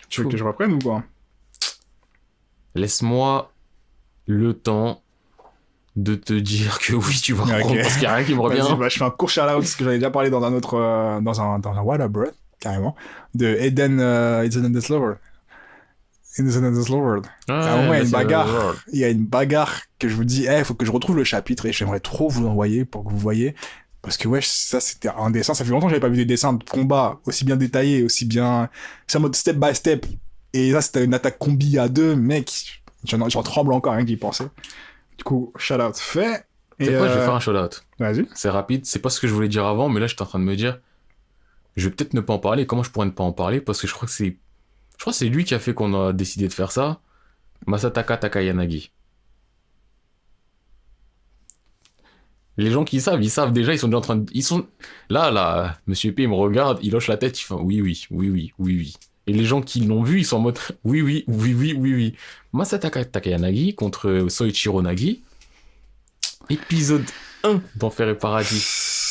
Tu veux que je reprenne ou quoi? Laisse-moi le temps de te dire que oui, tu vas Ok. reprendre parce qu'il n'y a rien qui me revient. Vas-y, je fais un court shout-out, parce que j'avais déjà parlé dans un autre... dans un What Up, Breath, carrément, de Eden... It's an Endless Lover. In the Endless Lover. Ouais, une bagarre. Il y a une bagarre que je vous dis, faut que je retrouve le chapitre et j'aimerais trop vous l'envoyer pour que vous voyez. Parce que ouais, ça c'était un dessin. Ça fait longtemps que j'avais pas vu des dessins de combat aussi bien détaillés, aussi bien. C'est en mode step by step. Et là, c'était une attaque combi à deux, mec. J'en tremble encore rien que d'y penser. Du coup, shout out fait. C'est quoi, je vais faire un shout out. Vas-y. C'est rapide. C'est pas ce que je voulais dire avant, mais là, j'étais en train de me dire, je vais peut-être ne pas en parler. Comment je pourrais ne pas en parler? Parce que je crois que c'est lui qui a fait qu'on a décidé de faire ça. Masataka Takayanagi. Les gens qui ils savent déjà, ils sont déjà en train de... Là, Monsieur P, il me regarde, il hoche la tête, il fait oui. Et les gens qui l'ont vu, ils sont en mode oui. Masataka Takayanagi contre Soichiro Nagi. Épisode 1 d'Enfer et Paradis.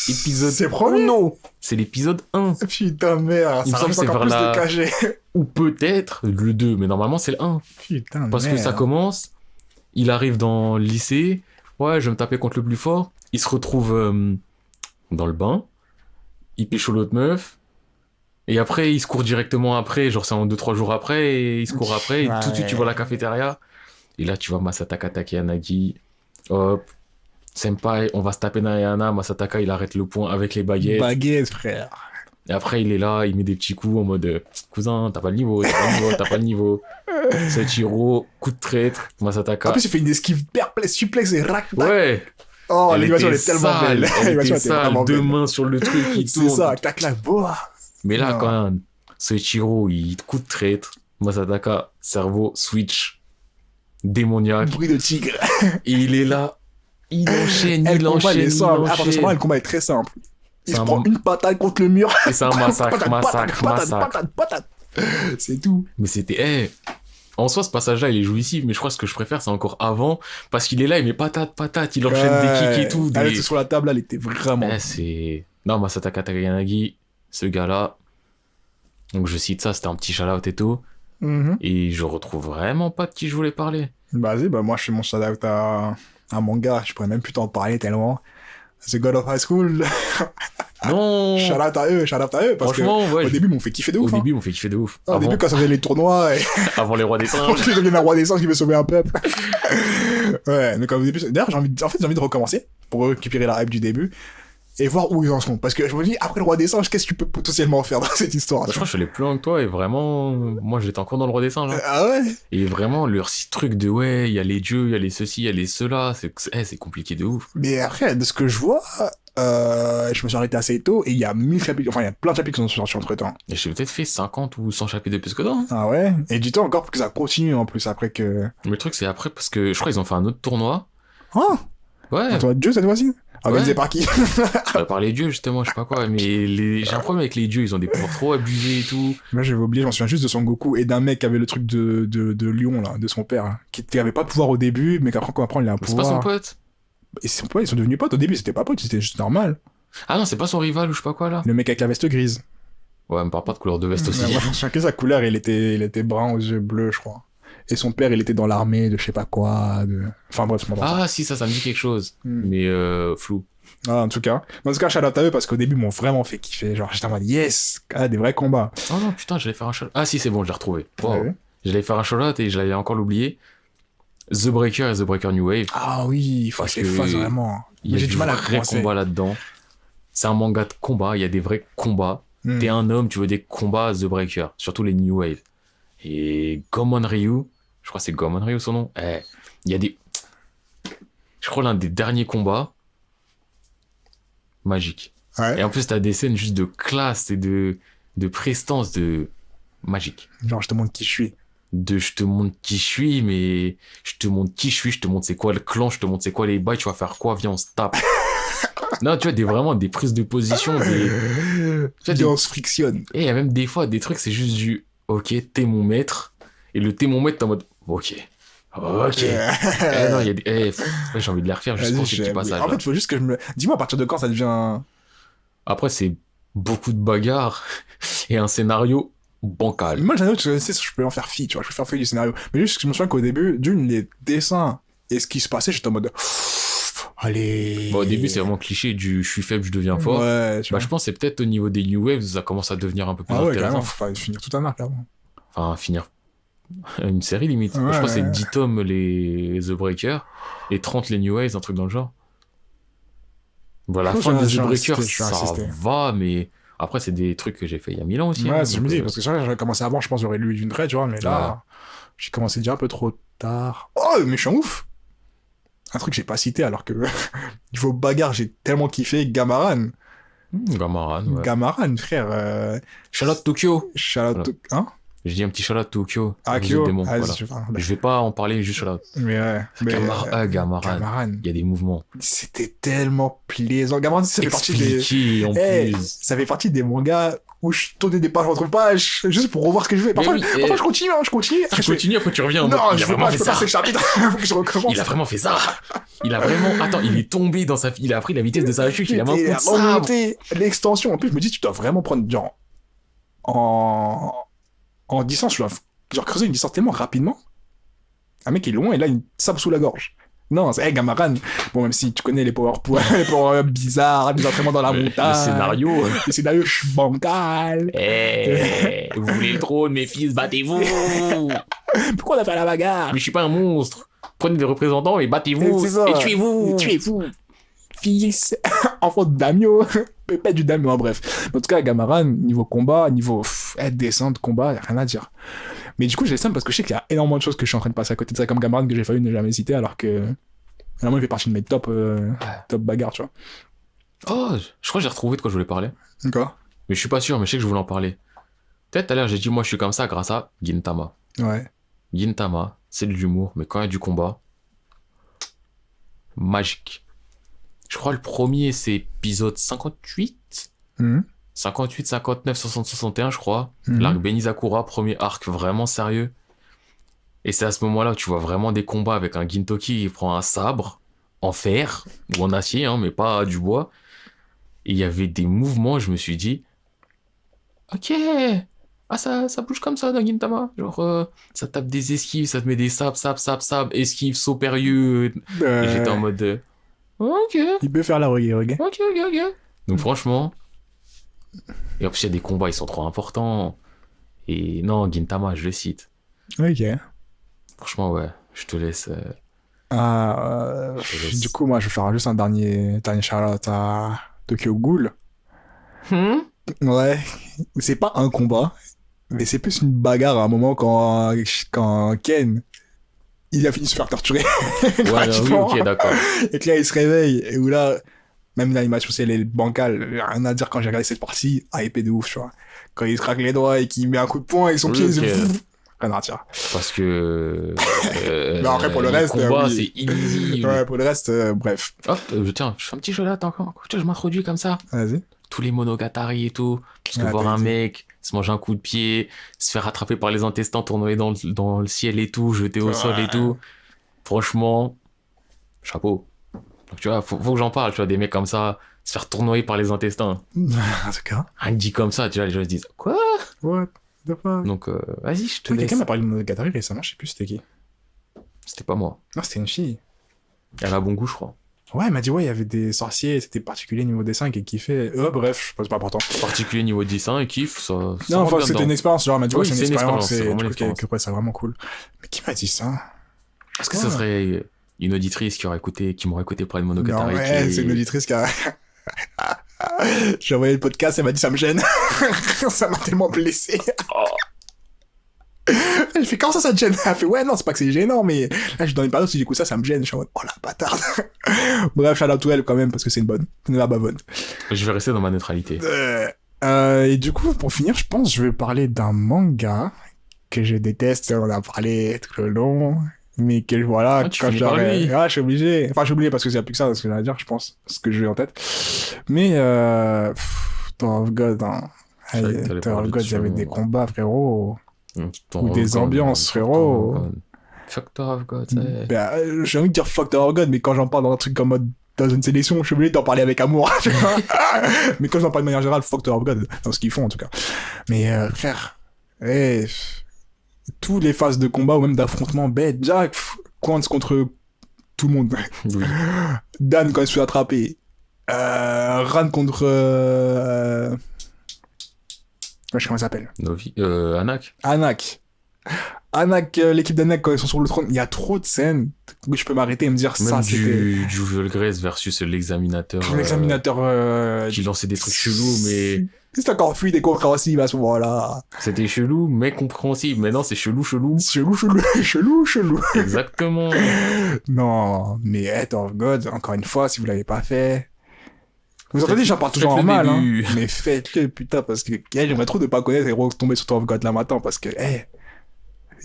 Épisode... C'est premier? Non, c'est l'épisode 1. Putain, merde. Il me Ça semble rajoute que c'est encore plus vers de cagé. Ou peut-être le 2, mais normalement c'est le 1. Putain, Parce que ça commence, il arrive dans le lycée, ouais, je vais me taper contre le plus fort. Il se retrouve dans le bain, il pécho l'autre meuf, et après il se court directement après, genre c'est en 2-3 jours après, et il se court après, et tout de suite tu vois la cafétéria, et là tu vois Masataka Takayanagi, hop, senpai, on va se taper Nayana, Masataka il arrête le point avec les baguettes. Baguette, frère. Et après, il est là, il met des petits coups en mode cousin, t'as pas le niveau. Soichiro, coup de traître, Masataka. En plus, il fait une esquive perplexe, suplexe et rack. Ouais! Oh, Elle l'animation, elle était est tellement sale, belle. Elle L'animation était sale, deux belle. mains sur le truc, il C'est tourne. ça, clac, clac, boah. Mais là, Non. quand même, Soichiro, il coup de traître, Masataka, cerveau, switch, démoniaque. Bruit de tigre. Et il est là, Il enchaîne, Eh, il le combat, il est enchaîne, il simple. À partir de ce moment-là, enchaîne. le combat est très simple. Il C'est se un- prend une patate contre le mur. Et c'est un massacre, Patate, massacre, patate, massacre. patate. C'est tout. Mais c'était, en soi, ce passage-là, il est jouissif, mais je crois que ce que je préfère, c'est encore avant, parce qu'il est là, il met patate, patate, il enchaîne des kicks et tout. Elle était sur la table, là, elle était vraiment. C'est... Non, Masataka Takanagi, ce gars-là, donc je cite ça, c'était un petit shout-out et tout, Mhm. et je retrouve vraiment pas de qui je voulais parler. Vas-y, bah moi je fais mon shout-out à un manga, je pourrais même plus t'en parler tellement. The God of High School. Non. Shout-out à eux, parce que Franchement, ouais. au début, ils m'ont fait kiffer de ouf. Au Hein. début, on fait kiffer de ouf. Au début, quand ça faisait les tournois, et Avant les rois des quand singes. je deviens un roi des singes qui veut sauver un peuple. Ouais, donc au début, d'ailleurs, j'ai envie de recommencer pour récupérer la hype du début et voir où ils en sont. Parce que je me dis, après le roi des singes, qu'est-ce que tu peux potentiellement faire dans cette histoire? Bah, je crois que je suis allé plus loin que toi, et vraiment, moi j'étais encore dans le roi des singes. Hein. Ah ouais? Et vraiment, leur truc de ouais, il y a les dieux, il y a les ceci, il y a les cela, c'est compliqué de ouf. Mais après, de ce que je vois, je me suis arrêté assez tôt et il y a 1000 chapitres, enfin il y a plein de chapitres qui sont sortis entre temps. Et j'ai peut-être fait 50 ou 100 chapitres de plus que toi. Hein. Ah ouais? Et du temps encore pour que ça continue en plus après que. Mais le truc, c'est après, parce que je crois qu'ils ont fait un autre tournoi. Ah! Ouais, Un tournoi de Dieu cette fois-ci? Organisé Ouais. par qui? par les dieux, justement, je sais pas quoi. Mais j'ai un problème avec les dieux, ils ont des pouvoirs trop abusés et tout. Moi j'avais oublié, je m'en souviens juste de Son Goku et d'un mec qui avait le truc de Lion là, de son père, là, qui avait pas de pouvoir au début, mais qu'après quand on apprend il a un C'est pas pouvoir. son pote. Et son pote, ils sont devenus potes au début, c'était pas potes, c'était juste normal. Ah non, c'est pas son rival ou je sais pas quoi là. Le mec avec la veste grise. Ouais, me parle pas de couleur de veste aussi. Ouais, moi je me souviens que sa couleur, il était brun aux yeux bleus, je crois. Et son père, il était dans l'armée de je sais pas quoi, de. Enfin bref, c'est pas ça. Ah si, ça me dit quelque chose. Hmm. Mais flou. Ah, en tout cas, shout out à eux parce qu'au début, ils m'ont vraiment fait kiffer. Genre, j'étais en mode yes, des vrais combats. Oh non, putain, j'allais faire un shout. Ah si, c'est bon, je l'ai retrouvé. Wow. Ouais. J'allais faire un shout et je l'avais encore oublié. The Breaker et The Breaker New Wave. Ah oui, il faut Parce que je que fasse vraiment. Il y Mais a j'ai du du mal à vrai commencer. combat là-dedans. C'est un manga de combat, il y a des vrais combats. Hmm. T'es un homme, tu veux des combats The Breaker, surtout les New Wave. Et Gomon Ryu, je crois que c'est Gomon Ryu son nom. Il y a des... Je crois l'un des derniers combats magique. Ouais. Et en plus, t'as des scènes juste de classe et de prestance de magique. Genre, je te montre qui je suis. Je te montre qui je suis, mais je te montre qui je suis, je te montre c'est quoi le clan, je te montre c'est quoi les bails, tu vas faire quoi, viens, on se tape. Non, tu vois, vraiment des prises de position, Tu des- on se frictionne. Et il y a même des fois des trucs, c'est juste du ok, t'es mon maître. Et le t'es mon maître, t'es en mode ok. Ok. Non, il y a des. Ouais, j'ai envie de les refaire juste Vas-y, pour ces petits passages. En fait, faut juste que je me. Dis-moi à partir de quand ça devient. Après, c'est beaucoup de bagarres et un scénario bancal. Moi, j'en ai je sais, je peux en faire fi, tu vois, je peux faire fi du scénario. Mais juste que je me souviens qu'au début, les dessins et ce qui se passait, j'étais en mode. Allez. Bon, au début, c'est vraiment cliché du je suis faible, je deviens fort. Ouais, tu Bah, vois. je pense que c'est peut-être au niveau des New Waves, ça commence à devenir un peu plus Ah ouais, intéressant. carrément, faut finir tout un arc, là. Enfin, finir une série limite. Ouais, je crois que c'est ouais. 10 tomes les The Breaker et 30 les New Waves, un truc dans le genre. Voilà, la Je fin vais de The insister, Breaker, je vais ça insister. va, mais après, c'est des trucs que j'ai fait il y a 1000 ans aussi. Ouais, hein, c'est ce que je donc, me dis, parce que c'est vrai, j'avais commencé avant, je pense, j'aurais lu d'une traite, tu vois, mais là, j'ai commencé déjà un peu trop tard. Oh, mais je suis un ouf! Un truc que j'ai pas cité, alors que, niveau bagarre, j'ai tellement kiffé Gamaran. Gamaran, ouais. Gamaran, frère, Charlotte Tokyo. Charlotte, hein? J'ai dit un petit Charlotte Tokyo. Ah, Vous Kyo. êtes des mots, Ah, voilà. Je vais pas en parler, juste Charlotte. Mais ouais. Gamaran. Gamaran. Il y a des mouvements. C'était tellement plaisant. Gamaran, ça fait partie des. Expliqués, en Eh, plus. ça fait partie des mangas où je tournais des pages entre pages juste pour revoir ce que je fais. Parfois, oui, parfois je continue, hein, je continue. Tu continues, après tu reviens en mode, Non, il je a peux vraiment pas, fait je peux ça. pas, c'est le chapitre. Faut que je recommence. Il a vraiment fait ça. Il a vraiment. Attends, il est tombé dans sa. Il a pris la vitesse de sa chute. Il a mis un coup de sabre. remonté l'extension. En plus, je me dis, tu dois vraiment prendre, genre, en distance, tu dois, genre, creuser une distance tellement rapidement. Un mec est loin et là, il sabre sous la gorge. Non, c'est, Gamaran. Bon, même si tu connais les PowerPoint, les power bizarres, des entraînements dans la montagne. Le scénario. Le scénario bancal. Vous voulez le trône, mes fils, battez-vous. Pourquoi on a fait la bagarre? Mais je suis pas un monstre. Prenez des représentants et battez-vous. C'est ça. Et tuez-vous. Tuez-vous. Fils, enfant de Damio, pépette du Damio, bref. En tout cas, Gamaran, niveau combat, niveau descente, combat, y a rien à dire. Mais du coup, j'ai ça parce que je sais qu'il y a énormément de choses que je suis en train de passer à côté de ça, comme Gamaran que j'ai failli ne jamais citer, alors que vraiment il fait partie de mes top bagarres, tu vois. Oh, je crois que j'ai retrouvé de quoi je voulais parler. D'accord. Mais je suis pas sûr, mais je sais que je voulais en parler. Peut-être tout à l'heure, j'ai dit, moi, je suis comme ça grâce à Gintama. Ouais. Gintama, c'est de l'humour, mais quand il y a du combat, magique. Je crois le premier, c'est épisode 58. Mhm. 58, 59, 60, 61, je crois. Mhm. L'arc Benizakura, premier arc vraiment sérieux. Et c'est à ce moment-là que tu vois vraiment des combats avec un Gintoki qui prend un sabre en fer ou en acier, hein, mais pas du bois. Et il y avait des mouvements, je me suis dit, ok, ah ça bouge comme ça dans Gintama. Genre, ça tape des esquives, ça te met des sabres, esquive, saut périlleux. Et j'étais en mode, ok, Il peut faire la reggae. ok. Donc franchement, et en plus il y a des combats, ils sont trop importants. Et non, Gintama, je le cite. Ok. Franchement, ouais, je te laisse. Du coup, moi, je vais faire juste un dernier shout-out à Tokyo Ghoul. Ouais. C'est pas un combat, mais c'est plus une bagarre à un moment quand Ken, il a fini de se faire torturer. Ouais, oui, gratuitement. ok, d'accord. Et que là, il se réveille, et où là, même l'animation, c'est les bancales, rien à dire quand j'ai regardé cette partie, hypé de ouf, tu vois. Quand il se craque les doigts et qu'il met un coup de poing et son pied, Ok. rien à dire. Parce que. Mais après, pour le reste, combat, oui. c'est illisible. Ouais, pour le reste, bref. Hop, tiens, je fais un petit jeu là, encore. Je m'introduis comme ça. Vas-y. Tous les monogatari et tout. Parce que Ah, voir t'as un dit. mec se manger un coup de pied, se faire attraper par les intestins, tourner dans le ciel et tout, jeter au sol et tout. Franchement, chapeau. Donc, tu vois, faut que j'en parle, tu vois, des mecs comme ça, se faire tournoyer par les intestins. En tout cas. Un dit comme ça, tu vois, les gens se disent, quoi? What the fuck? Donc, vas-y, je te Oui, laisse. quelqu'un m'a parlé de Monogatari récemment, je sais plus c'était qui. C'était pas moi. Non, c'était une fille. Elle a bon goût, je crois. Ouais, elle m'a dit, ouais, il y avait des sorciers, c'était particulier niveau dessin, qu'elle kiffait. Bref, je pense pas important. Particulier niveau dessin et kiff, ça Non, rentre enfin, bien c'était dedans. une expérience, genre, elle m'a dit, ouais, Oui, c'est une expérience, c'est et vraiment du une coup, expérience. que c'est vraiment cool. Mais qui m'a dit ça? Est-ce que ça serait une auditrice qui m'aurait écouté parler de Monogatari Non, ouais, qui- c'est une auditrice qui a... J'ai envoyé le podcast, elle m'a dit, ça me gêne. Ça m'a tellement blessé. J'ai fait, comment ça te gêne? Elle fait, ouais, non, c'est pas que c'est gênant, mais là, je suis dans une période, si j'écoute ça, ça me gêne. Je suis en mode, oh la bâtarde. Bref, shout out to elle quand même, parce que c'est une bonne. Une bonne. Je vais rester dans ma neutralité. Et du coup, pour finir, je pense que je vais parler d'un manga que je déteste. On a parlé tout le long. Mais que voilà, Ah, tu quand finis par lui. je suis obligé. Enfin, je suis obligé parce que c'est plus que ça, ce que j'ai à dire, je pense. Ce que j'ai en tête. Mais, Tower of God, hein. Je savais que t'allais Tower of parler God, de il y avait ça. des combats, frérot. Ton Ou des Rogue One, ambiances, fuck frérot. ton Rogue One. Fuck Tower of God, c'est... Ben, j'ai envie de dire fuck Tower of God, mais quand j'en parle dans un truc en mode dans une sélection, je suis obligé d'en parler avec amour. Tu vois. Mais quand j'en parle de manière générale, fuck Tower of God, dans ce qu'ils font en tout cas. Mais frère, tous les phases de combat ou même d'affrontement bête, Jack, Quant contre tout le monde. Oui. Dan quand il se fait attraper. Ran contre... je sais comment il s'appelle. Novi... Anak. Anak, l'équipe d'Anak quand ils sont sur le trône, il y a trop de scènes où je peux m'arrêter et me dire Même ça c'était... du Volgrès versus l'examinateur. L'examinateur... Qui lançait des trucs chelous, mais... C'est encore fluide et compréhensible à ce moment-là. C'était chelou, mais compréhensible. Mais non, c'est chelou. Chelou. Exactement. Non, mais Head of God, encore une fois, si vous l'avez pas fait... Vous Faites- entendez, j'en parle toujours en faites le mal, hein. début. Mais faites-le, putain, parce que j'aimerais trop de pas connaître et retomber sur Tower of God là maintenant, parce que,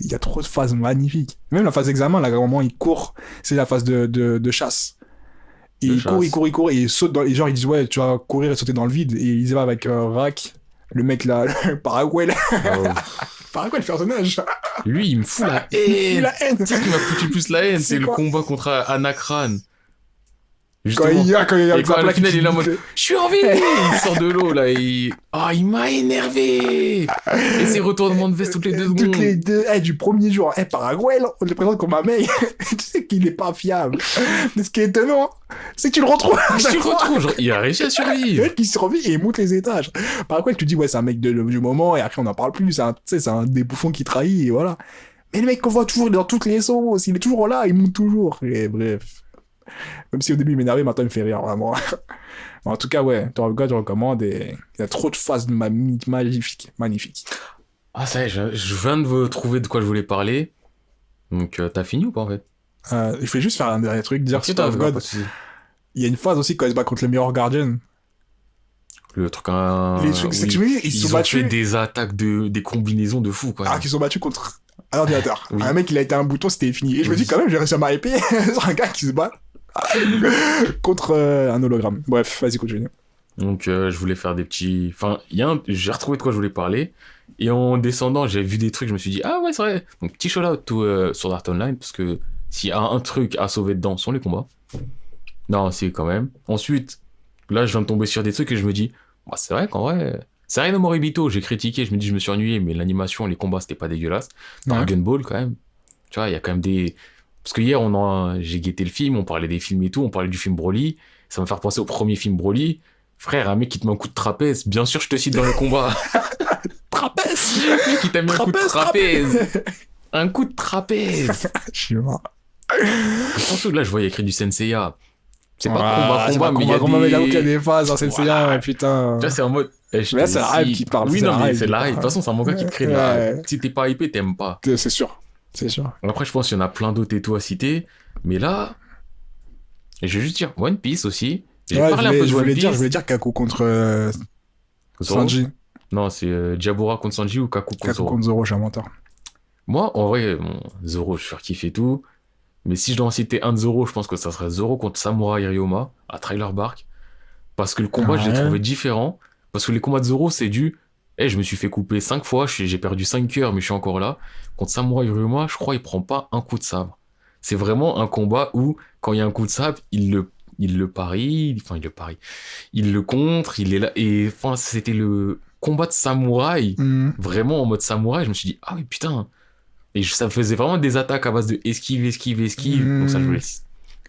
il y a trop de phases magnifiques. Même la phase d'examen, là, vraiment, il court, c'est la phase de chasse. Et De il court, chasse. il court, et il saute dans... Et genre, ils disent, ouais, tu vas courir et sauter dans le vide. Et ils y va avec Rak, le mec là, le Paraguay, là. Oh. Paraguay, le personnage. Lui, il me fout la Il haine. la haine. Tu sais ce qui m'a foutu plus la haine, C'est c'est le quoi combat contre Anakran. Quand Justement. il y a, Et avec quand sa à la plaque, finale, il est là en dit- mode je suis en vie. Il sort de l'eau là. Il m'a énervé. Et ses retournements de veste toutes les 2 secondes. Toutes les deux, du premier jour, Paraguay, là, on le présente comme un mec. Tu sais qu'il est pas fiable. Mais ce qui est étonnant, c'est que tu le retrouves. à chaque Tu fois. retrouves, genre, il a réussi à Le survivre. mec qui survit et il monte les étages. Paraguay, tu dis, ouais, c'est un mec du moment et après on n'en parle plus. Tu sais, c'est un des bouffons qui trahit et voilà. Mais le mec qu'on voit toujours dans toutes les sauces, il est toujours là, il monte toujours. Et bref. Même si au début il m'énervait, maintenant il me fait rire, vraiment. En tout cas, ouais, Tower of God, je recommande et il y a trop de phases magnifiques. Ah, ça y est, je viens de vous trouver de quoi je voulais parler. Donc, t'as fini ou pas en fait? Il faut juste faire un dernier truc, dire Ok, sur Tower of t'as- God. pas de souci. Il y a une phase aussi quand il se bat contre le Mirror Guardian. Le truc, Les trucs, c'est que je me dis, ils se sont ont fait battus. des attaques des combinaisons de fou, quoi. Ah, qui sont battus contre un ordinateur. Oui. Un mec, il a été un bouton, c'était fini. Et je me dis, quand même, j'ai réussi à m'hyper sur un gars qui se bat Contre un hologramme. Bref, vas-y, continue. Donc, je voulais faire des petits... Enfin, j'ai retrouvé de quoi je voulais parler. Et en descendant, j'ai vu des trucs, je me suis dit, ah ouais, c'est vrai. Donc, petit shout-out sur Art Online, parce que s'il y a un truc à sauver dedans, ce sont les combats. Non, si, quand même. Ensuite, là, je viens de tomber sur des trucs et je me dis, bah, c'est vrai qu'en vrai... C'est rien de Moribito, j'ai critiqué, je me dis, je me suis ennuyé, mais l'animation, les combats, c'était pas dégueulasse. Dragon Ball, quand même. Tu vois, il y a quand même des... Parce que hier, j'ai guetté le film, on parlait des films et tout, on parlait du film Broly. Ça me fait penser au premier film Broly. Frère, un mec qui te met un coup de trapèze, bien sûr, je te cite dans le combat. Trapèze. Un mec qui t'a mis un coup de trapèze. Un coup de trapèze. Je suis mort. Je pense que là, je voyais écrit du Senseiya. C'est pas c'est combat, mais il y a combat, mais j'avoue qu'il y a des... des phases dans cette série, putain. Tu vois, c'est en mode... Mais là, c'est la hype qui parle. Oui, non, mais c'est qui la hype. De parle. toute façon, c'est un manga qui te crée de la Ouais. hype. Si t'es pas hypé, t'aimes pas. C'est sûr. C'est sûr. Après, je pense qu'il y en a plein d'autres et tout à citer. Mais là, je vais juste dire One Piece aussi. J'ai Ouais, parlé un peu de je One voulais Piece. dire, Kaku contre Zoro. Sanji. Non, c'est Diabora contre Sanji ou Kaku contre Kaku Zoro. contre Zoro, je suis un menteur. Moi, en vrai, bon, Zoro, je surkiffe et tout. Mais si je dois en citer un de Zoro, je pense que ça serait Zoro contre Samurai Ryoma à Trailer Bark. Parce que le combat, je l'ai trouvé différent. Parce que les combats de Zoro, c'est du... je me suis fait couper 5 fois, j'ai perdu 5 cœurs, mais je suis encore là. Contre Samurai Ryoma, je crois il prend pas un coup de sabre. C'est vraiment un combat où, quand il y a un coup de sabre, il le parie, il le contre, il est là. Et enfin, c'était le combat de samouraï, vraiment en mode samouraï. Je me suis dit, ah oui, putain. Et ça me faisait vraiment des attaques à base de esquive. Donc ça, je voulais...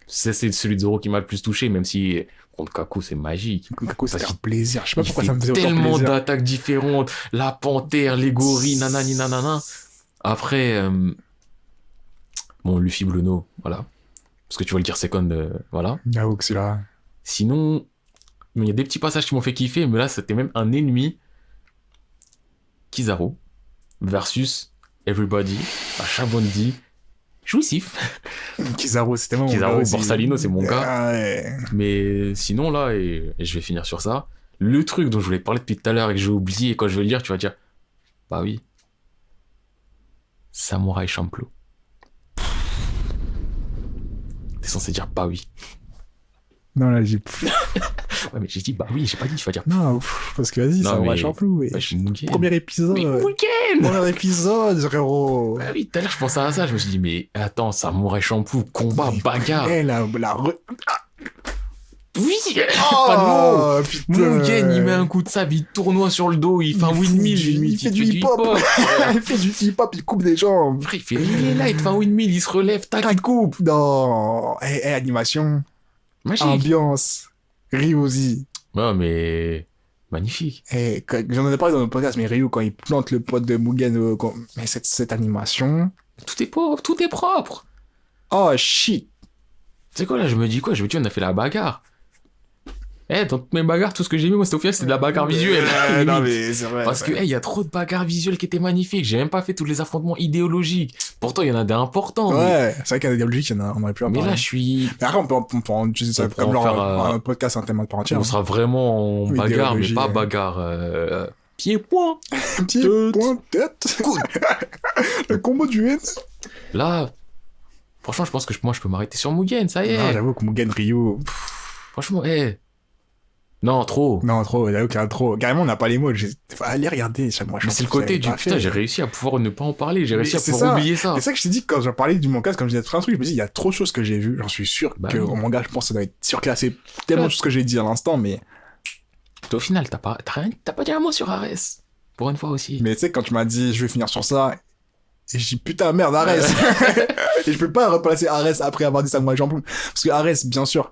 C'est celui de Zoro qui m'a le plus touché, même si contre Kaku, c'est magique. Kaku, c'est un plaisir. Je sais pas pourquoi fait ça me faisait autant tellement plaisir. d'attaques différentes. La panthère, les gorilles, nanani nanana. Après, bon, Luffy Bruno, voilà. Parce que tu vas le dire second, voilà. J'avoue que c'est là. Sinon, il y a des petits passages qui m'ont fait kiffer, mais là, c'était même un ennemi. Kizaru versus Everybody, à Chabondi, jouissif. Kizaru, c'était mon Kizaru, gars. Borsalino, c'est mon gars. Ah ouais. Mais sinon, là, et je vais finir sur ça, le truc dont je voulais parler depuis tout à l'heure et que j'ai oublié, et quand je vais le dire, tu vas dire, bah oui, Samurai Champloo. T'es censé dire bah oui. Non, là, j'ai... Ouais, mais j'ai dit bah oui, j'ai pas dit, tu vas dire. Non, parce que vas-y, Non, ça va mais- Champloo. Ouais, je suis Mugen. Premier épisode. Mais Mugen. Premier épisode, frérot. Bah oui, tout à l'heure, je pensais à ça, je me suis dit, mais attends, Samurai Champloo, combat, bagarre. Eh, Oui, Oh, pas de mots. putain. Mugen, il met un coup de sable, il tournoie sur le dos, il fait un windmill, il fait du hip-hop. Il fait du hip-hop, il coupe des jambes. Après, il est là, il te fait un windmill, il se relève, tac, il coupe. Non. Animation, Magique. ambiance, Ryuzi. Ouais, mais magnifique. J'en ai parlé dans le podcast, mais Ryu, quand il plante le pote de Mugen, mais cette animation. Tout est propre, tout est propre. Oh, shit. Tu sais quoi, là, je me dis, on a fait la bagarre. Dans toutes mes bagarres, tout ce que j'ai mis, moi, c'était au final, c'était de la bagarre visuelle. Non, limite. mais c'est vrai. Parce que, il y a trop de bagarres visuelles qui étaient magnifiques. J'ai même pas fait tous les affrontements idéologiques. Pourtant, il y en a des importants. Ouais, c'est vrai qu'il y a des dialogiques, on aurait pu en Mais parler. là, je suis... Mais après, on peut en utiliser ça On peut comme en genre faire, un podcast, un thème à part entière. On sera vraiment en Oui, bagarre, mais idéologie, pas ouais. bagarre pied-point. Pied, point, tête. Le combo du N. Là, franchement, je pense que moi, je peux m'arrêter sur Mugen, ça y est. Non, j'avoue que Mugen Ryu. Franchement, Non, trop. Non, trop, j'avoue qu'il y a trop. Carrément, on n'a pas les mots. Allez regarder, ça moi. Mais c'est le côté du putain, j'ai réussi à pouvoir ne pas en parler, j'ai Mais réussi à c'est pouvoir ça. oublier ça. C'est ça que je t'ai dit quand j'ai parlé du manga, comme je disais tout un truc, je me dis, il y a trop de choses que j'ai vues. J'en suis sûr Bah que oui. au manga, je pense que ça doit être surclassé. Tellement de choses que j'ai dit à l'instant, mais. Au final, t'as pas dit un mot sur Ares. Pour une fois aussi. Mais tu sais, quand tu m'as dit, je vais finir sur ça, et je dis, putain, merde, Ares. Et je peux pas replacer Ares après avoir dit Samurai Champloo. Parce que Ares, bien sûr,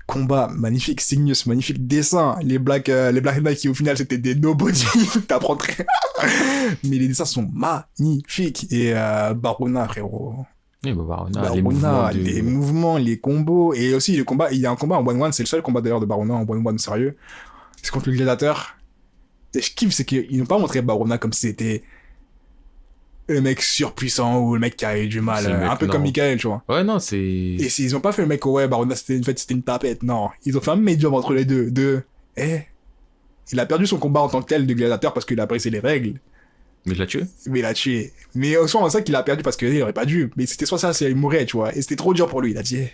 combat magnifique, Cygnus, magnifique dessin, les Black Knight qui au final c'était des nobody, t'apprends très. Mais les dessins sont magnifiques. Et Barona, frérot. Oui, bah, Barona, Barona, les mouvements les mouvements, les combos, et aussi le combat, il y a un combat en 1-1, c'est le seul combat d'ailleurs de Barona en 1-1 sérieux. C'est contre le gladiateur. Et je kiffe, c'est qu'ils n'ont pas montré Barona comme si c'était le mec surpuissant ou le mec qui a eu du mal, C'est le mec, un peu non. comme Michael, tu vois. Ouais, non, c'est... Et ils ont pas fait le mec, ouais, Barona, c'était une tapette, non. Ils ont fait un médium entre les deux. Il a perdu son combat en tant que tel de gladiateur parce qu'il a brisé les règles. Mais je l'ai tué. Mais il a tué. Mais au soit, on sait qu'il a perdu parce qu'il aurait pas dû. Mais c'était soit ça, c'est il mourait, tu vois. Et c'était trop dur pour lui. Il a dit,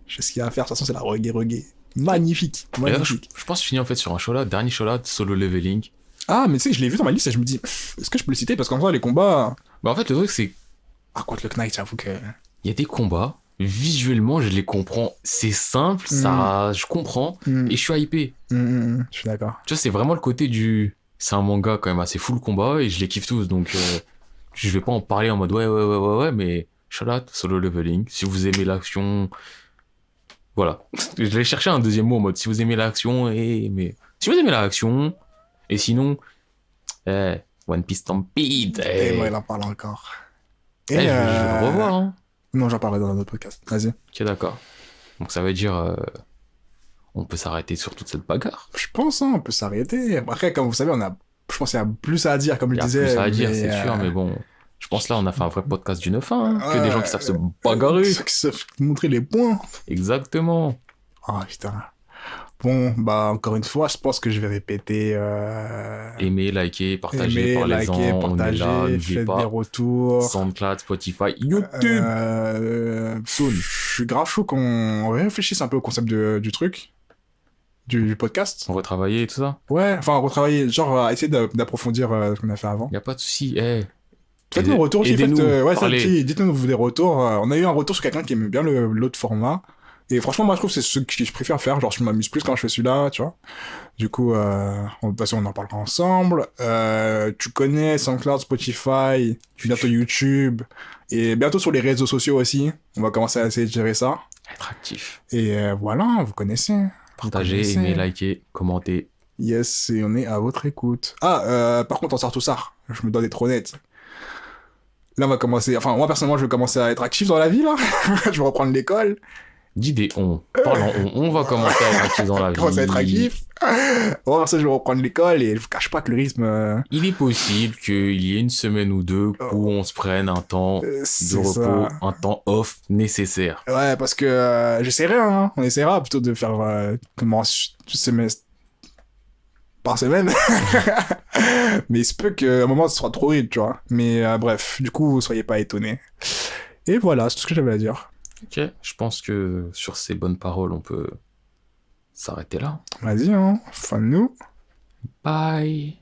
Je sais ce qu'il y a à faire. De toute façon, c'est la reggae. Magnifique. Et là, Magnifique. je pense que je finis en fait sur un show-là, dernier show-là, Solo Leveling. Ah, mais tu sais que je l'ai vu dans ma liste et je me dis, est-ce que je peux le citer? Parce qu'en vrai, les combats. Bah en fait, le truc, c'est Ah, contre le Knight, j'avoue que. il y a des combats, visuellement, je les comprends. C'est simple, ça, je comprends, Mm. et je suis hypé. Je suis d'accord. Tu vois, c'est vraiment le côté du... C'est un manga quand même assez full combat, et je les kiffe tous, donc je vais pas en parler en mode ouais, mais shout out, Solo Leveling. Si vous aimez l'action... Voilà. Je vais chercher un deuxième mot en mode si vous aimez l'action, mais... Si vous aimez l'action, et sinon... One Piece Stampede. Et moi, il en parle encore. Je vais le revoir, hein. Non, j'en parlerai dans un autre podcast. Vas-y. Ok, d'accord. Donc ça veut dire... on peut s'arrêter sur toute cette bagarre. Je pense, hein, on peut s'arrêter. Après, comme vous savez, je pense qu'il y a plus à dire, comme Il je y a disais. plus à dire, mais, c'est sûr, mais bon... Je pense là, on a fait un vrai podcast du 9-1, hein, que Ouais, des gens qui savent se bagarrer. Ceux qui savent montrer les points. Exactement. Ah, putain. Bon, bah, encore une fois, je pense que je vais répéter. Aimez, likez, partagez, Aimer, parlez-en. liker, On est partager, là, n'oubliez faites des pas. retours. SoundCloud, Spotify, YouTube. Je suis grave chaud qu'on réfléchisse un peu au concept du truc, du podcast. On va travailler et tout ça. Ouais, enfin, retravailler, genre, essayer d'approfondir ce qu'on a fait avant. Y a pas de souci. Faites-nous un retour aussi, aidez-nous, parlez. dites-nous des retours. On a eu un retour sur quelqu'un qui aimait bien l'autre format. Et franchement, moi, je trouve que c'est ce que je préfère faire. Genre, je m'amuse plus quand je fais celui-là, tu vois. Du coup, de toute façon, on en parlera ensemble. Tu connais SoundCloud, Spotify, bientôt YouTube. Et bientôt sur les réseaux sociaux aussi. On va commencer à essayer de gérer ça. Être actif. Et voilà, vous connaissez. Partagez, aimez, likez, commentez. Yes, et on est à votre écoute. Ah, par contre, on sort tout ça. Je me dois d'être honnête. Là, on va commencer... Enfin, moi, personnellement, je vais commencer à être actif dans la vie, là. Je vais reprendre l'école. Dis des on. Parle en on va commencer à être actif dans la vie. Commencer à être actif. Bon, ça, je vais reprendre l'école et je vous cache pas que le rythme... Il est possible qu'il y ait une semaine ou deux où on se prenne un temps de repos, un temps off nécessaire. Ouais, parce que j'essaierai, hein. On essaiera plutôt de faire comment semestre par semaine. Mais il se peut qu'à un moment, ce sera trop vite, tu vois. Mais bref, du coup, soyez pas étonnés. Et voilà, c'est tout ce que j'avais à dire. Ok, je pense que sur ces bonnes paroles, on peut s'arrêter là. Vas-y, hein. Fin de nous. Bye.